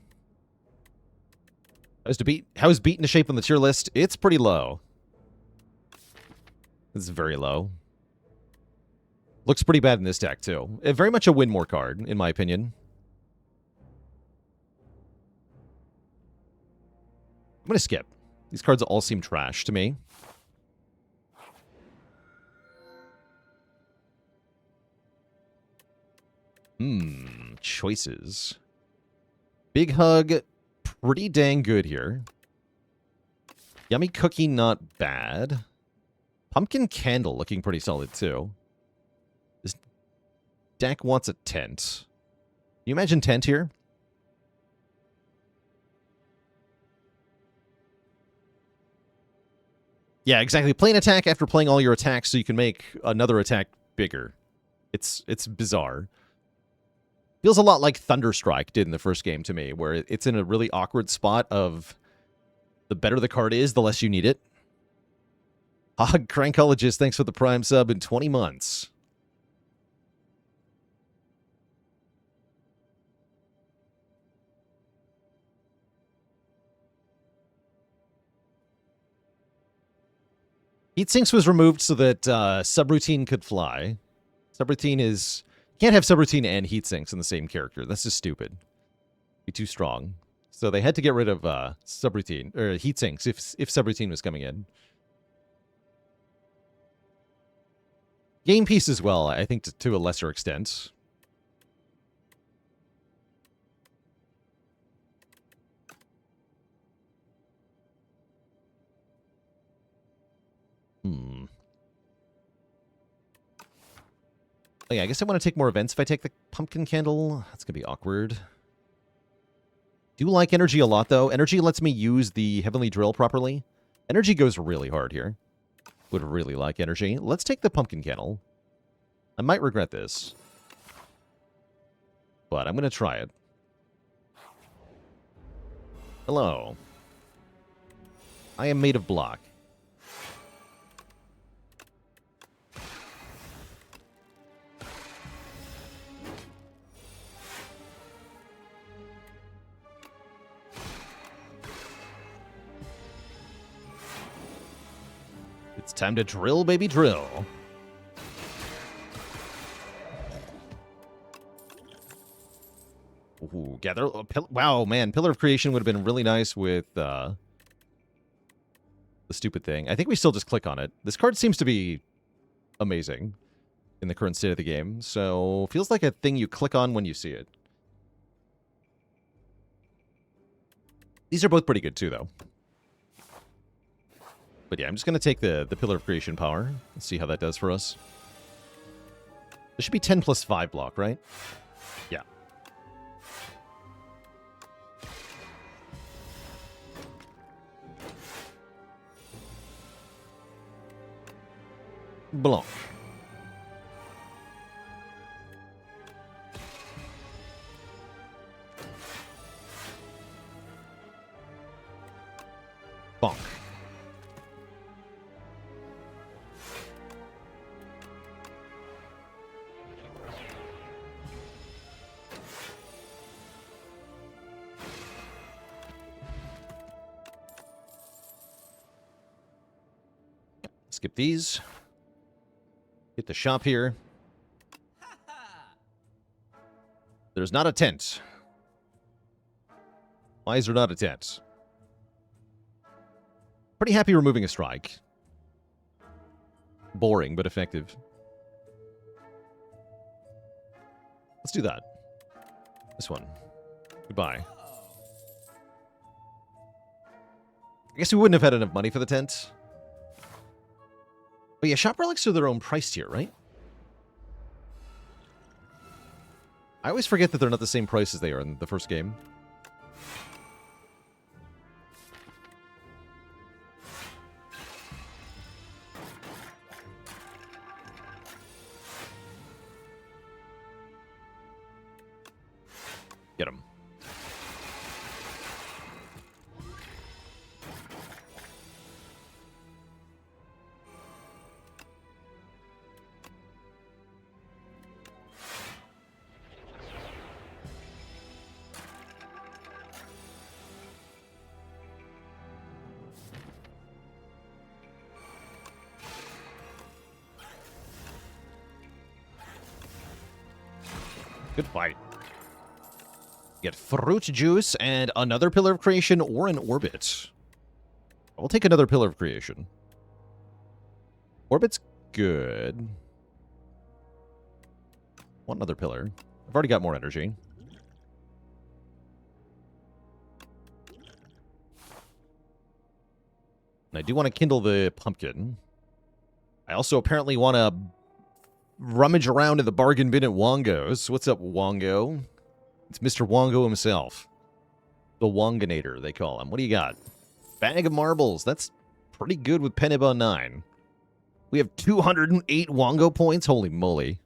Speaker 1: How's beaten to shape on the tier list? It's pretty low. It's very low. Looks pretty bad in this deck, too. Very much a win more card, in my opinion. I'm going to skip. These cards all seem trash to me. Choices. Big Hug, pretty dang good here. Yummy Cookie, not bad. Pumpkin Candle looking pretty solid, too. This deck wants a tent. Can you imagine tent here? Yeah, exactly. Play an attack after playing all your attacks so you can make another attack bigger. It's bizarre. Feels a lot like Thunderstrike did in the first game to me, where it's in a really awkward spot of the better the card is, the less you need it. Hog Crankologist, thanks for the Prime sub in 20 months. Heatsinks was removed so that Subroutine could fly. Subroutine is... You can't have Subroutine and Heatsinks in the same character. That's just stupid. Be too strong. So they had to get rid of Subroutine, or Heatsinks if Subroutine was coming in. Game piece as well, I think, to a lesser extent. Oh yeah, I guess I want to take more events if I take the Pumpkin Candle. That's going to be awkward. Do like Energy a lot, though. Energy lets me use the Heavenly Drill properly. Energy goes really hard here. Would really like Energy. Let's take the Pumpkin Candle. I might regret this. But I'm going to try it. Hello. I am made of block. It's time to drill, baby, drill. Ooh, gather. Wow, man. Pillar of Creation would have been really nice with the stupid thing. I think we still just click on it. This card seems to be amazing in the current state of the game. So, feels like a thing you click on when you see it. These are both pretty good too, though. But yeah, I'm just going to take the Pillar of Creation power. Let's see how that does for us. This should be 10 plus 5 block, right? Yeah. Blanc. Bonk. Skip these. Hit the shop here. There's not a tent. Why is there not a tent? Pretty happy removing a strike. Boring, but effective. Let's do that. This one. Goodbye. I guess we wouldn't have had enough money for the tent. But yeah, shop relics are their own price tier, right? I always forget that they're not the same price as they are in the first game. Get him. Good fight. Get fruit juice and another Pillar of Creation or an Orbit. I'll take another Pillar of Creation. Orbit's good. Want another pillar. I've already got more energy. And I do want to kindle the pumpkin. I also apparently want to rummage around in the bargain bin at Wongo's. What's up, Wongo? It's Mr. Wongo himself. The Wonganator, they call him. What do you got? Bag of marbles. That's pretty good with Peneba 9. We have 208 Wongo points. Holy moly.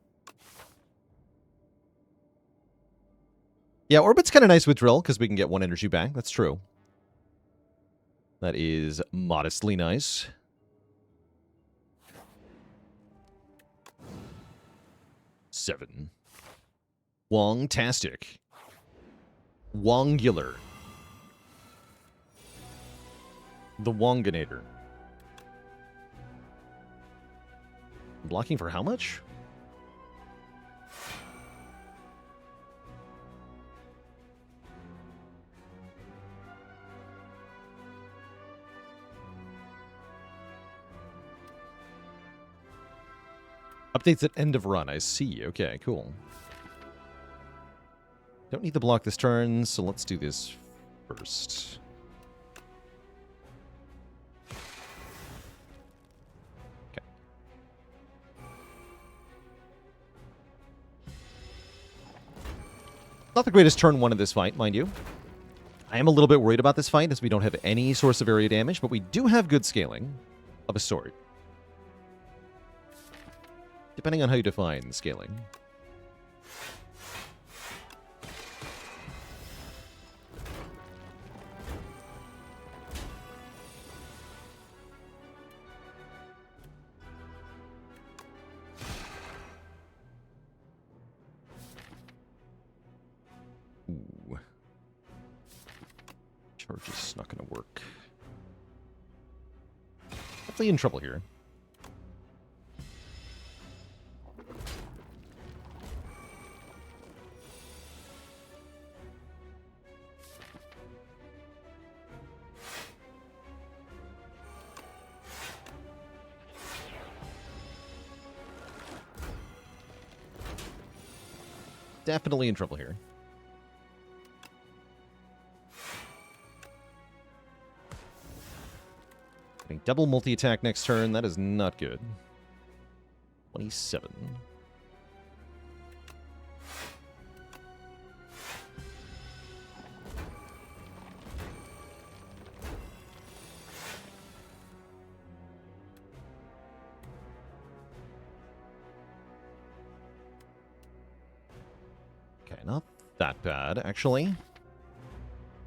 Speaker 1: Yeah, Orbit's kind of nice with Drill, because we can get 1 energy back. That's true. That is modestly nice. Seven. Wong-tastic. Wongular. The Wonganator. Blocking for how much? Updates at end of run. I see. Okay, cool. Don't need to block this turn, so let's do this first. Okay. Not the greatest turn 1 of this fight, mind you. I am a little bit worried about this fight, as we don't have any source of area damage, but we do have good scaling of a sort. Depending on how you define scaling. Ooh. Charge is not going to work. Definitely in trouble here. definitely in trouble here. Getting double multi-attack next turn, that is not good. 27. Okay, not that bad, actually.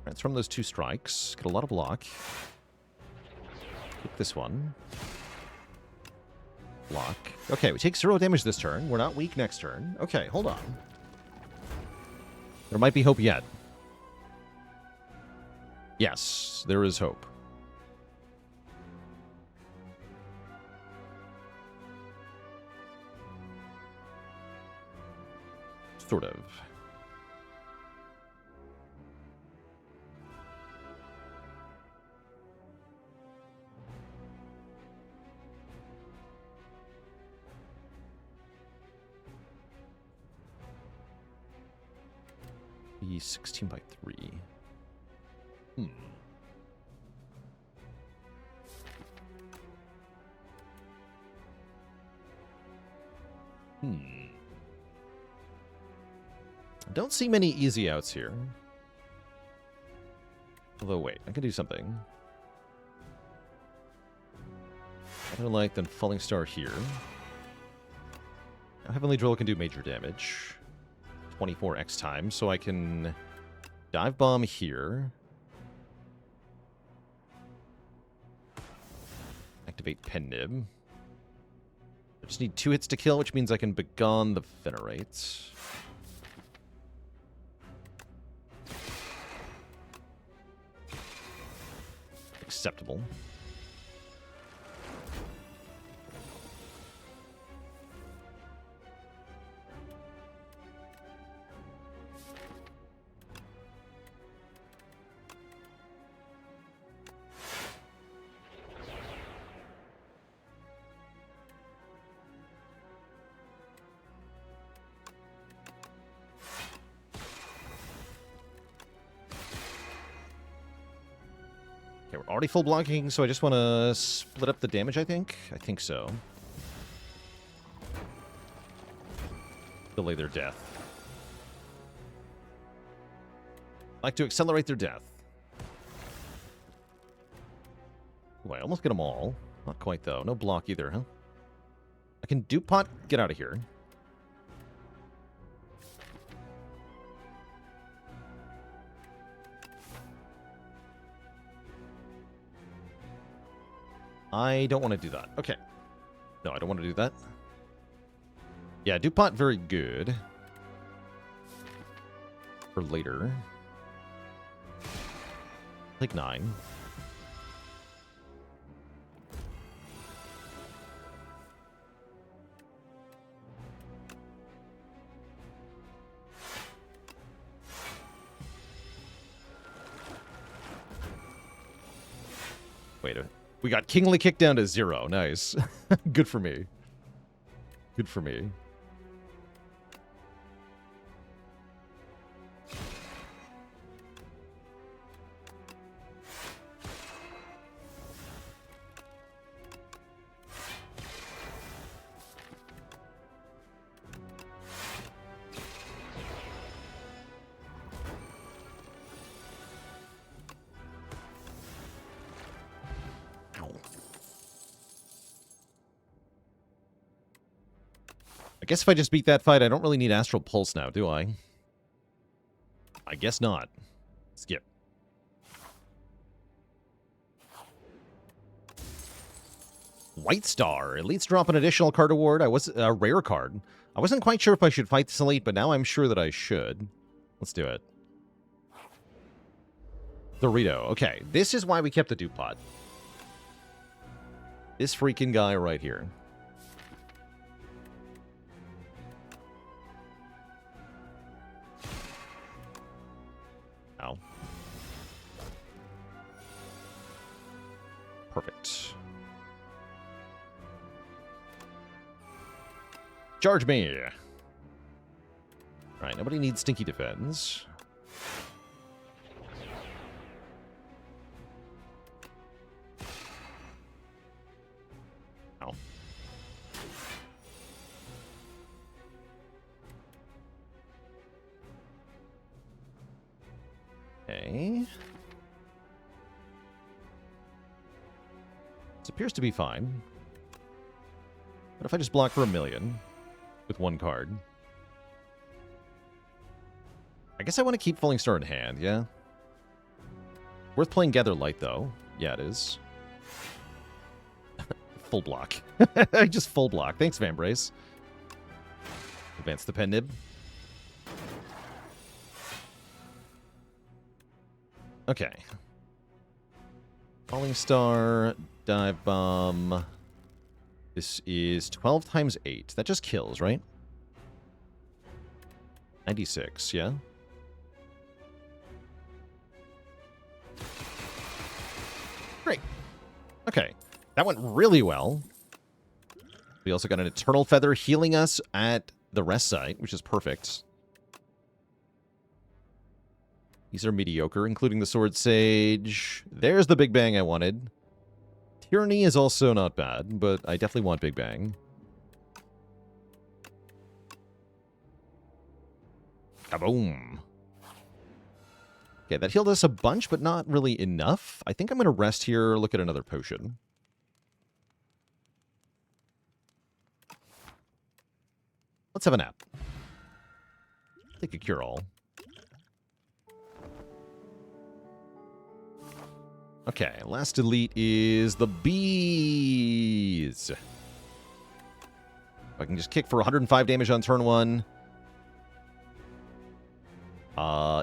Speaker 1: Let's from those 2 strikes. Get a lot of block. Keep this one. Block. Okay, we take 0 damage this turn. We're not weak next turn. Okay, hold on. There might be hope yet. Yes, there is hope. Sort of. Be 16 by 3. Don't see many easy outs here. Although, wait, I can do something. Better Light than Falling Star here. Now, Heavenly Drill can do major damage. 24x times, so I can Dive Bomb here. Activate Pen Nib. I just need 2 hits to kill, which means I can Begone the Venerate. Acceptable. Okay, we're already full blocking, so I just want to split up the damage, I think. I think so. Delay their death. Like to accelerate their death. Ooh, I almost get them all. Not quite, though. No block either, huh? I can Dupe Pot. Get out of here. I don't want to do that. Okay. No, I don't want to do that. Yeah, Dupe Pot, very good. For later. Like 9. Wait a minute. We got Kingly kicked down to 0. Nice. Good for me. Good for me. I guess if I just beat that fight, I don't really need Astral Pulse now, do I? I guess not. Skip. White Star. Elites drop an additional card award. A rare card. I wasn't quite sure if I should fight this elite, but now I'm sure that I should. Let's do it. Dorito. Okay, this is why we kept the Dupe Pot. This freaking guy right here. Ow. Perfect. Charge me. Alright, nobody needs Stinky Defense. Oh. Okay. This appears to be fine. What if I just block for 1,000,000 with one card? I guess I want to keep Falling Star in hand, yeah? Worth playing Gather Light, though. Yeah, it is. Full block. Just full block. Thanks, Vambrace. Advance the Pen Nib. Okay. Falling Star, Dive Bomb. This is 12 times 8. That just kills, right? 96, yeah? Great. Okay. That went really well. We also got an Eternal Feather healing us at the rest site, which is perfect. These are mediocre, including the Sword Sage. There's the Big Bang I wanted. Tyranny is also not bad, but I definitely want Big Bang. Kaboom. Okay, that healed us a bunch, but not really enough. I think I'm going to rest here, look at another potion. Let's have a nap. Take a cure-all. Okay, last elite is the bees. I can just kick for 105 damage on turn 1.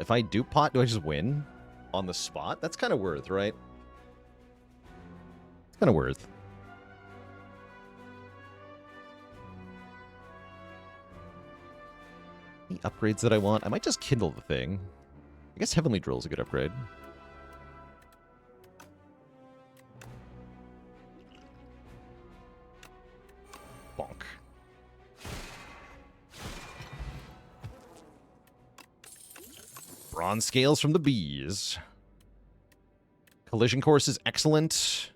Speaker 1: If I dupe pot, do I just win on the spot? That's kind of worth, right? It's kind of worth. Any upgrades that I want? I might just kindle the thing. I guess Heavenly Drill is a good upgrade. Bonk. Bronze Scales from the bees. Collision Course is excellent.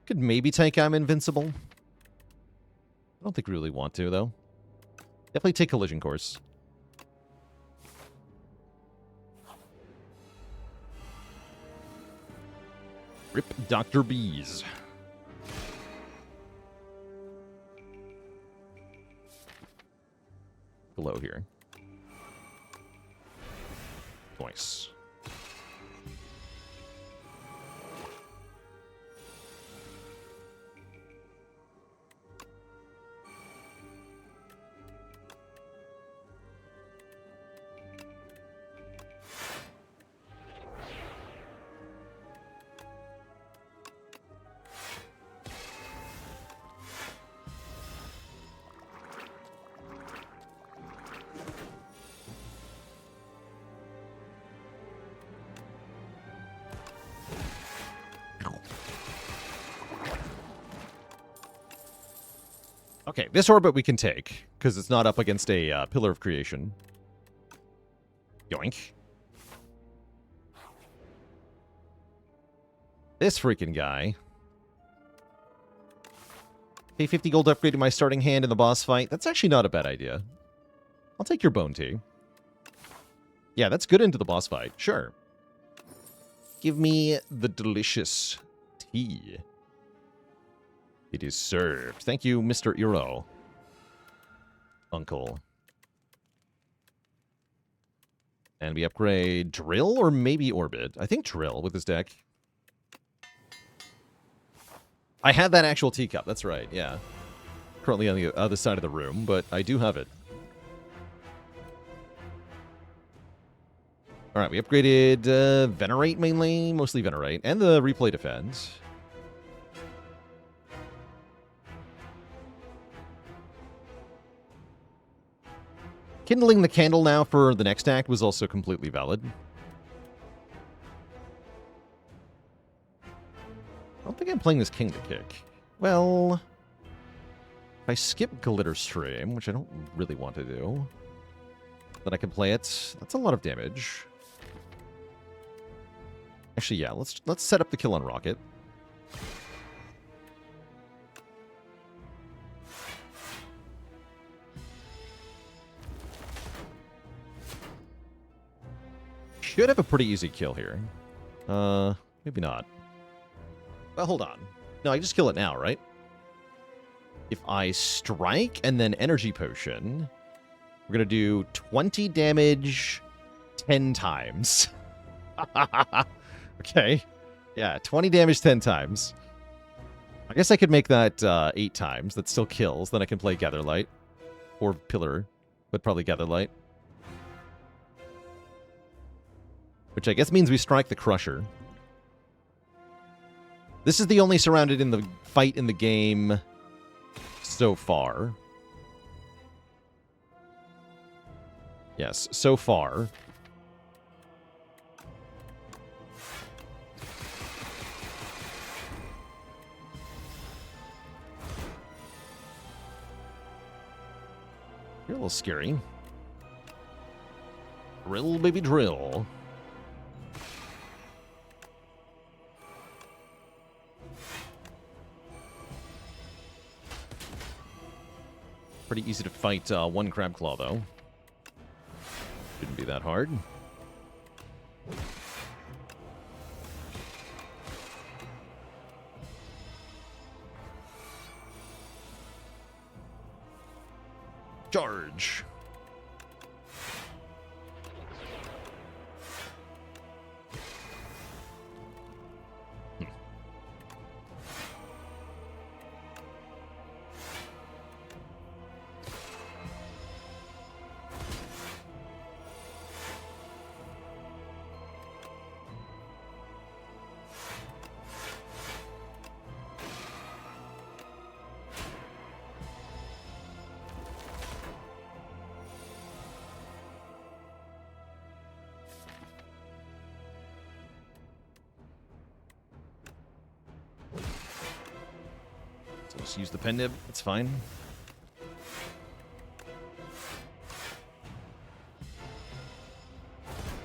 Speaker 1: Could maybe take I'm Invincible. I don't think we really want to, though. Definitely take Collision Course. Rip Dr. Bees. Below here. Twice. Okay, this orbit we can take, because it's not up against a Pillar of Creation. Yoink. This freaking guy. Pay 50 gold to upgrade to my starting hand in the boss fight. That's actually not a bad idea. I'll take your Bone Tea. Yeah, that's good into the boss fight. Sure. Give me the delicious tea. It is served. Thank you, Mr. Eero. Uncle. And we upgrade Drill or maybe Orbit. I think Drill with this deck. I had that actual teacup. That's right, yeah. Currently on the other side of the room, but I do have it. Alright, we upgraded Venerate mainly. Mostly Venerate. And the Replay Defense. Kindling the candle now for the next act was also completely valid. I don't think I'm playing this king to kick. Well, if I skip Glitter Stream, which I don't really want to do, then I can play it. That's a lot of damage. Actually, yeah, let's set up the kill on Rocket. Should have a pretty easy kill here. Maybe not. Well, hold on. No, I just kill it now, right? If I strike and then energy potion, we're going to do 20 damage 10 times. Okay. Yeah, 20 damage 10 times. I guess I could make that 8 times. That still kills. Then I can play Gatherlight. Or Pillar, but probably Gatherlight. Which I guess means we strike the Crusher. This is the only surrounded in the fight in the game so far. Yes, so far. You're a little scary. Drill, baby, drill. Pretty easy to fight one Crab Claw, though. Shouldn't be that hard. Charge! Just use the pen nib. It's fine.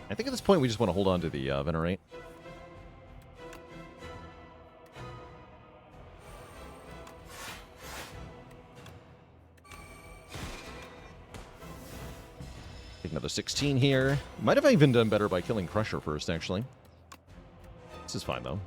Speaker 1: I think at this point we just want to hold on to the Venerate. Take another 16 here. Might have even done better by killing Crusher first, actually. This is fine, though.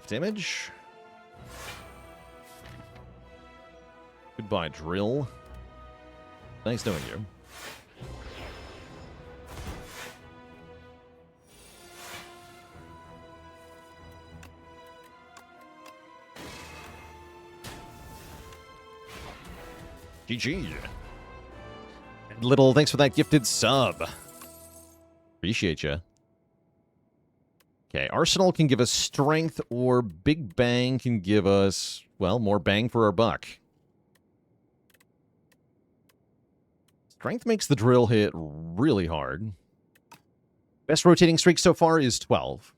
Speaker 1: Damage. Goodbye, Drill. Nice knowing you. GG. And Little, thanks for that gifted sub. Appreciate you. Okay, Arsenal can give us strength, or Big Bang can give us, well, more bang for our buck. Strength makes the drill hit really hard. Best rotating streak so far is 12.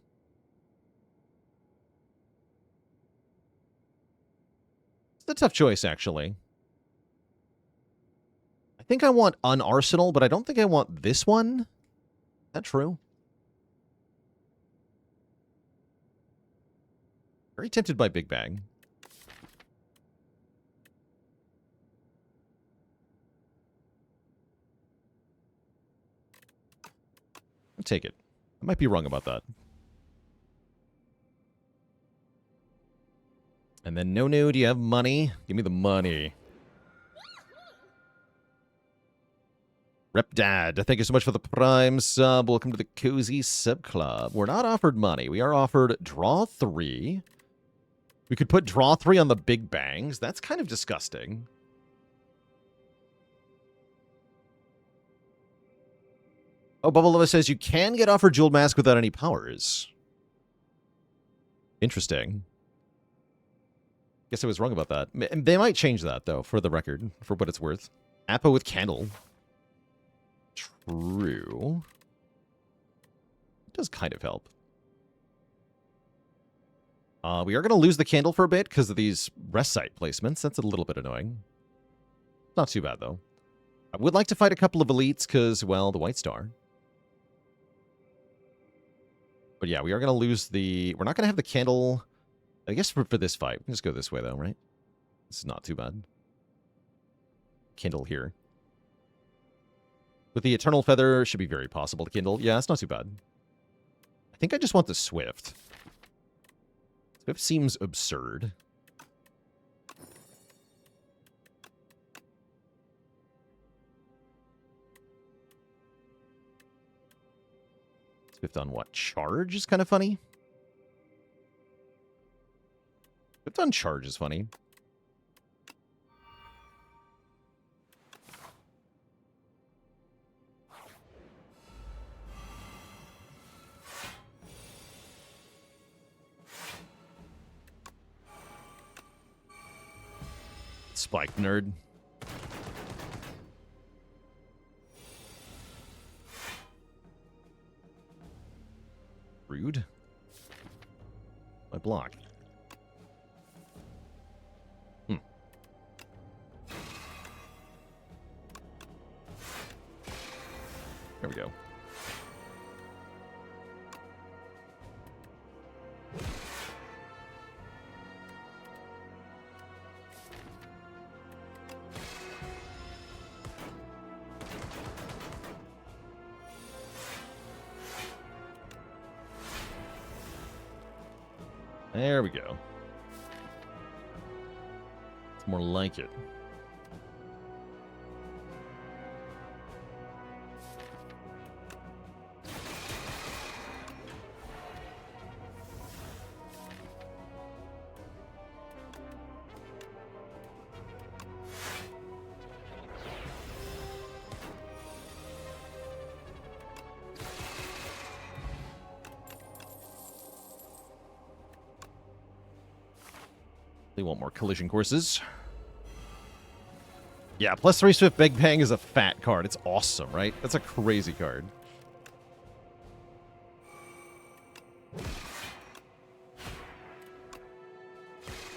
Speaker 1: It's a tough choice, actually. I think I want Unarsenal, but I don't think I want this one. Is that true? Very tempted by Big Bang. I'll take it. I might be wrong about that. And then, no, do you have money? Give me the money. Rep Dad, thank you so much for the Prime sub. Welcome to the Cozy Sub Club. We're not offered money. We are offered Draw 3. We could put Draw 3 on the Big Bangs. That's kind of disgusting. Oh, Bubble Lova says you can get offered Jeweled Mask without any powers. Interesting. Guess I was wrong about that. They might change that, though, for the record, for what it's worth. Appa with Candle. True. It does kind of help. We are going to lose the Candle for a bit because of these rest site placements. That's a little bit annoying. Not too bad, though. I would like to fight a couple of elites because, well, the White Star. But yeah, we are going to lose the... We're not going to have the Candle... I guess for this fight. We can just go this way, though, right? This is not too bad. Kindle here. With the Eternal Feather, should be very possible to kindle. Yeah, it's not too bad. I think I just want the Swift. Swift seems absurd. Swift on what? Charge is kind of funny. Swift on charge is funny. Spike nerd. Rude. My block. There we go. There we go. It's more like it. They want more collision courses. Yeah, +3 Swift Big Bang is a fat card. It's awesome, right? That's a crazy card.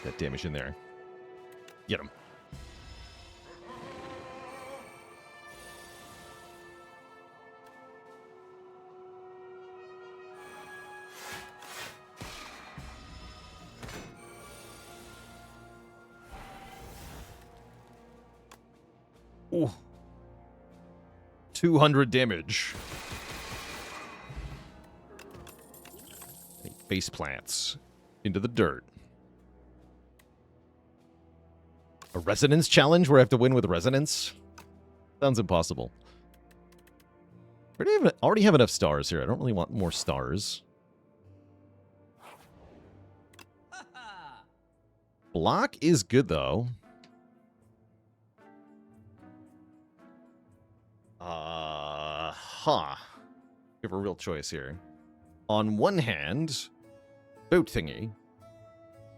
Speaker 1: That damage in there. Get him. Ooh. 200 damage. Face plants into the dirt. A resonance challenge where I have to win with resonance? Sounds impossible. Already have enough stars here. I don't really want more stars. Block is good, though. We have a real choice here. On one hand, boat thingy.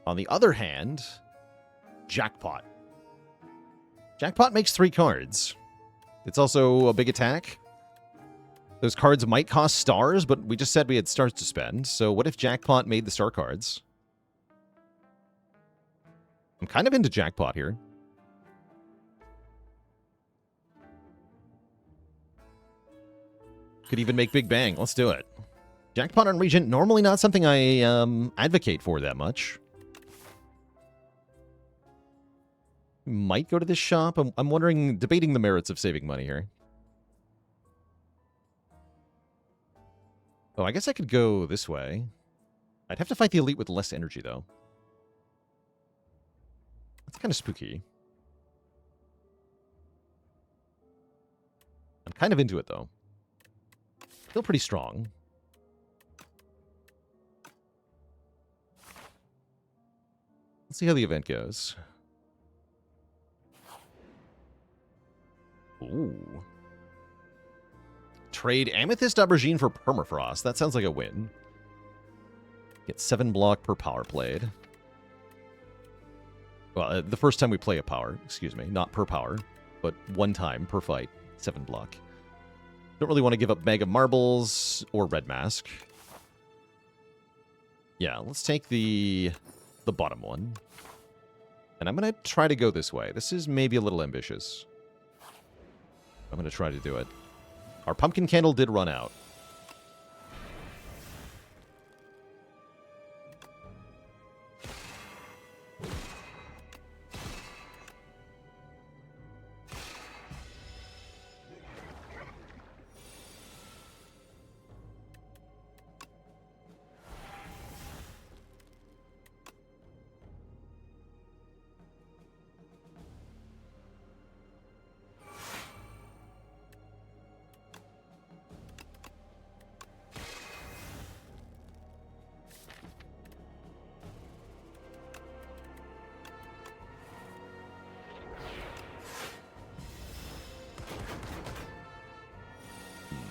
Speaker 1: On the other hand, jackpot. Jackpot makes 3 cards. It's also a big attack. Those cards might cost stars, but we just said we had stars to spend. So what if jackpot made the star cards? I'm kind of into jackpot here. Could even make Big Bang. Let's do it. Jackpot on Regent, normally not something I advocate for that much. Might go to this shop. I'm wondering, debating the merits of saving money here. Oh, I guess I could go this way. I'd have to fight the elite with less energy, though. That's kind of spooky. I'm kind of into it, though. Still pretty strong. Let's see how the event goes. Ooh. Trade Amethyst Aubergine for Permafrost. That sounds like a win. Get 7 block per power played. Well, the first time we play a power, excuse me, not per power, but one time per fight, 7 block. Don't really want to give up Mega Marbles or Red Mask. Yeah, let's take the bottom one. And I'm going to try to go this way. This is maybe a little ambitious. I'm going to try to do it. Our pumpkin candle did run out.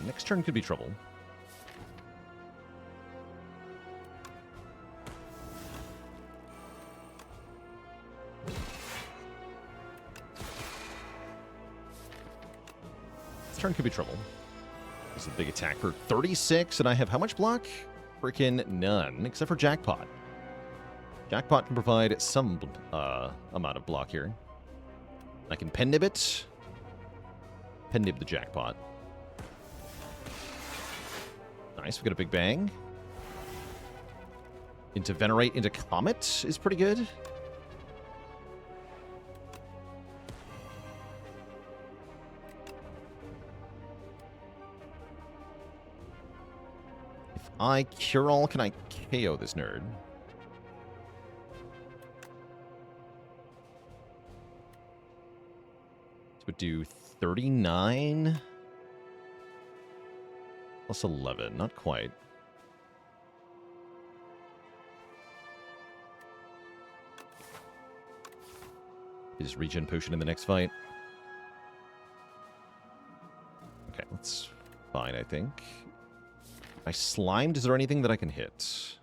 Speaker 1: Next turn could be trouble. This turn could be trouble. This is a big attack for 36, and I have how much block? Freaking none, except for Jackpot. Jackpot can provide some amount of block here. I can pen nib it. Pen nib the Jackpot. Nice, we got a big bang. Into Venerate, into Comet is pretty good. If I Cure All, can I KO this nerd? This would do 39... Plus 11, not quite. Is Regen Potion in the next fight? Okay, that's fine, I think. I slimed. Is there anything that I can hit?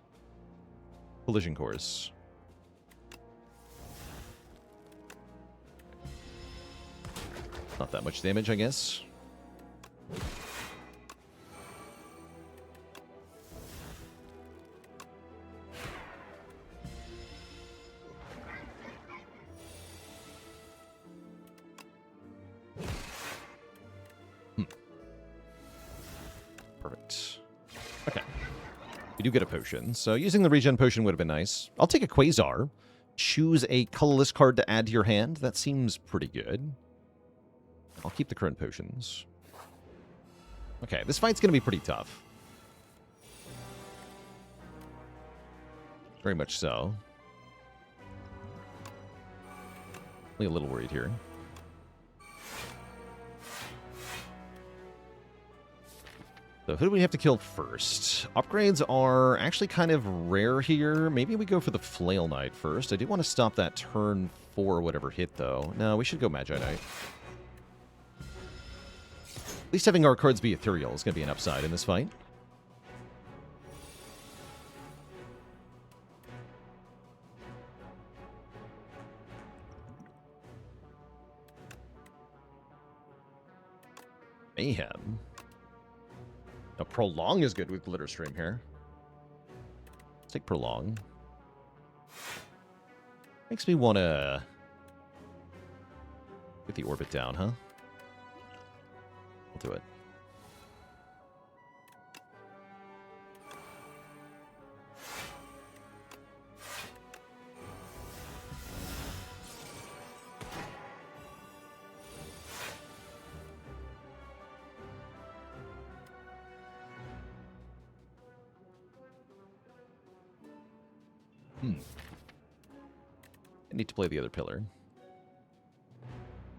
Speaker 1: Collision Course. Not that much damage, I guess. Perfect. Okay. We do get a potion, so using the regen potion would have been nice. I'll take a Quasar. Choose a colorless card to add to your hand. That seems pretty good. I'll keep the current potions. Okay, this fight's going to be pretty tough. Very much so. Only a little worried here. So who do we have to kill first? Upgrades are actually kind of rare here. Maybe we go for the Flail Knight first. I do want to stop that turn 4 whatever hit, though. No, we should go Magi Knight. At least having our cards be ethereal is going to be an upside in this fight. Mayhem. Now, Prolong is good with Glitter Stream here. Let's take Prolong. Makes me want to get the orbit down, huh? I'll do it. I need to play the other pillar.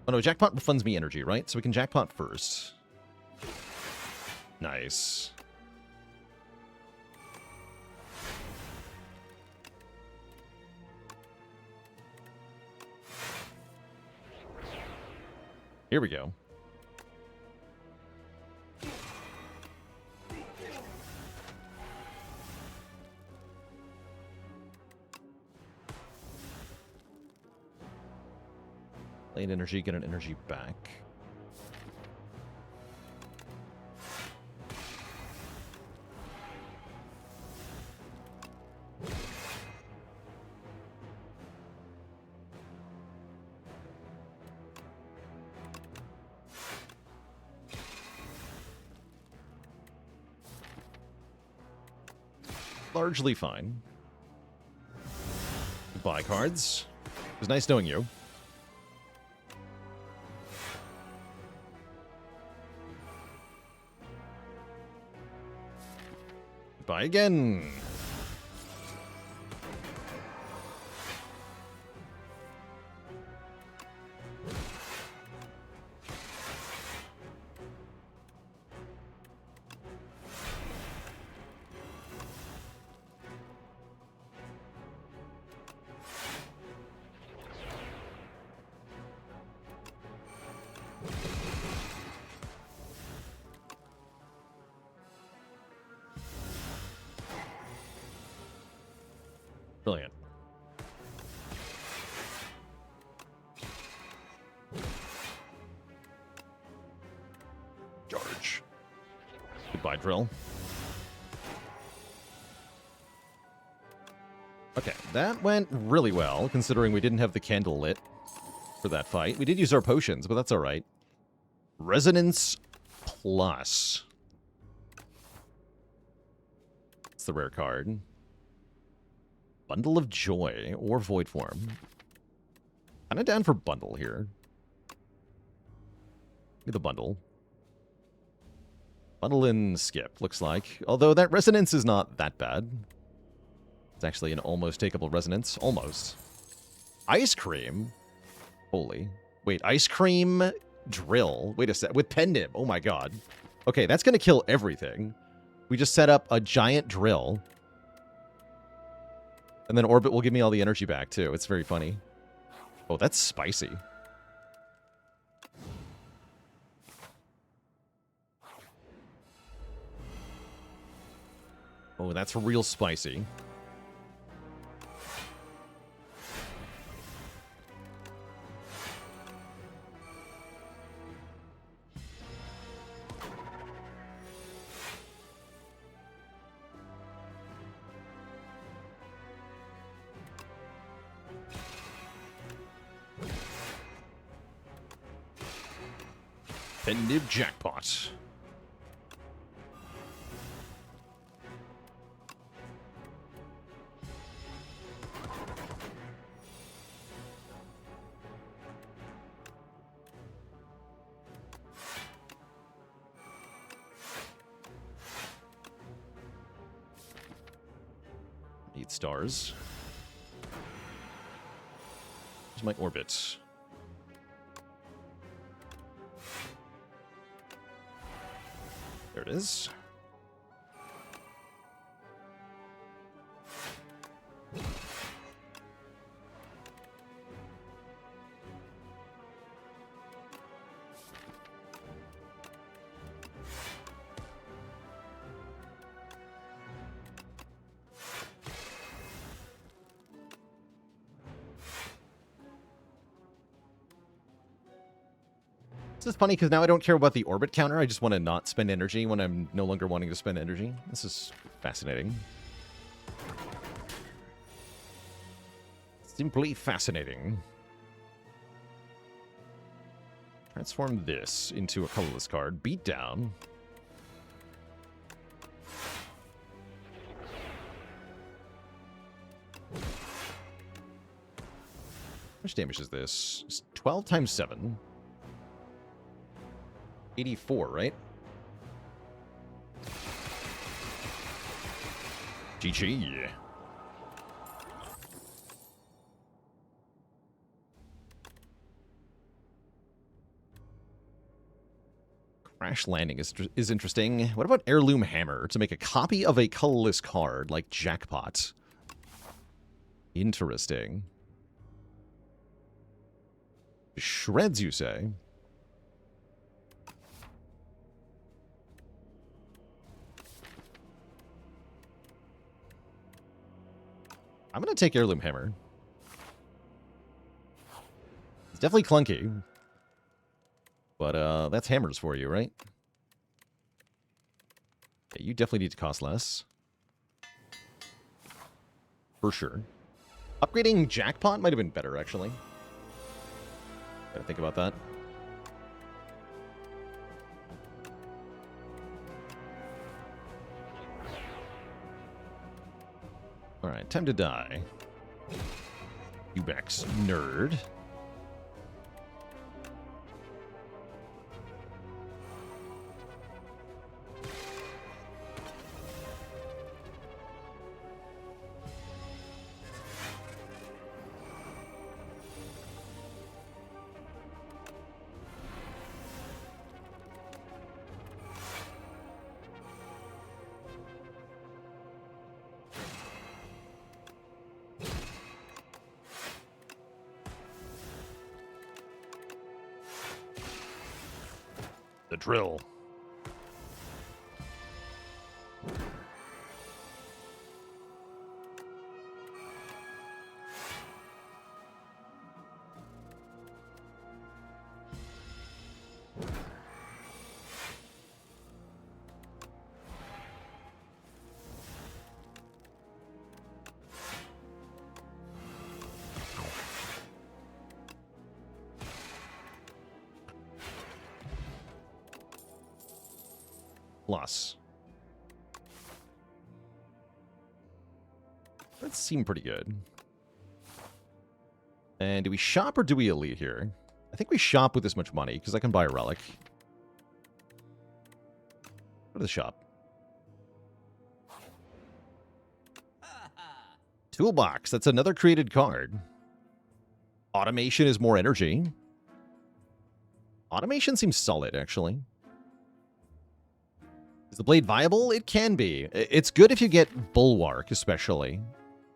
Speaker 1: Oh no, Jackpot refunds me energy, right? So we can Jackpot first. Nice. Here we go. Play an energy, get an energy back. Largely fine. Goodbye, cards. It was nice knowing you. Goodbye again. Brilliant. Charge. Goodbye, drill. Okay, that went really well, considering we didn't have the candle lit for that fight. We did use our potions, but that's alright. Resonance Plus. It's the rare card. Bundle of Joy or Void Form. Kind of down for bundle here. Get the bundle. Bundle and skip, looks like. Although that resonance is not that bad. It's actually an almost takeable resonance. Almost. Ice Cream? Holy. Wait, Ice Cream Drill. Wait a sec. With Pen Nib. Oh my god. Okay, that's going to kill everything. We just set up a giant drill. And then Orbit will give me all the energy back, too. It's very funny. Oh, that's spicy. Oh, that's real spicy. Nib jackpot. Need stars. Here's my orbit. There it is. This is funny because now I don't care about the orbit counter. I just want to not spend energy when I'm no longer wanting to spend energy. This is fascinating. Simply fascinating. Transform this into a colorless card. Beat down. How much damage is this? It's 12 times 7. 84, right? GG. Crash Landing is interesting. What about Heirloom Hammer to make a copy of a colorless card like Jackpot? Interesting. Shreds, you say? I'm going to take Heirloom Hammer. definitely clunky. But that's hammers for you, right? Yeah, you definitely need to cost less. For sure. Upgrading Jackpot might have been better, actually. Gotta think about that. Alright, time to die. Ubex nerd. The drill. Plus. That seemed pretty good. And do we shop or do we elite here? I think we shop with this much money, because I can buy a relic. Go to the shop. Toolbox. That's another created card. Automation is more energy. Automation seems solid, actually. Is the blade viable? It can be. It's good if you get Bulwark, especially.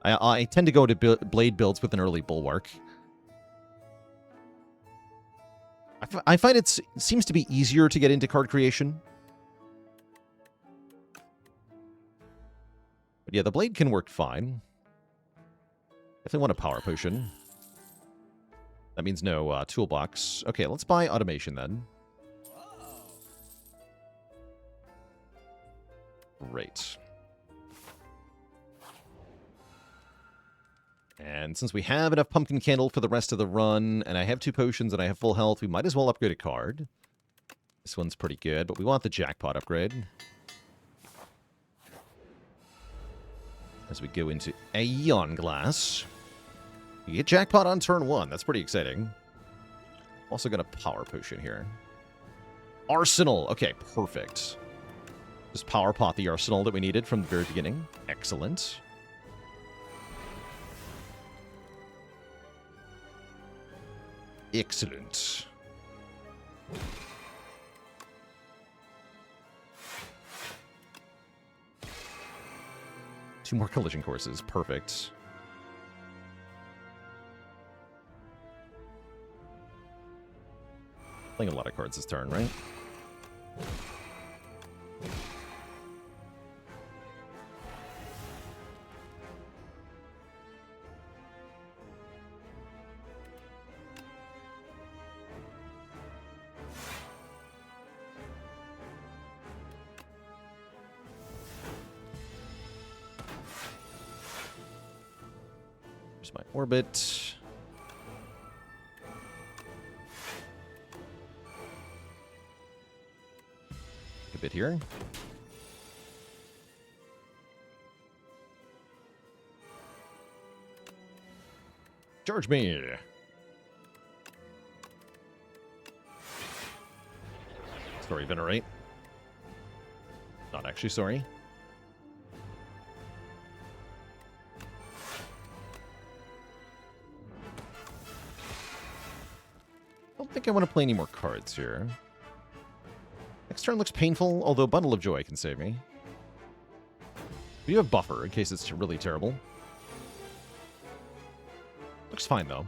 Speaker 1: I tend to go to blade builds with an early Bulwark. I find it seems to be easier to get into card creation. But yeah, the blade can work fine. Definitely want a power potion. That means no toolbox. Okay, let's buy automation then. Great. And since we have enough pumpkin candle for the rest of the run, and I have 2 potions and I have full health, we might as well upgrade a card. This one's pretty good, but we want the jackpot upgrade. As we go into Aeon Glass. You get jackpot on turn 1. That's pretty exciting. Also got a power potion here. Arsenal. Okay, perfect. Just power pot the arsenal that we needed from the very beginning. Excellent. Excellent. Two more collision courses. Perfect. Playing a lot of cards this turn, right? Here's my orbit. A bit here. Charge me. Sorry, Venerate. Not actually sorry. I don't think I want to play any more cards here. Next turn looks painful, although Bundle of Joy can save me. We do have Buffer, in case it's really terrible. Looks fine, though.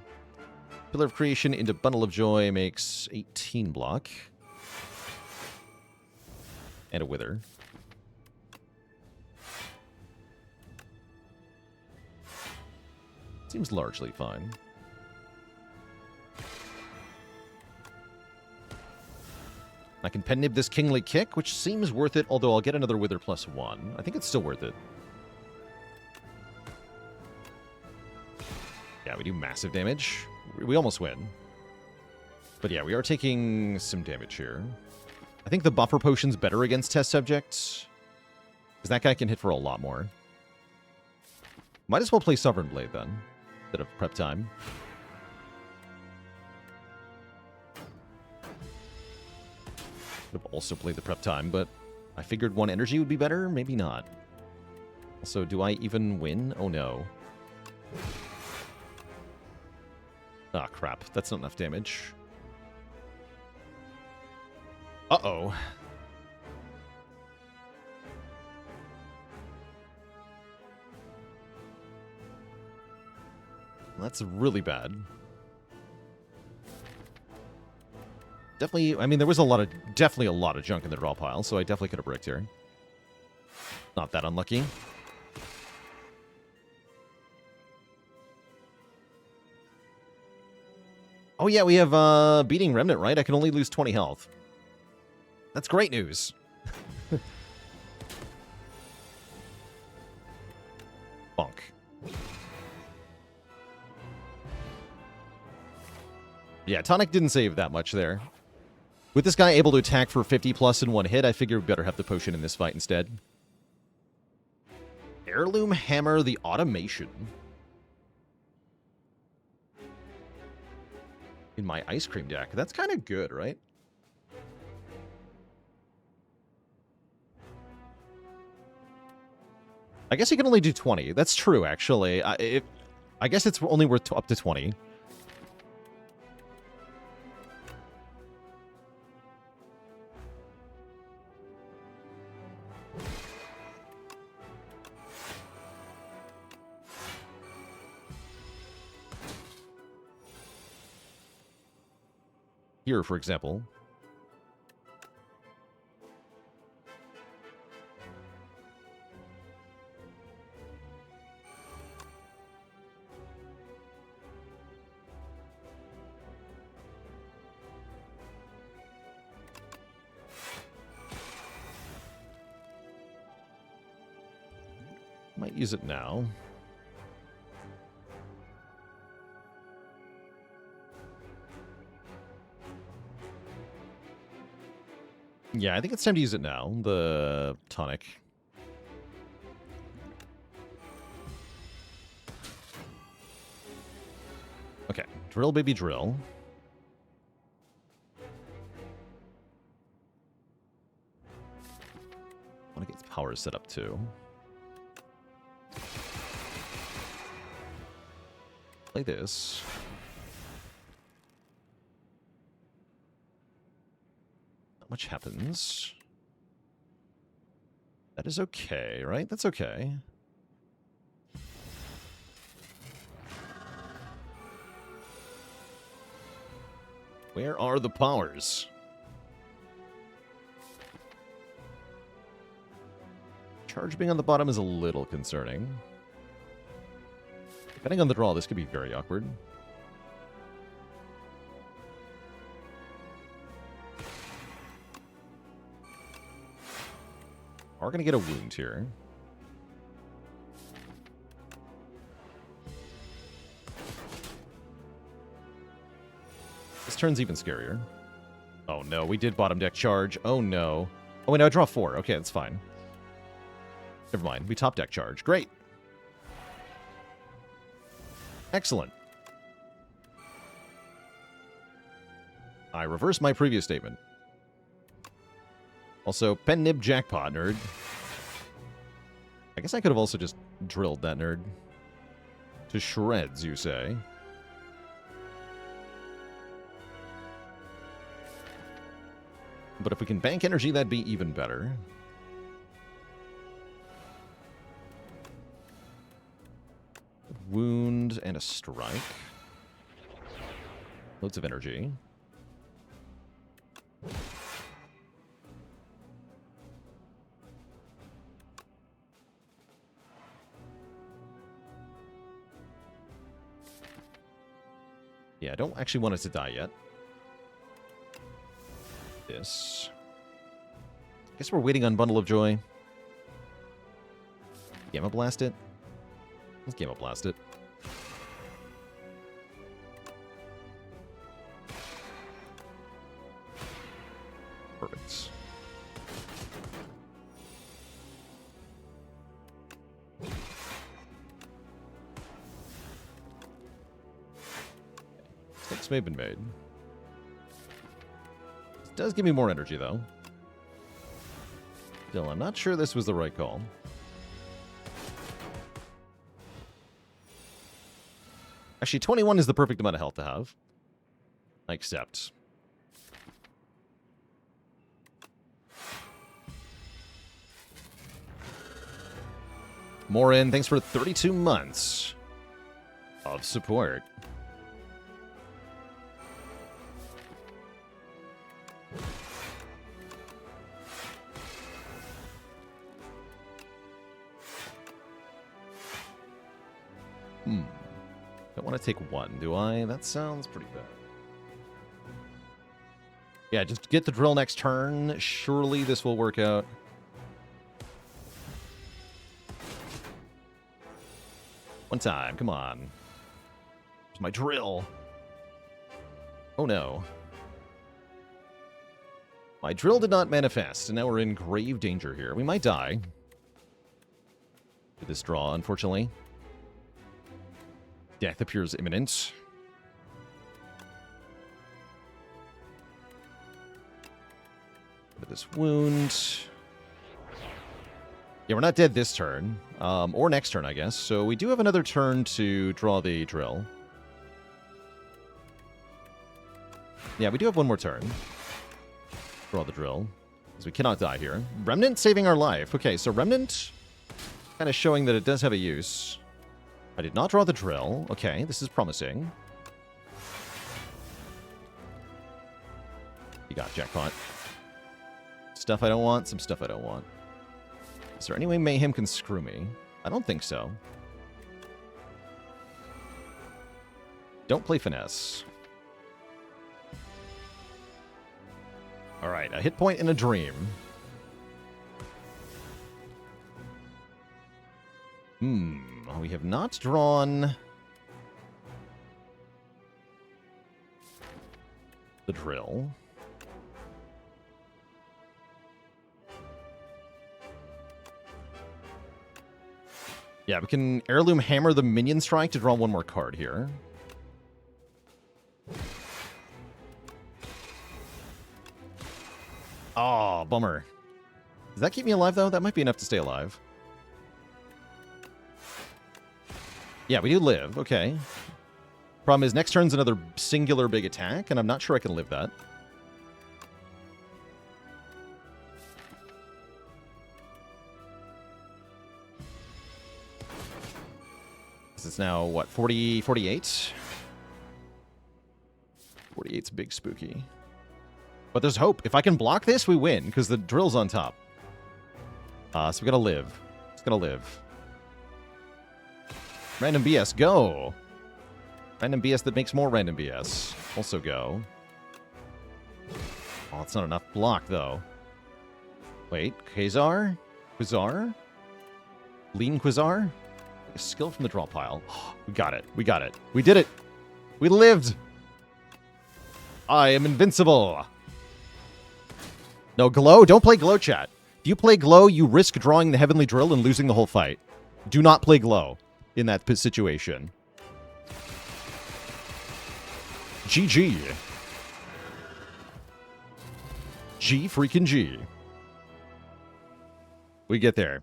Speaker 1: Pillar of Creation into Bundle of Joy makes 18 block. And a Wither. Seems largely fine. I can pen nib this Kingly Kick, which seems worth it, although I'll get another Wither +1. I think it's still worth it. Yeah, we do massive damage. We almost win. But yeah, we are taking some damage here. I think the buffer potion's better against test subjects, because that guy can hit for a lot more. Might as well play Sovereign Blade, then, instead of prep time. Could have also played the prep time, but I figured 1 energy would be better. Maybe not. Also, do I even win? Oh, no. Ah, crap. That's not enough damage. Uh-oh. That's really bad. Definitely, I mean, there was definitely a lot of junk in the draw pile, so I definitely could have bricked here. Not that unlucky. Oh yeah, we have Beating Remnant, right? I can only lose 20 health. That's great news. Bonk. Yeah, Tonic didn't save that much there. With this guy able to attack for 50 plus in 1 hit, I figure we better have the potion in this fight instead. Heirloom Hammer, the Automation. In my ice cream deck. That's kind of good, right? I guess he can only do 20. That's true, actually. I guess it's only worth up to 20. Here, for example. Might use it now. Yeah, I think it's time to use it now. The tonic. Okay, drill, baby, drill. I want to get its power set up too. Play this. Not much happens. That is okay, right? That's okay. Where are the powers? Charge being on the bottom is a little concerning. Depending on the draw, this could be very awkward. Are going to get a wound here. This turn's even scarier. Oh no, we did bottom deck charge. Oh no. Oh wait, no, I draw 4. Okay, that's fine. Never mind, we top deck charge. Great. Excellent. I reversed my previous statement. Also, pen nib jackpot, nerd. I guess I could have also just drilled that nerd. To shreds, you say. But if we can bank energy, that'd be even better. Wound and a strike. Loads of energy. Yeah, I don't actually want it to die yet. This. Guess we're waiting on Bundle of Joy. Gamma Blast it? Let's Gamma Blast it. Perfect. Mistakes may have been made. This does give me more energy, though. Still, I'm not sure this was the right call. Actually, 21 is the perfect amount of health to have. I accept. Morin, thanks for 32 months of support. Don't want to take one, do I? That sounds pretty bad. Yeah, just get the drill next turn. Surely this will work out. One time, come on. It's my drill. Oh no. My drill did not manifest, and now we're in grave danger here. We might die with this draw, unfortunately. Death appears imminent. With this wound. Yeah, we're not dead this turn. Or next turn, I guess. So we do have another turn to draw the drill. Yeah, we do have one more turn. Draw the drill. Because we cannot die here. Remnant saving our life. Okay, so Remnant kind of showing that it does have a use. I did not draw the drill. Okay, this is promising. You got jackpot. Stuff I don't want, some stuff I don't want. Is there any way Mayhem can screw me? I don't think so. Don't play Finesse. Alright, a hit point and a dream. We have not drawn the drill. Yeah, we can Heirloom Hammer the Minion Strike to draw one more card here. Oh, bummer. Does that keep me alive, though? That might be enough to stay alive. Yeah, we do live. Okay. Problem is, next turn's another singular big attack, and I'm not sure I can live that. This is now, what, 40, 48? 48's big spooky. But there's hope. If I can block this, we win, because the drill's on top. So we gotta live. Just gotta live. Random BS, go! Random BS that makes more random BS. Also go. Oh, it's not enough block, though. Wait, Quasar? Quasar? Lean Quasar? A skill from the draw pile. We got it. We got it. We did it! We lived! I am invincible! No, Glow? Don't play Glow, chat. If you play Glow, you risk drawing the Heavenly Drill and losing the whole fight. Do not play Glow in that situation. GG. G freaking G. We get there.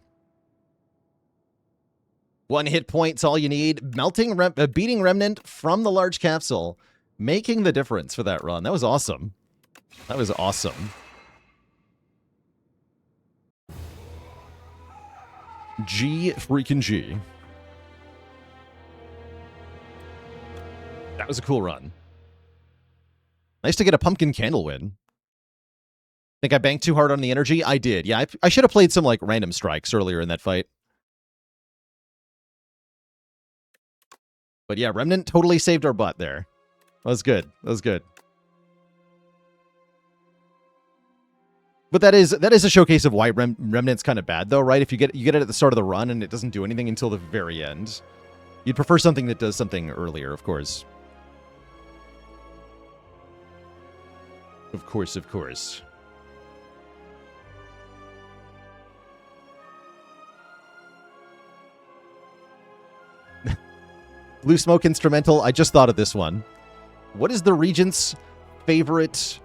Speaker 1: One hit point's all you need. Beating Remnant from the large capsule. Making the difference for that run. That was awesome. That was awesome. G freaking G. That was a cool run. Nice to get a pumpkin candle win. Think I banked too hard on the energy? I did. Yeah, I should have played some, like, random strikes earlier in that fight. But yeah, Remnant totally saved our butt there. That was good. That was good. But that is a showcase of why Remnant's kind of bad, though, right? If you get it at the start of the run and it doesn't do anything until the very end, you'd prefer something that does something earlier, of course. Of course, of course. Blue Smoke Instrumental. I just thought of this one. What is the Regent's favorite?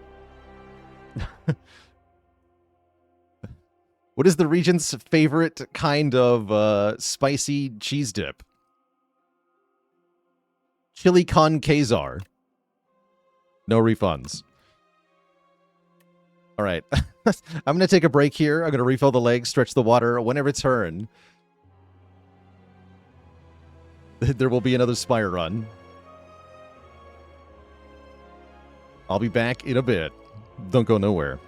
Speaker 1: What is the Regent's favorite kind of spicy cheese dip? Chili con Quasar. No refunds. All right. I'm going to take a break here. I'm going to refill the legs, stretch the water. When I return, there will be another Spire run. I'll be back in a bit. Don't go nowhere.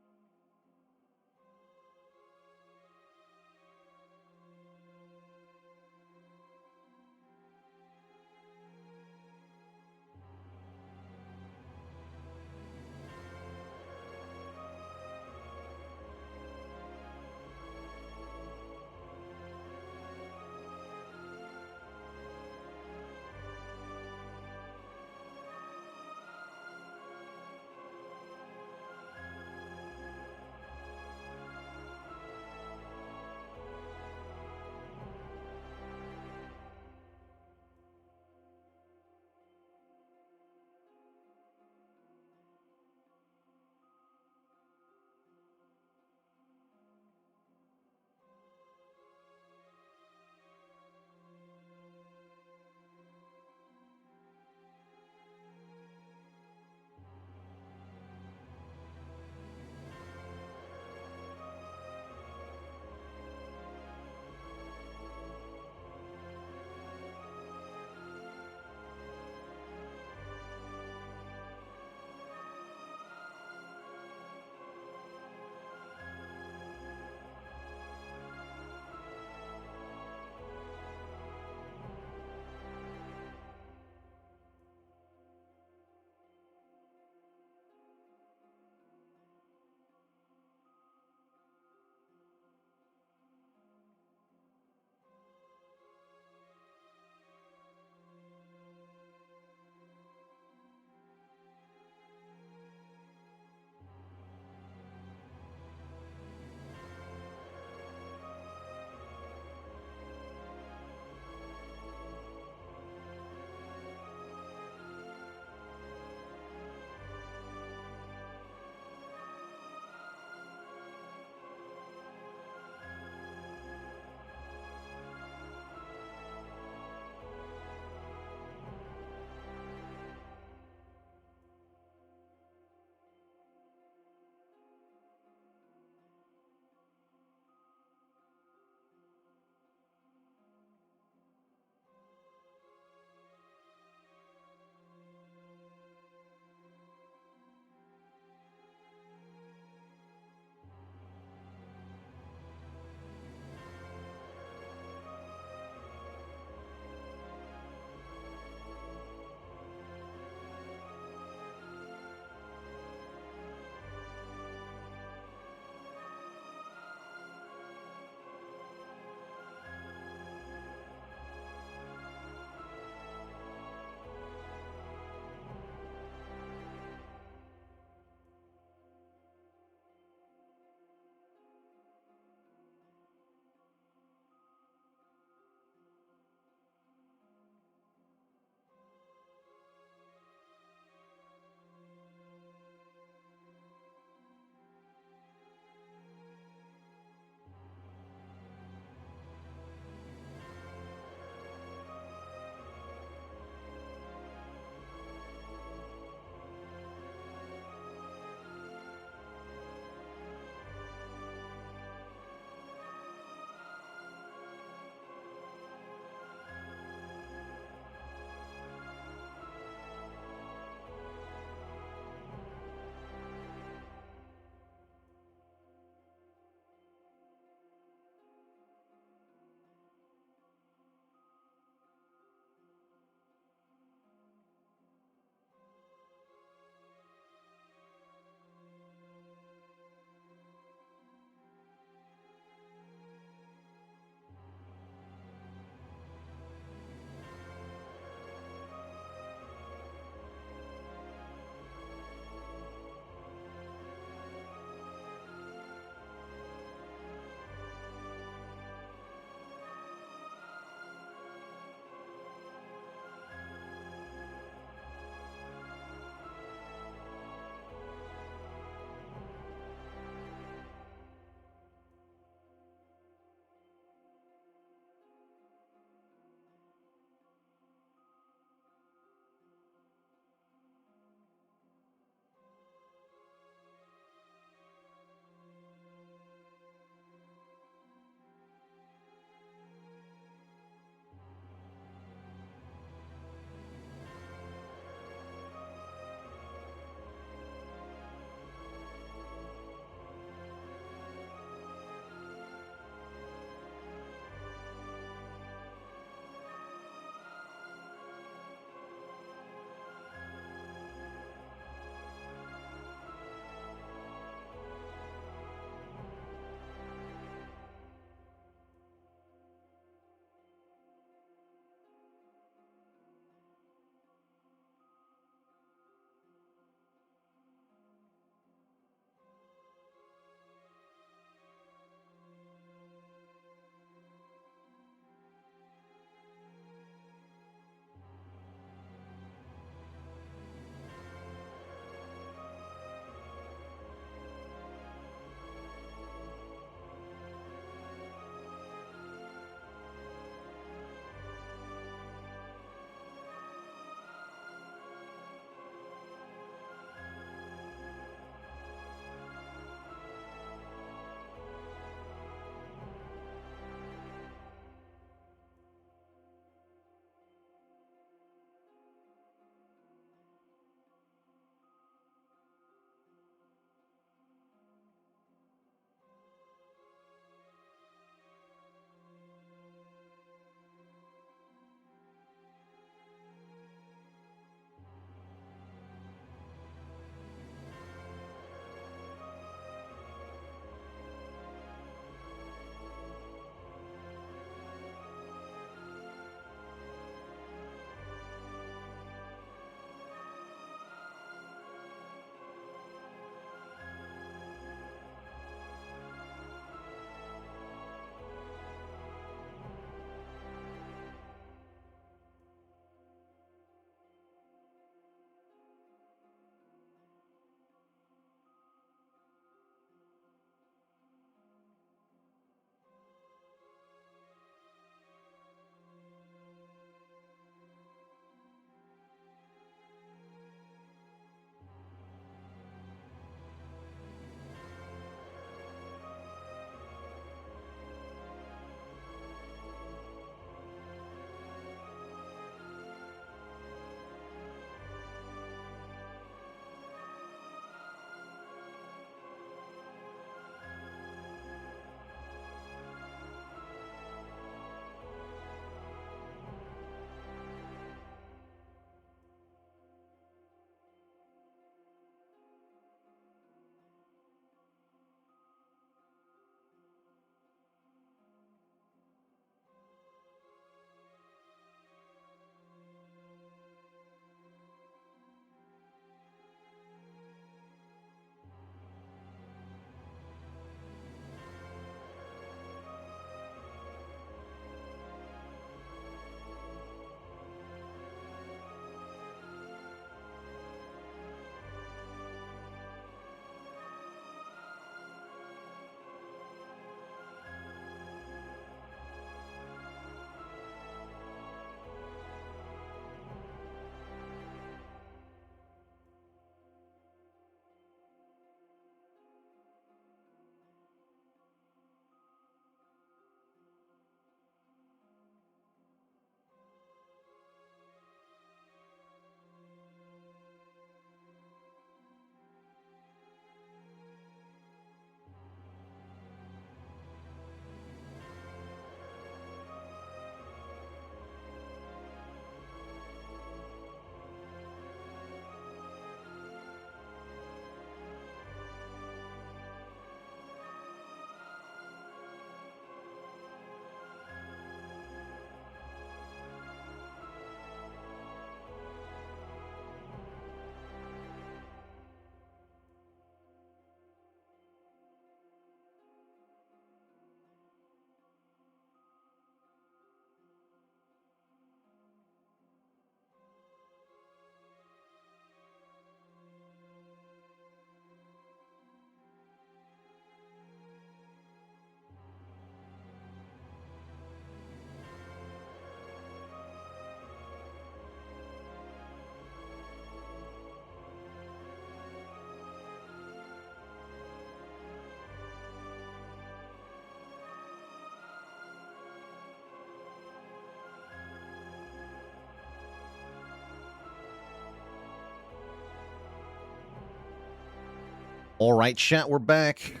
Speaker 1: All right, chat, we're back.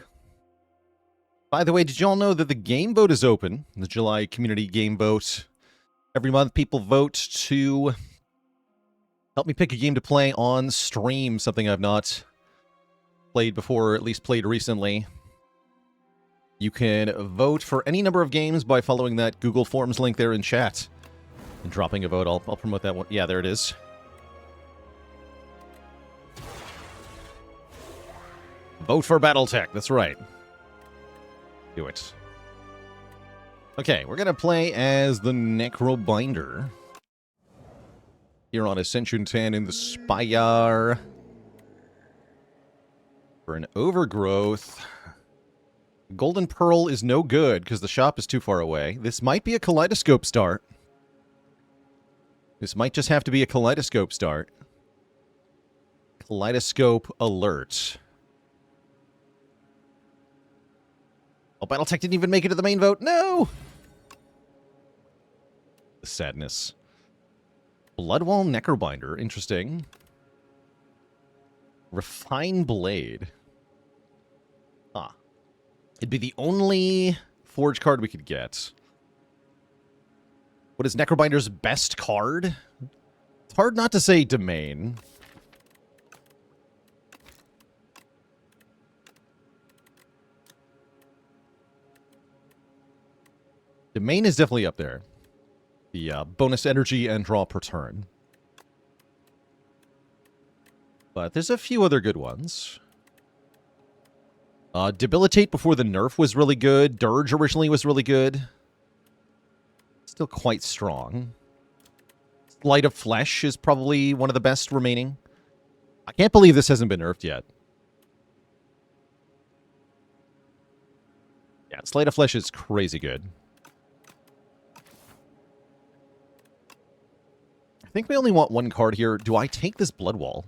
Speaker 1: By the way, did y'all know that the game vote is open? The July community game vote. Every month, people vote to help me pick a game to play on stream, something I've not played before, or at least played recently. You can vote for any number of games by following that Google Forms link there in chat. And dropping a vote, I'll promote that one. Yeah, there it is. Vote for Battletech, that's right. Do it. Okay, we're going to play as the Necrobinder. Here on Ascension 10 in the Spire. For an Overgrowth. Golden Pearl is no good because the shop is too far away. This might be a Kaleidoscope start. This might just have to be a Kaleidoscope start. Kaleidoscope alert. Oh, Battletech didn't even make it to the main vote. No! The sadness. Bloodwall Necrobinder. Interesting. Refine Blade. Ah. It'd be the only forge card we could get. What is Necrobinder's best card? It's hard not to say Domain. Domain is definitely up there. The bonus energy and draw per turn. But there's a few other good ones. Debilitate before the nerf was really good. Dirge originally was really good. Still quite strong. Light of Flesh is probably one of the best remaining. I can't believe this hasn't been nerfed yet. Yeah, Sleight of Flesh is crazy good. I think we only want one card here. Do I take this Bloodwall?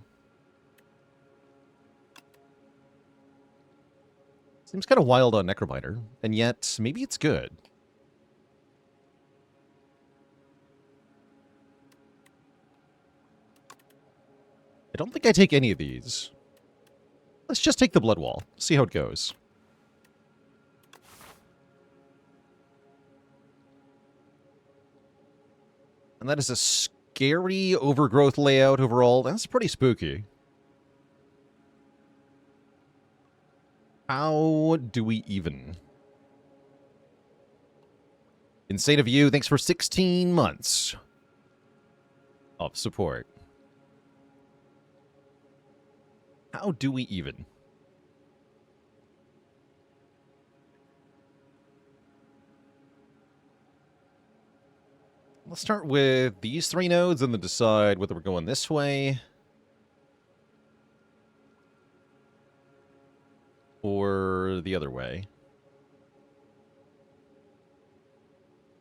Speaker 1: Seems kind of wild on Necrobinder, and yet maybe it's good. I don't think I take any of these. Let's just take the Bloodwall. See how it goes. And that is a scary Overgrowth layout overall. That's pretty spooky. How do we even? Insane of You, thanks for 16 months of support. How do we even? Let's start with these 3 nodes and then decide whether we're going this way or the other way.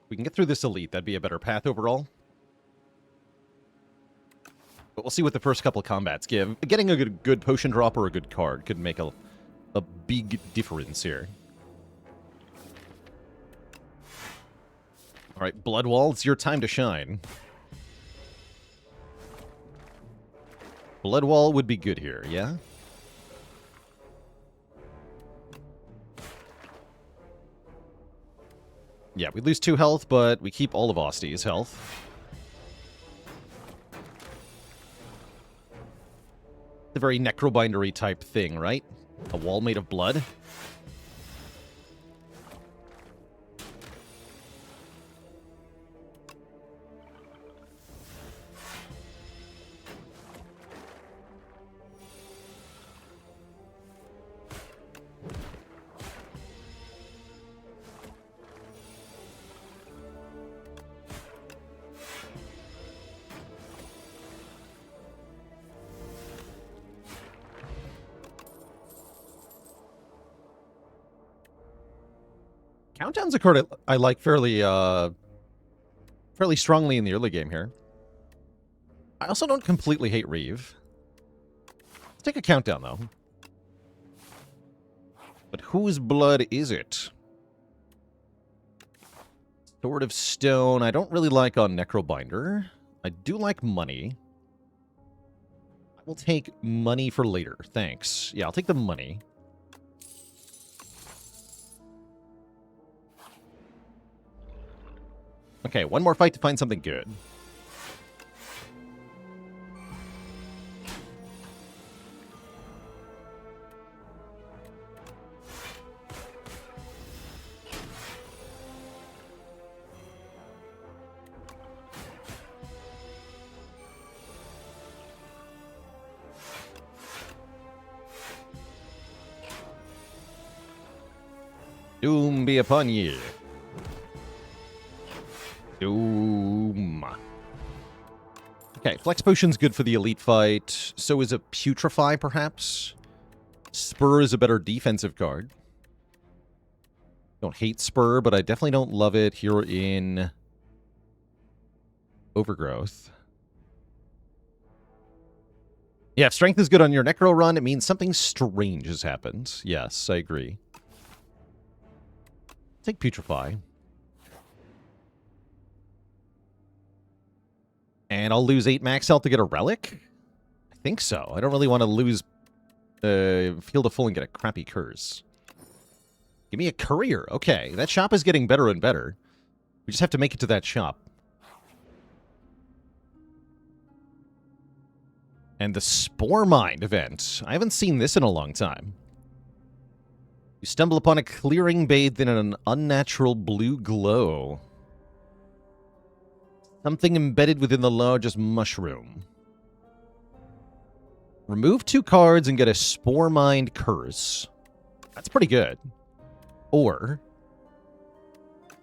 Speaker 1: We can get through this elite. That'd be a better path overall. But we'll see what the first couple of combats give. Getting a good potion drop or a good card could make a big difference here. All right, Bloodwall, it's your time to shine. Bloodwall would be good here, yeah? Yeah, we lose 2 health, but we keep all of Osti's health. It's a very Necrobindery type thing, right? A wall made of blood. Countdown's a card I like fairly strongly in the early game here. I also don't completely hate Reeve. Let's take a countdown, though. But whose blood is it? Sword of Stone, I don't really like on Necrobinder. I do like money. I will take money for later. Thanks. Yeah, I'll take the money. Okay, one more fight to find something good. Doom be upon ye. Doom. Okay, Flex Potion's good for the elite fight. So is a Putrefy, perhaps? Spur is a better defensive card. Don't hate Spur, but I definitely don't love it here in Overgrowth. Yeah, if Strength is good on your Necro run, it means something strange has happened. Yes, I agree. Take Putrefy. And I'll lose 8 max health to get a Relic? I think so. I don't really want to lose Field of Full and get a crappy Curse. Give me a Courier. Okay, that shop is getting better and better. We just have to make it to that shop. And the Spore Mine event. I haven't seen this in a long time. You stumble upon a clearing bathed in an unnatural blue glow. Something embedded within the largest mushroom. Remove 2 cards and get a Spore Mine Curse. That's pretty good. Or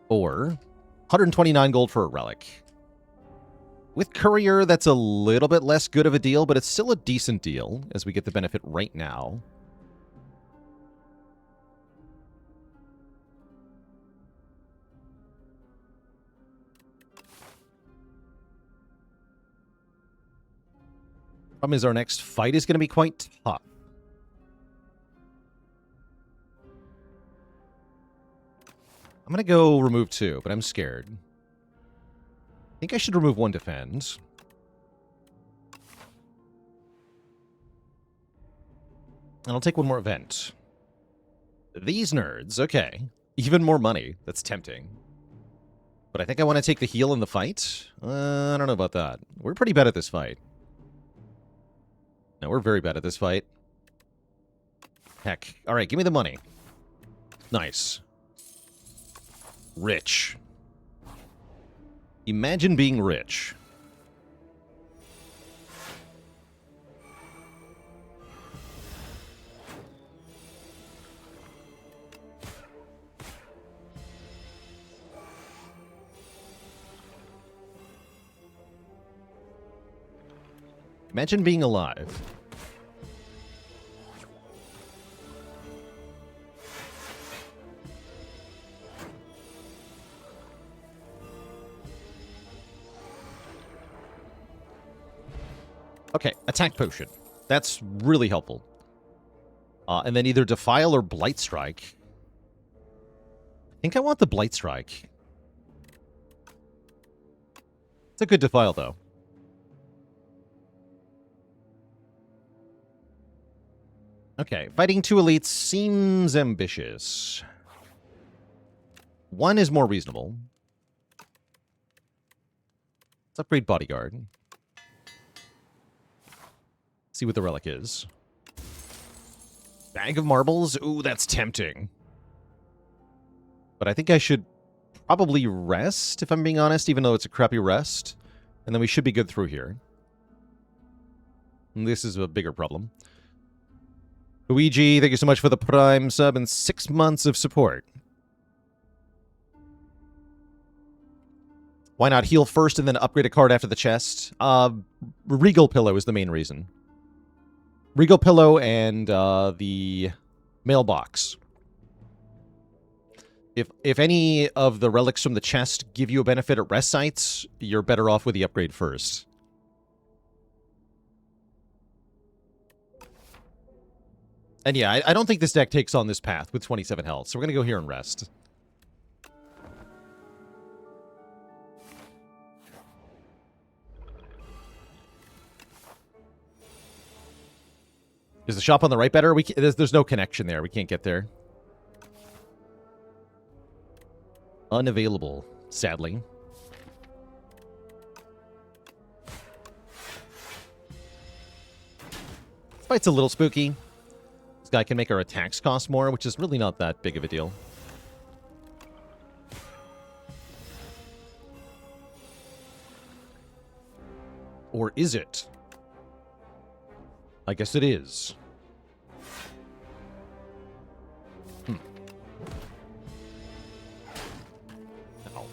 Speaker 1: 129 gold for a Relic. With Courier, that's a little bit less good of a deal, but it's still a decent deal, as we get the benefit right now. Problem is, our next fight is going to be quite tough. I'm going to go remove 2, but I'm scared. I think I should remove 1 defend. And I'll take 1 more event. These nerds, okay. Even more money. That's tempting. But I think I want to take the heal in the fight. I don't know about that. We're pretty bad at this fight. No, we're very bad at this fight. Heck. Alright, give me the money. Nice. Rich. Imagine being rich. Imagine being alive. Okay, attack potion. That's really helpful. And then either Defile or Blight Strike. I think I want the Blight Strike. It's a good Defile, though. Okay, fighting 2 elites seems ambitious. 1 is more reasonable. Let's upgrade Bodyguard. See what the relic is. Bag of marbles? Ooh, that's tempting. But I think I should probably rest, if I'm being honest, even though it's a crappy rest. And then we should be good through here. And this is a bigger problem. Luigi, thank you so much for the Prime sub and 6 months of support. Why not heal first and then upgrade a card after the chest? Regal Pillow is the main reason. Regal Pillow and the mailbox. If any of the relics from the chest give you a benefit at rest sites, you're better off with the upgrade first. And yeah, I don't think this deck takes on this path with 27 health, so we're going to go here and rest. Is the shop on the right better? There's no connection there. We can't get there. Unavailable, sadly. This fight's a little spooky. This guy can make our attacks cost more, which is really not that big of a deal. Or is it? I guess it is. Ow.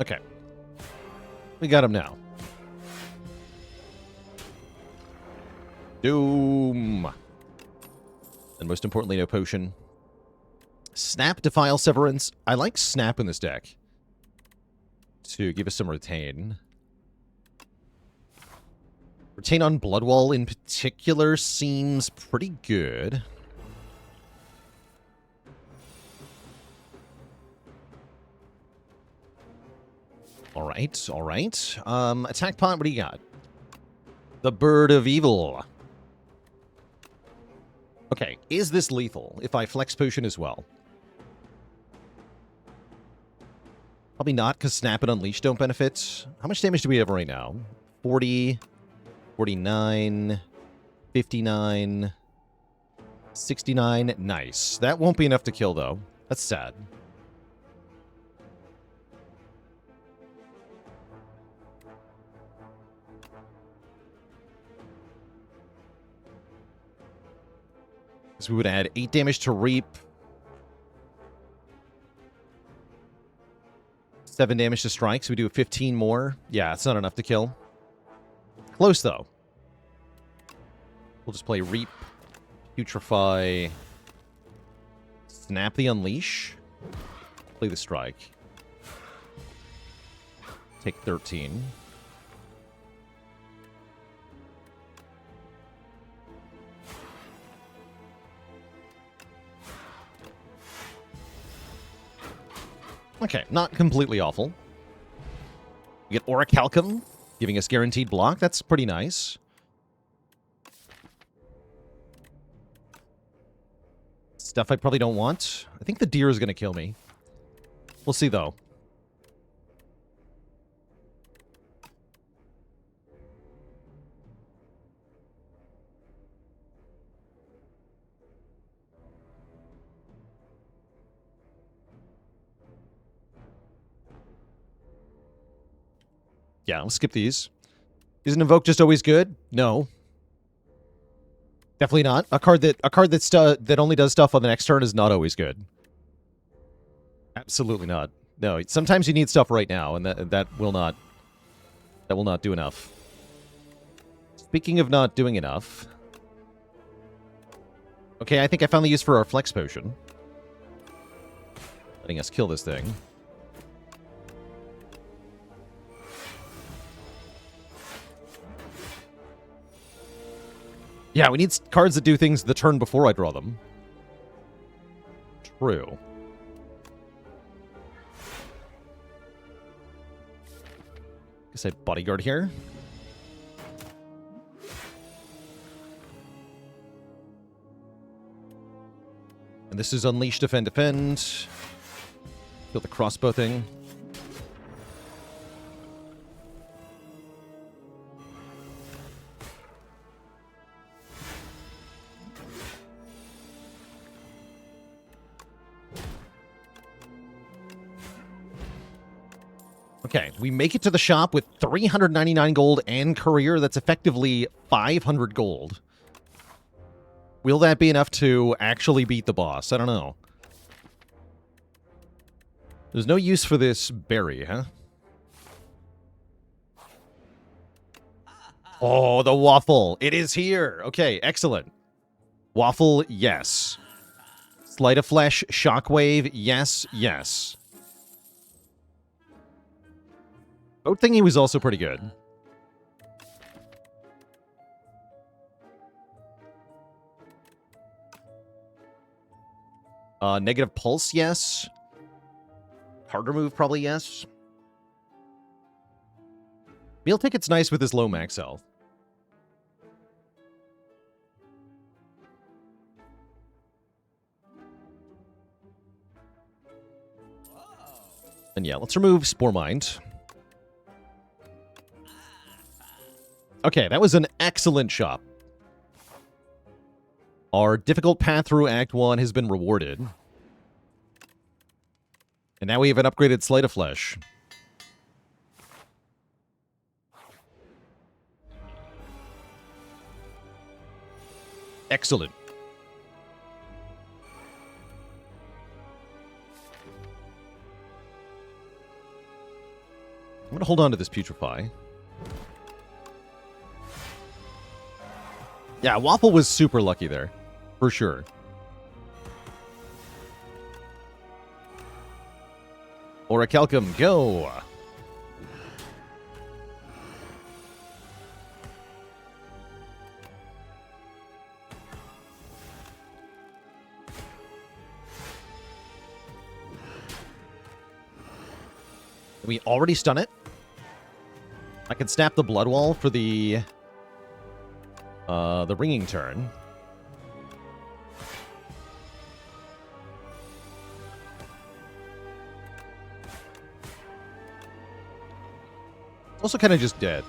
Speaker 1: Okay. We got him now. Doom. And most importantly, no potion. Snap, Defile, Severance. I like Snap in this deck to give us some retain. Retain on Bloodwall in particular seems pretty good. Alright, alright. Attack pot, what do you got? The Bird of Evil. Okay, is this lethal if I flex potion as well? Probably not, because Snap and Unleash don't benefit. How much damage do we have right now? 40, 49, 59, 69. Nice. That won't be enough to kill, though. That's sad. So we would add 8 damage to Reap. 7 damage to Strike, so we do 15 more. Yeah, it's not enough to kill. Close, though. We'll just play Reap, Putrefy, Snap the Unleash, play the Strike. Take 13. Okay, not completely awful. We get Orichalcum, giving us guaranteed block. That's pretty nice. Stuff I probably don't want. I think the deer is going to kill me. We'll see, though. Yeah, I'll skip these. Isn't Invoke just always good? No. Definitely not. A card that only does stuff on the next turn is not always good. Absolutely not. No, sometimes you need stuff right now, and that will not do enough. Speaking of not doing enough. Okay, I think I found the use for our Flex Potion. Letting us kill this thing. Yeah, we need cards that do things the turn before I draw them. True. Guess I Bodyguard here. And this is Unleash, Defend, Defend. Kill the crossbow thing. Okay, we make it to the shop with 399 gold and career. That's effectively 500 gold. Will that be enough to actually beat the boss? I don't know. There's no use for this berry, huh? Oh, the waffle. It is here. Okay, excellent. Waffle, yes. Sleight of Flesh, Shockwave, yes, yes. Boat Thingy was also pretty good. Negative Pulse, yes. Harder move, probably yes. Meal ticket's nice with his low max health. And yeah, let's remove Spore Mind. Okay, that was an excellent shop. Our difficult path through Act 1 has been rewarded. And now we have an upgraded Sleight of Flesh. Excellent. I'm going to hold on to this Putrefy. Yeah, Waffle was super lucky there. For sure. Orichalcum, go! We already stun it. I can snap the Blood Wall for the ringing turn. It's also kind of just dead.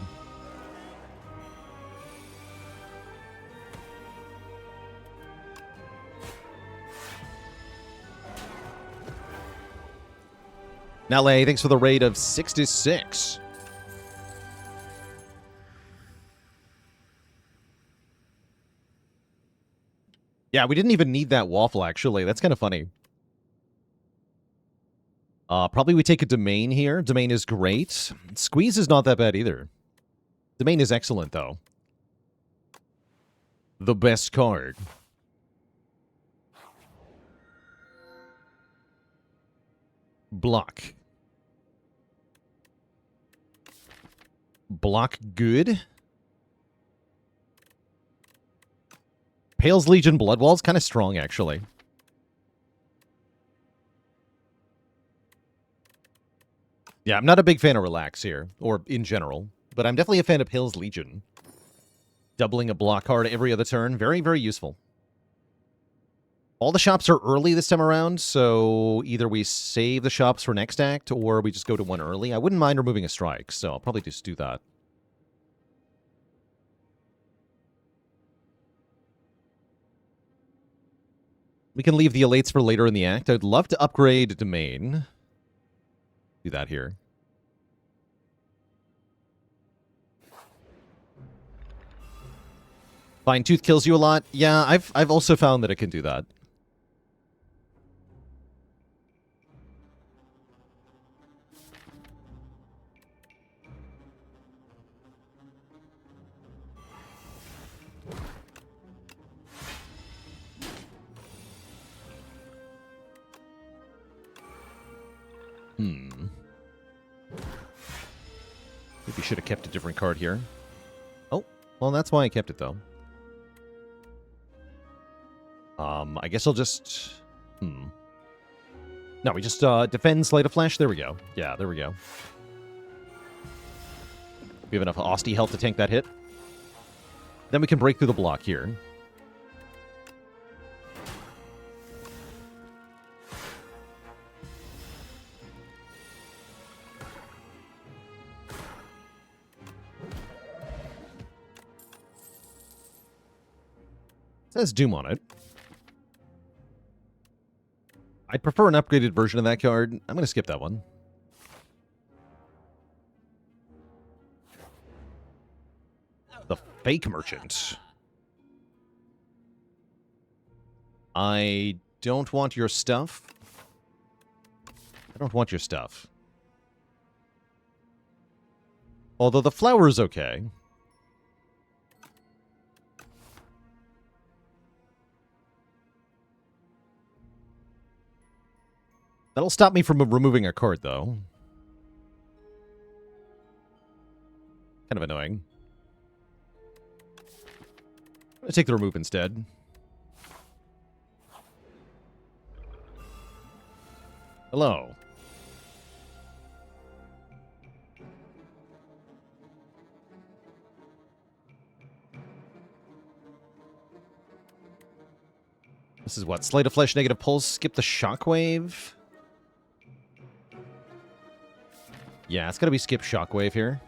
Speaker 1: Nale, thanks for the raid of 66. Yeah, we didn't even need that waffle, actually. That's kind of funny. Probably we take a Domain here. Domain is great. Squeeze is not that bad either. Domain is excellent, though. The best card. Block. Block good. Pale's Legion Bloodwall's kind of strong, actually. Yeah, I'm not a big fan of Relax here, or in general, but I'm definitely a fan of Pale's Legion. Doubling a block card every other turn, very, very useful. All the shops are early this time around, so either we save the shops for next act, or we just go to one early. I wouldn't mind removing a strike, so I'll probably just do that. We can leave the Elates for later in the act. I'd love to upgrade Domain. Do that here. Fine Tooth kills you a lot. Yeah, I've also found that it can do that. Maybe should have kept a different card here. Oh, well, that's why I kept it, though. I guess I'll just... No, we just defend Sleight of Flash. There we go. Yeah, there we go. We have enough Austie health to tank that hit. Then we can break through the block here. It says Doom on it. I'd prefer an upgraded version of that card. I'm going to skip that one. The Fake Merchant. I don't want your stuff. I don't want your stuff. Although the flower is okay. That'll stop me from removing a card, though. Kind of annoying. I'm going to take the remove instead. Hello. This is what? Slate of Flesh, negative pulse, skip the shockwave. Yeah, it's gotta be skip shockwave here.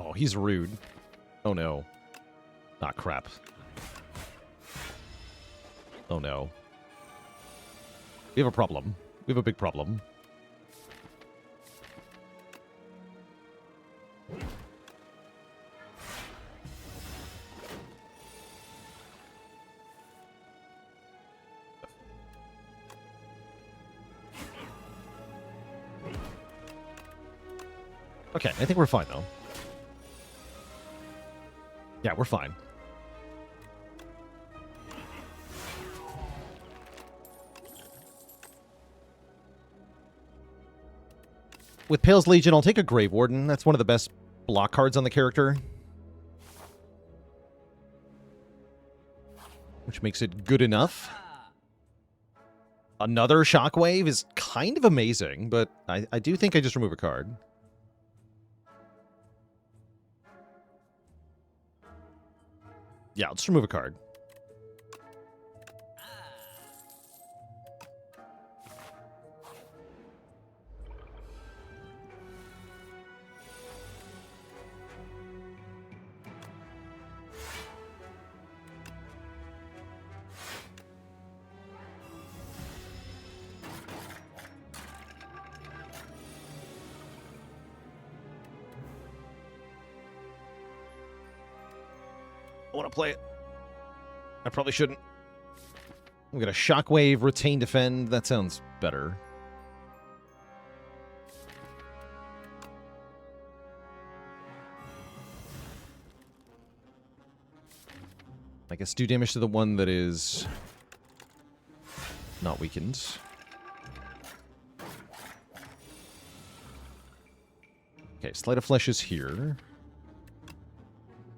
Speaker 1: Oh, he's rude. Oh no. Ah, crap. Oh no. We have a problem. We have a big problem. Okay, I think we're fine, though. Yeah, we're fine. With Pale's Legion, I'll take a Grave Warden. That's one of the best block cards on the character. Which makes it good enough. Another Shockwave is kind of amazing, but I do think I just remove a card. Yeah, I'll just remove a card. I want to play it. I probably shouldn't. I'm going to Shockwave, Retain, Defend. That sounds better. I guess do damage to the one that is not weakened. Okay, Sleight of Flesh is here.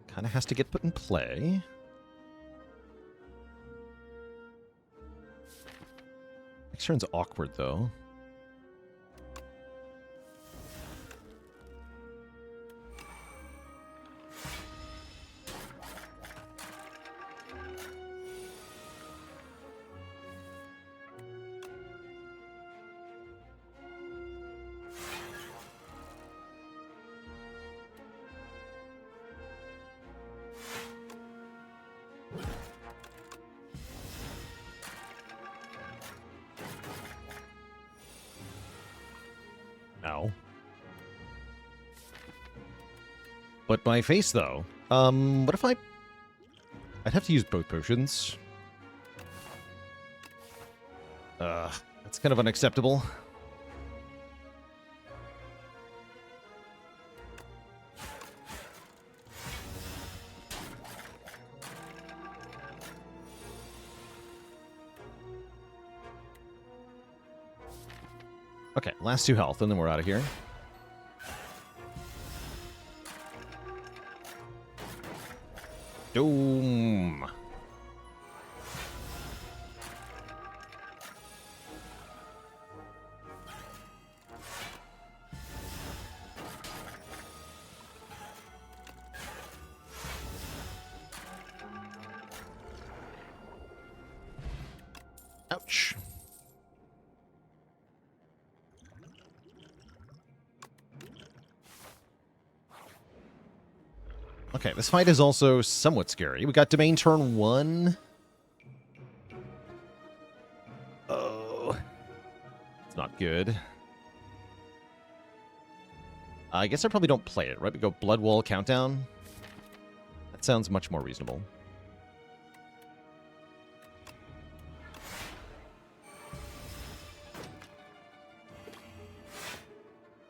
Speaker 1: Kind of has to get put in play. Next turn's awkward, though. Ow. But my face, though. What if I'd have to use both potions. That's kind of unacceptable. Okay, last 2 health, and then we're out of here. Doom. Ouch. Okay, this fight is also somewhat scary. We got Domain turn 1. Oh. It's not good. I guess I probably don't play it, right? We go Blood Wall Countdown. That sounds much more reasonable.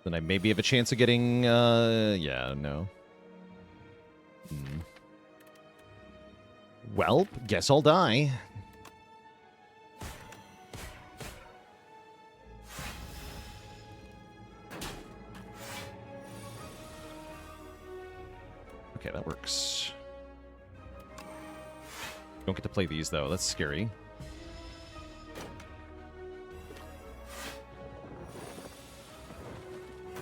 Speaker 1: Then I maybe have a chance of getting, yeah, no. Well, guess I'll die. Okay, that works. Don't get to play these, though. That's scary.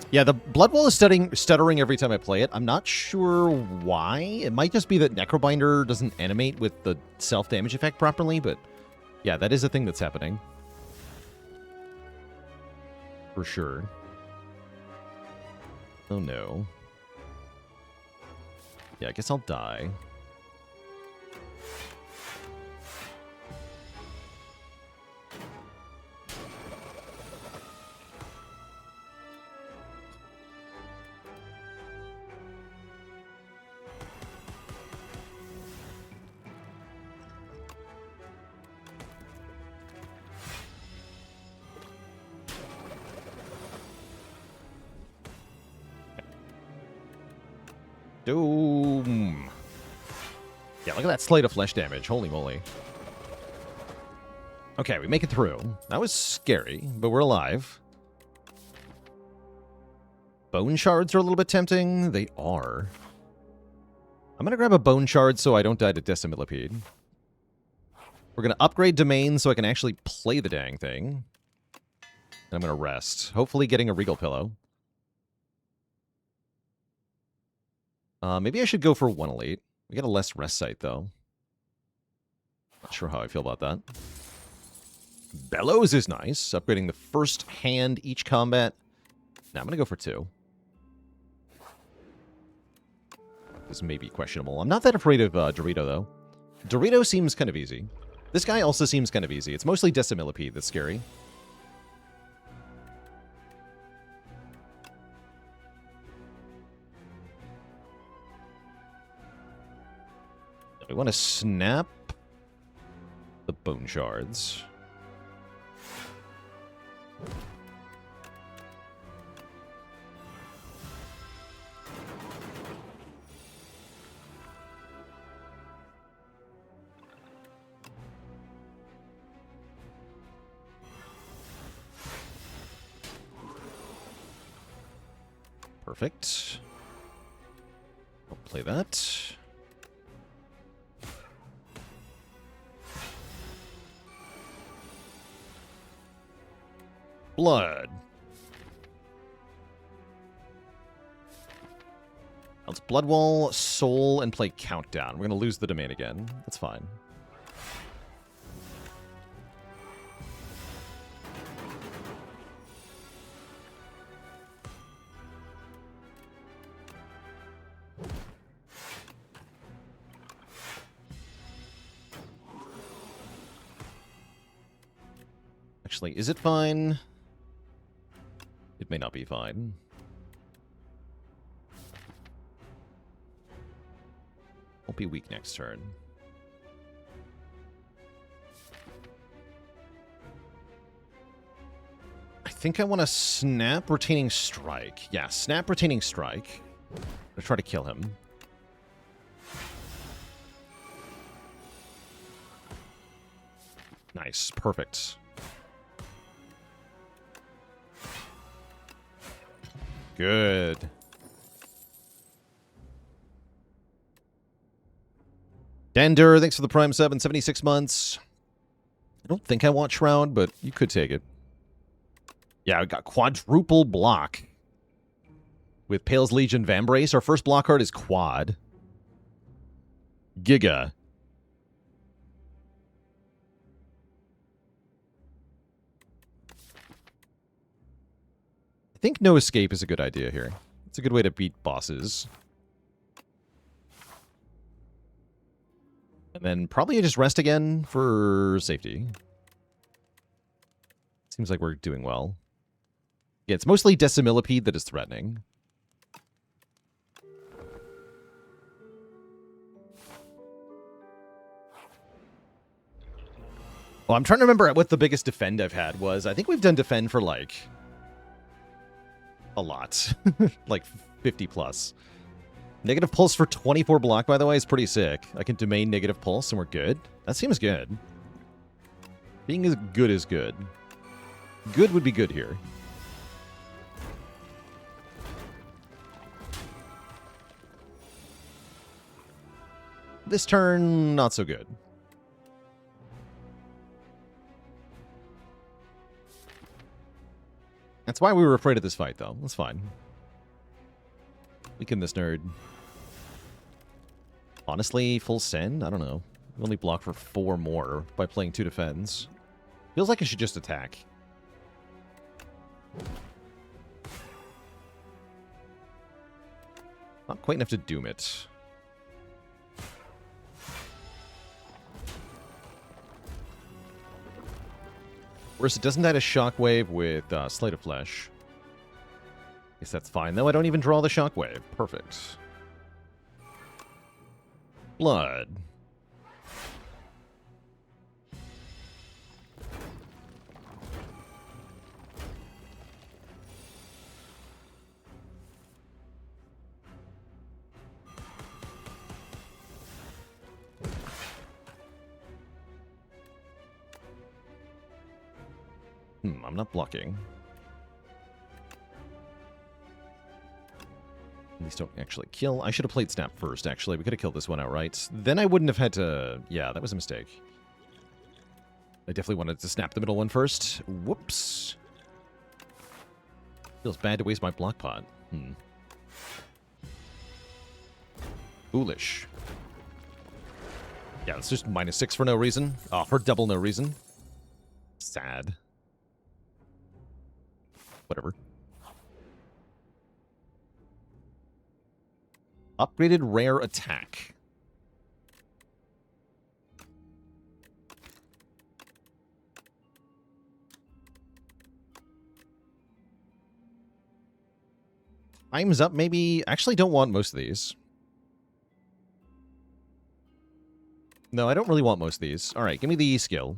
Speaker 1: Yeah, the Blood Wall is stuttering every time I play it. I'm not sure why. It might just be that Necrobinder doesn't animate with the self-damage effect properly, but yeah, that is a thing that's happening. For sure. Oh no. Yeah, I guess I'll die. Doom. Yeah, look at that slate of flesh damage. Holy moly. Okay, we make it through. That was scary, but we're alive. Bone shards are a little bit tempting. They are. I'm going to grab a bone shard so I don't die to Decimillipede. We're going to upgrade domain so I can actually play the dang thing. And I'm going to rest. Hopefully getting a Regal Pillow. Maybe I should go for 1 elite. We got a less rest site, though. Not sure how I feel about that. Bellows is nice. Upgrading the first hand each combat. Now I'm going to go for 2. This may be questionable. I'm not that afraid of Dorito, though. Dorito seems kind of easy. This guy also seems kind of easy. It's mostly Decimillipede that's scary. We want to snap the bone shards. Perfect. I'll play that. Blood. Let's Blood Wall, Soul, and play Countdown. We're going to lose the domain again. That's fine. Actually, is it fine? It may not be fine. Won't be weak next turn. I think I want to snap Retaining Strike. Yeah, snap Retaining Strike. I'm gonna try to kill him. Nice, perfect. Good. Dander, thanks for the Prime sub in 76 months. I don't think I want Shroud, but you could take it. Yeah, we got quadruple block. With Pale's Legion Vambrace, our first block card is Quad. Giga. I think no escape is a good idea here. It's a good way to beat bosses. And then probably just rest again for safety. Seems like we're doing well. Yeah, it's mostly Decimillipede that is threatening. Well, I'm trying to remember what the biggest defend I've had was. I think we've done defend for like a lot. Like 50 plus. Negative pulse for 24 block, by the way, is pretty sick. I can domain negative pulse and we're good. That seems good. Being as good is good. Good would be good here. This turn, not so good. That's why we were afraid of this fight, though. That's fine. Weaken this nerd. Honestly, full send? I don't know. We only block for 4 more by playing 2 defense. Feels like I should just attack. Not quite enough to doom it. Worse, it doesn't add a shockwave with Slate of Flesh. Guess that's fine, though. I don't even draw the shockwave. Perfect. Blood. I'm not blocking. These don't actually kill. I should have played Snap first, actually. We could have killed this one outright. Then I wouldn't have had to... Yeah, that was a mistake. I definitely wanted to snap the middle one first. Whoops. Feels bad to waste my block pot. Foolish. Yeah, it's just -6 for no reason. For double no reason. Sad. Whatever. Upgraded rare attack. Time's up, maybe. Actually, don't want most of these. No, I don't really want most of these. All right, give me the skill.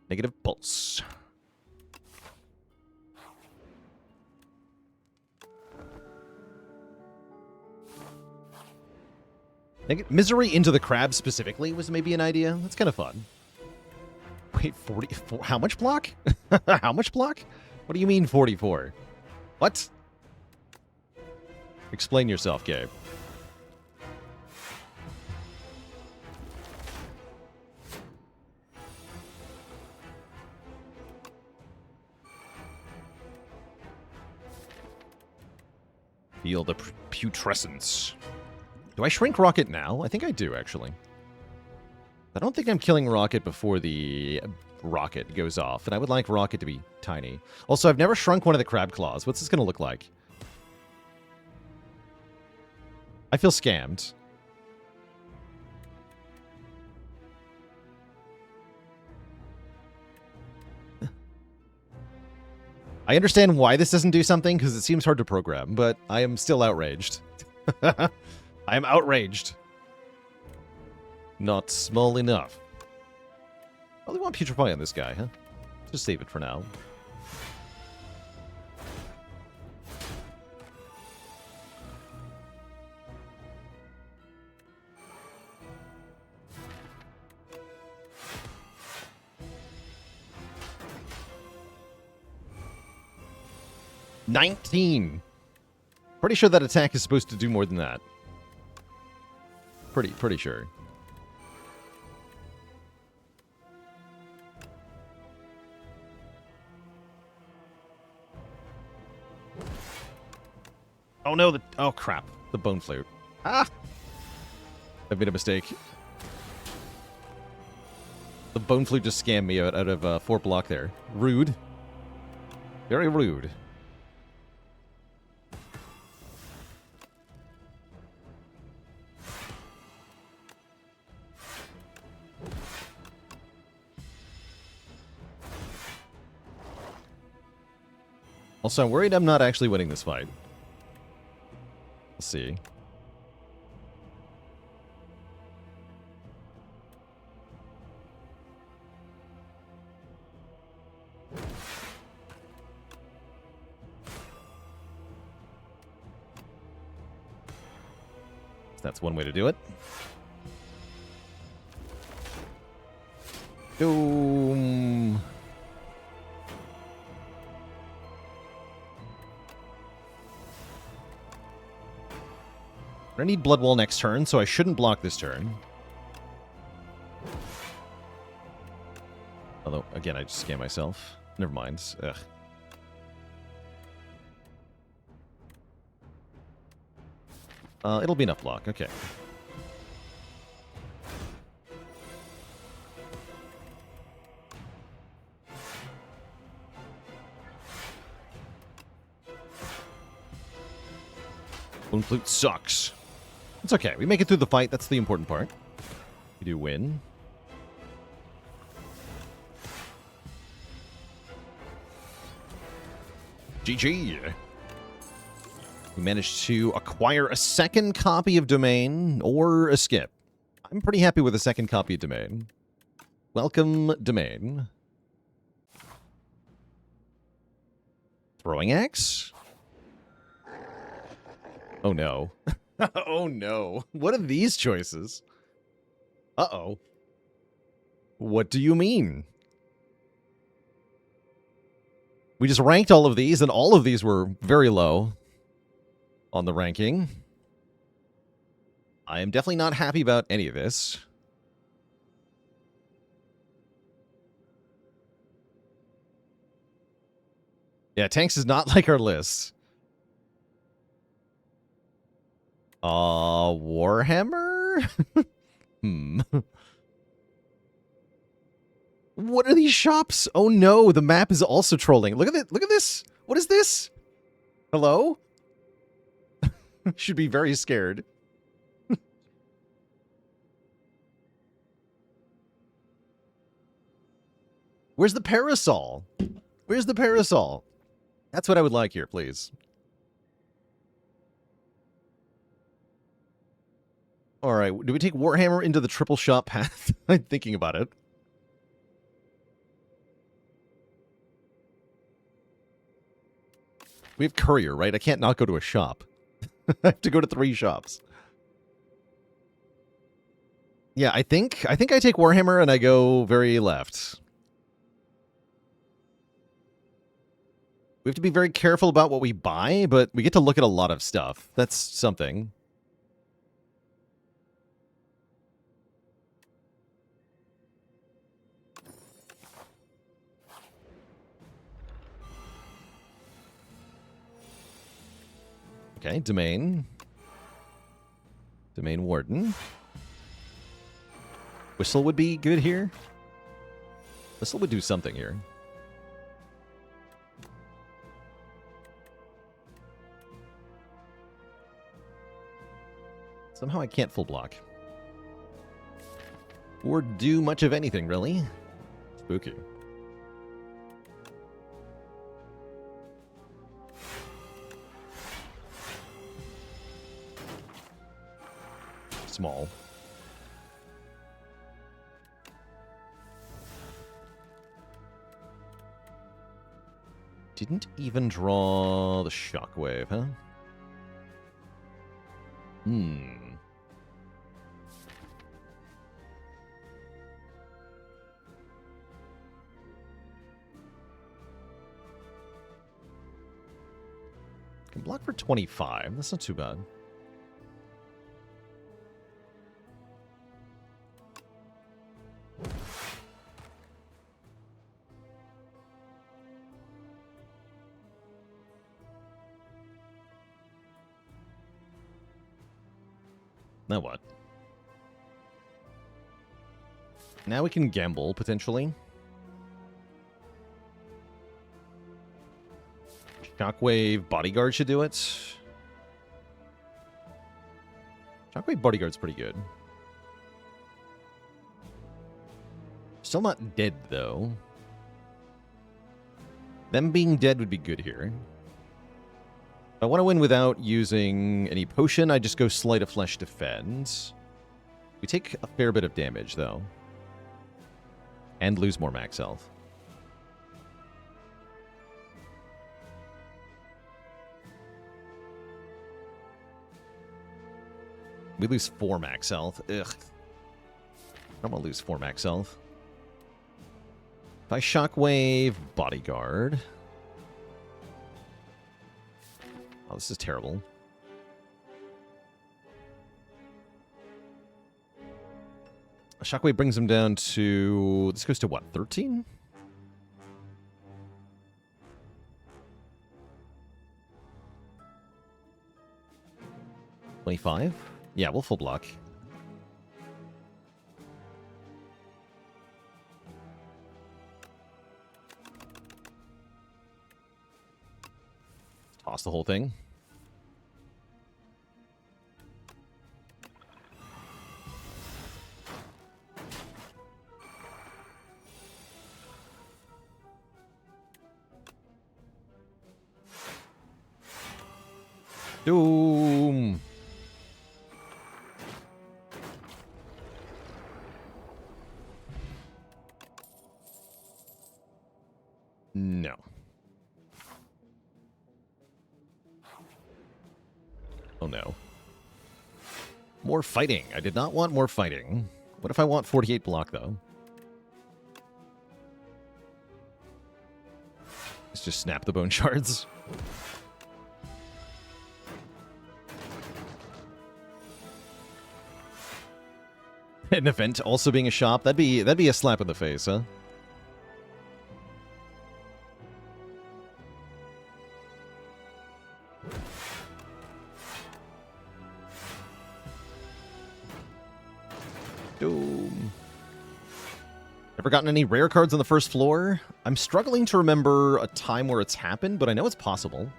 Speaker 1: Negative pulse. Misery into the crab specifically was maybe an idea. That's kind of fun. Wait, 44? How much block? How much block? What do you mean 44? What? Explain yourself, Gabe. Feel the putrescence. Do I shrink Rocket now? I think I do, actually. I don't think I'm killing Rocket before the rocket goes off, and I would like Rocket to be tiny. Also, I've never shrunk one of the crab claws. What's this going to look like? I feel scammed. I understand why this doesn't do something, because it seems hard to program, but I am still outraged. I am outraged. Not small enough. Oh, they want Putrefy on this guy, huh? Just save it for now. $19. Pretty sure that attack is supposed to do more than that. Pretty sure. Oh no, oh crap. The bone flute. Ah! I've made a mistake. The bone flute just scammed me out of 4 block there. Rude. Very rude. Also, I'm worried I'm not actually winning this fight. Let's see. That's one way to do it. Doom. I need Blood Wall next turn, so I shouldn't block this turn. Although, again, I just scam myself. Never mind. Ugh. It'll be enough block. Okay. Bone Flute sucks. It's okay. We make it through the fight. That's the important part. We do win. GG. We managed to acquire a second copy of Domain or a skip. I'm pretty happy with a second copy of Domain. Welcome, Domain. Throwing axe? Oh no. Oh no. What are these choices? Uh-oh. What do you mean? We just ranked all of these, and all of these were very low on the ranking. I am definitely not happy about any of this. Yeah, tanks is not like our list. Warhammer? What are these shops? Oh no, the map is also trolling. Look at it. Look at this. What is this? Hello? Should be very scared. Where's the parasol? Where's the parasol? That's what I would like here, please. All right, do we take Warhammer into the triple shot path? I'm thinking about it. We have courier, right? I can't not go to a shop. I have to go to 3 shops. Yeah, I think I take Warhammer and I go very left. We have to be very careful about what we buy, but we get to look at a lot of stuff. That's something. Okay, Domain. Domain Warden. Whistle would be good here. Whistle would do something here. Somehow I can't full block. Or do much of anything, really. Spooky. Small. Didn't even draw the shockwave, huh? Can block for 25. That's not too bad. Now what? Now we can gamble, potentially. Shockwave Bodyguard should do it. Shockwave Bodyguard's pretty good. Still not dead, though. Them being dead would be good here. If I want to win without using any potion, I just go Sleight of Flesh Defend. We take a fair bit of damage, though. And lose more max health. We lose 4 max health. Ugh. I don't want to lose 4 max health. If I Shockwave Bodyguard... Oh, this is terrible. Shockwave brings him down to... This goes to what, 13? 25? Yeah, we'll full block. Toss the whole thing. Doom. No. Oh no. More fighting. I did not want more fighting. What if I want 48 block, though? Let's just snap the bone shards. An event also being a shop. That'd be a slap in the face, huh? Doom. Ever gotten any rare cards on the first floor? I'm struggling to remember a time where it's happened, but I know it's possible.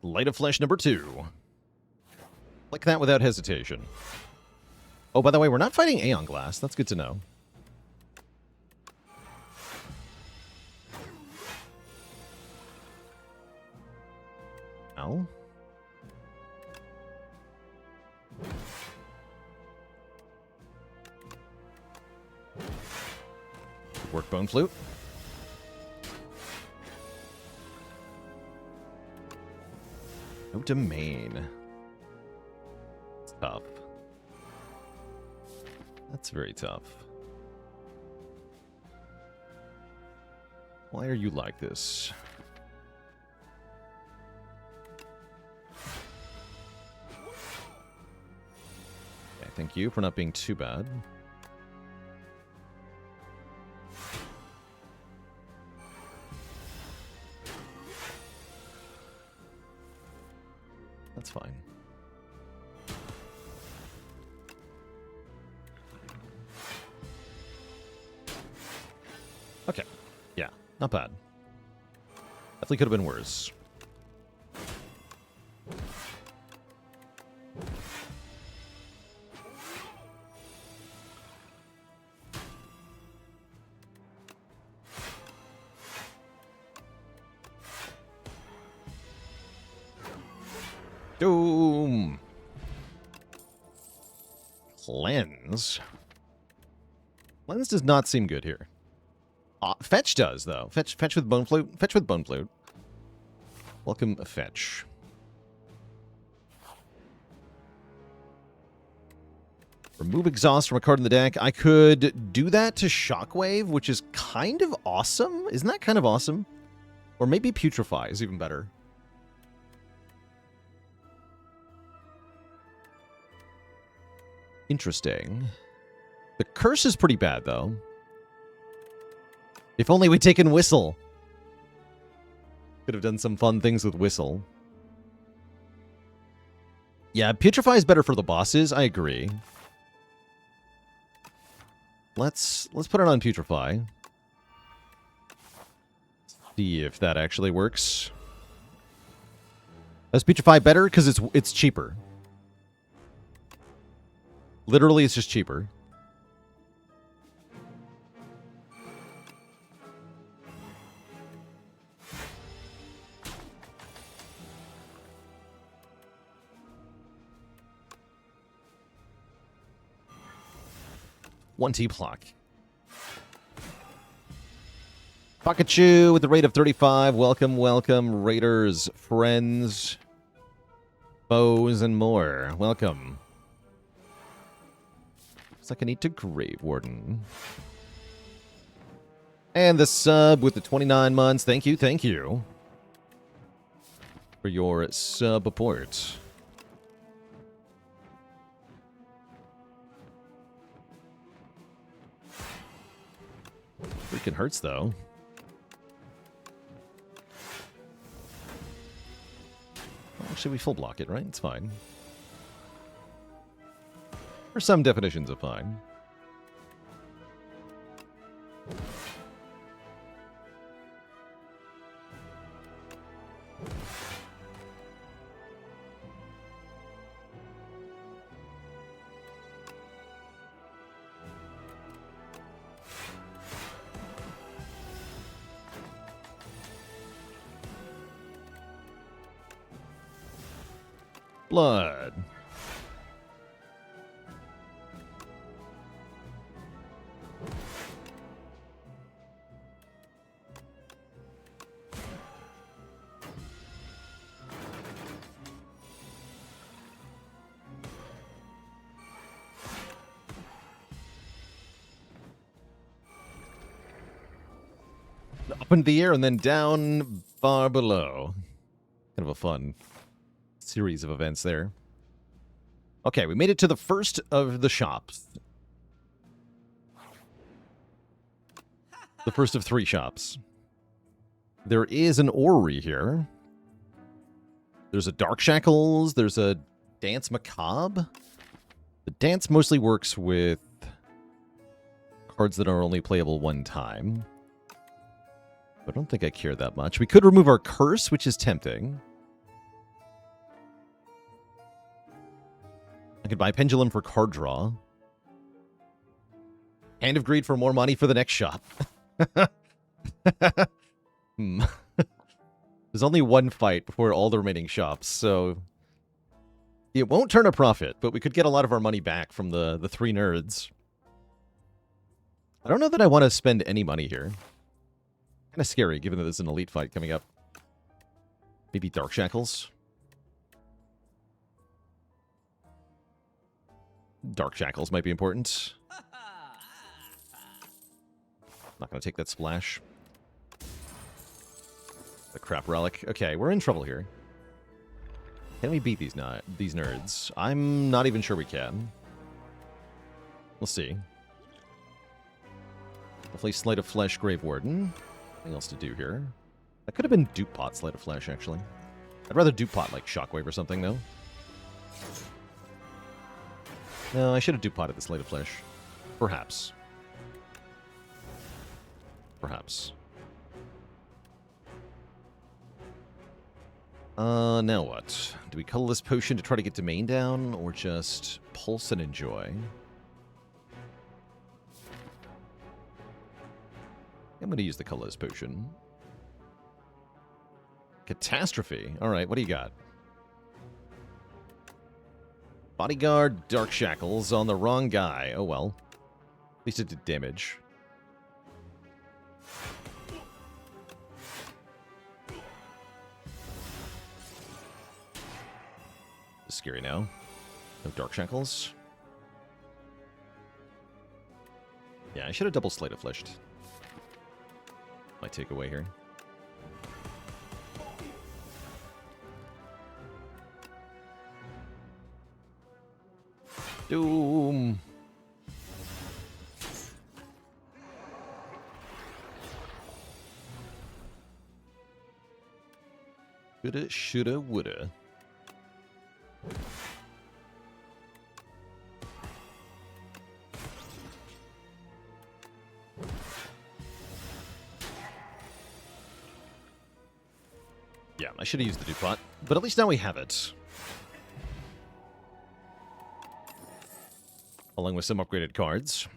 Speaker 1: Light of Flesh number 2. Click that without hesitation. Oh, by the way, we're not fighting Aeon Glass. That's good to know. Ow. Work Bone Flute. No domain. It's tough. That's very tough. Why are you like this? Okay, thank you for not being too bad. That's fine. Okay. Yeah, not bad. Definitely could have been worse. Doom. Cleanse. Cleanse does not seem good here. Fetch does, though. Fetch with Bone Flute. Fetch with Bone Flute. Welcome, Fetch. Remove Exhaust from a card in the deck. I could do that to Shockwave, which is kind of awesome. Isn't that kind of awesome? Or maybe Putrefy is even better. Interesting. The curse is pretty bad, though. If only we'd taken Whistle. Could have done some fun things with Whistle. Yeah, Putrefy is better for the bosses. I agree. Let's put it on Putrefy. See if that actually works. Is Putrefy better? Because it's cheaper. Literally, it's just cheaper. One T block. Pakachu with the rate of 35. Welcome, welcome, raiders, friends, foes, and more. Welcome. Looks like I need to Grave Warden. And the sub with the 29 months. Thank you, thank you for your support. Freaking hurts, though. Actually, we full block it, right? It's fine. For some definitions of fine. Blood. Up in the air and then down far below. Kind of a fun series of events there. Okay, we made it to the first of the shops. The first of 3 shops. There is an orrery here. There's a Dark Shackles. There's a Dance Macabre. The dance mostly works with cards that are only playable one time. I don't think I care that much. We could remove our curse, which is tempting. I could buy Pendulum for card draw. Hand of Greed for more money for the next shop. There's only one fight before all the remaining shops, so it won't turn a profit, but we could get a lot of our money back from the 3 nerds. I don't know that I want to spend any money here. Kind of scary, given that there's an elite fight coming up. Maybe Dark Shackles. Dark Shackles might be important. Not going to take that splash. The crap relic. Okay, we're in trouble here. Can we beat these nerds? I'm not even sure we can. We'll see. Definitely Slate of Flesh, Grave Warden. Nothing else to do here. That could have been Dupe Pot, Slate of Flesh, actually. I'd rather Dupe Pot like Shockwave or something, though. No, I should have Dupe Potted the Slate of Flesh. Perhaps. Perhaps. Now what? Do we colorless potion to try to get domain down, or just pulse and enjoy? I'm going to use the colorless potion. Catastrophe. All right, what do you got? Bodyguard, Dark Shackles on the wrong guy. Oh well. At least it did damage. This is scary now. No Dark Shackles. Yeah, I should have double Slate of Fleshed. My takeaway here. Doom. Coulda, shoulda, woulda. Yeah, I should have used the DuPont, but at least now we have it. Along with some upgraded cards.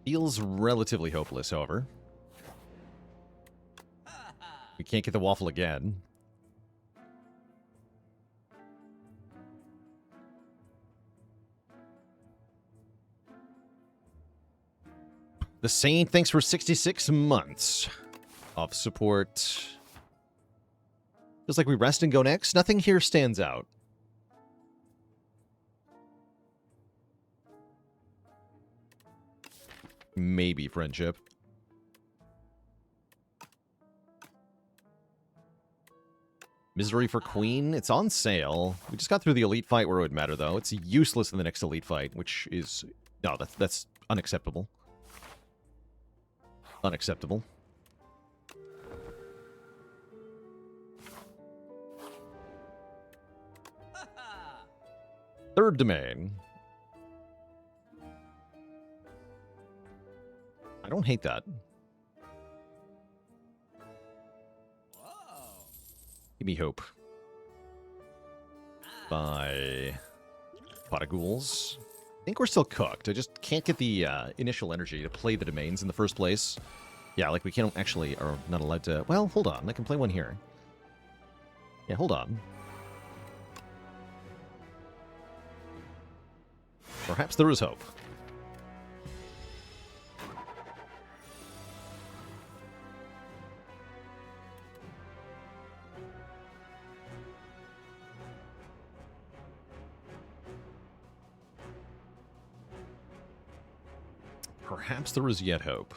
Speaker 1: Feels relatively hopeless, however. We can't get the waffle again. The Saint, thanks for 66 months of support. Feels like we rest and go next. Nothing here stands out. Maybe friendship. Misery for Queen. It's on sale. We just got through the elite fight where it would matter, though. It's useless in the next elite fight, which is... No, that's unacceptable. Unacceptable. Third domain. I don't hate that. Give me hope. By pot of ghouls. I think we're still cooked. I just can't get the initial energy to play the domains in the first place. Yeah, like we can't actually, are not allowed to... Well, hold on. I can play one here. Yeah, hold on. Perhaps there is hope. Perhaps there is yet hope.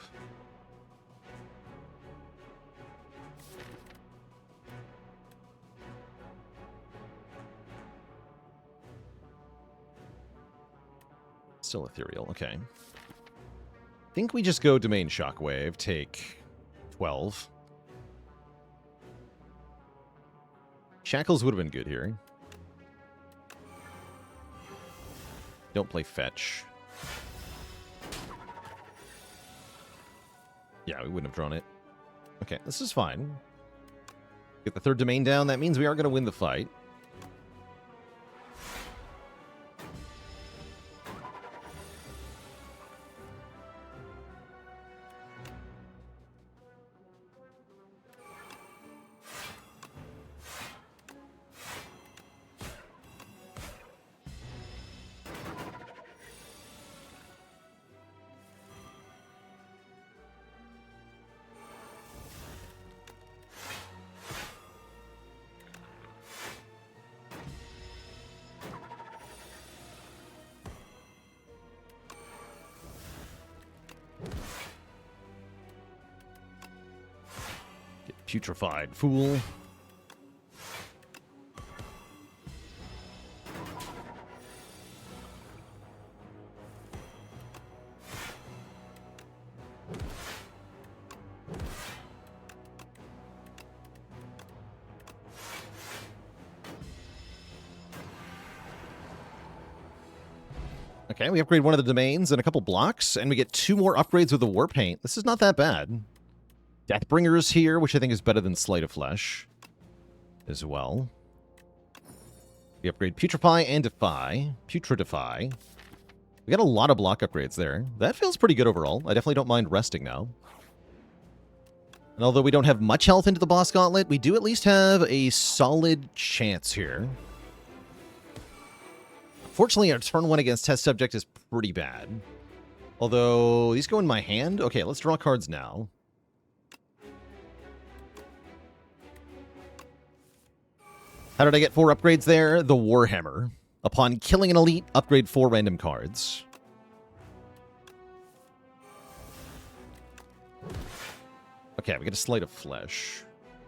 Speaker 1: Still ethereal, okay. I think we just go Domain Shockwave, take 12. Shackles would have been good here. Don't play Fetch. Yeah, we wouldn't have drawn it. Okay, this is fine. Get the third domain down. That means we are going to win the fight. Putrefied fool. Okay, we upgrade one of the domains and a couple blocks, and we get 2 more upgrades with the War Paint. This is not that bad. Deathbringer is here, which I think is better than Sleight of Flesh as well. We upgrade Putrefy and Defy. Putridify. We got a lot of block upgrades there. That feels pretty good overall. I definitely don't mind resting now. And although we don't have much health into the boss gauntlet, we do at least have a solid chance here. Fortunately, our turn 1 against test subject is pretty bad. Although, these go in my hand? Okay, let's draw cards now. How did I get 4 upgrades there? The Warhammer. Upon killing an elite, upgrade 4 random cards. Okay, we get a Sleight of Flesh.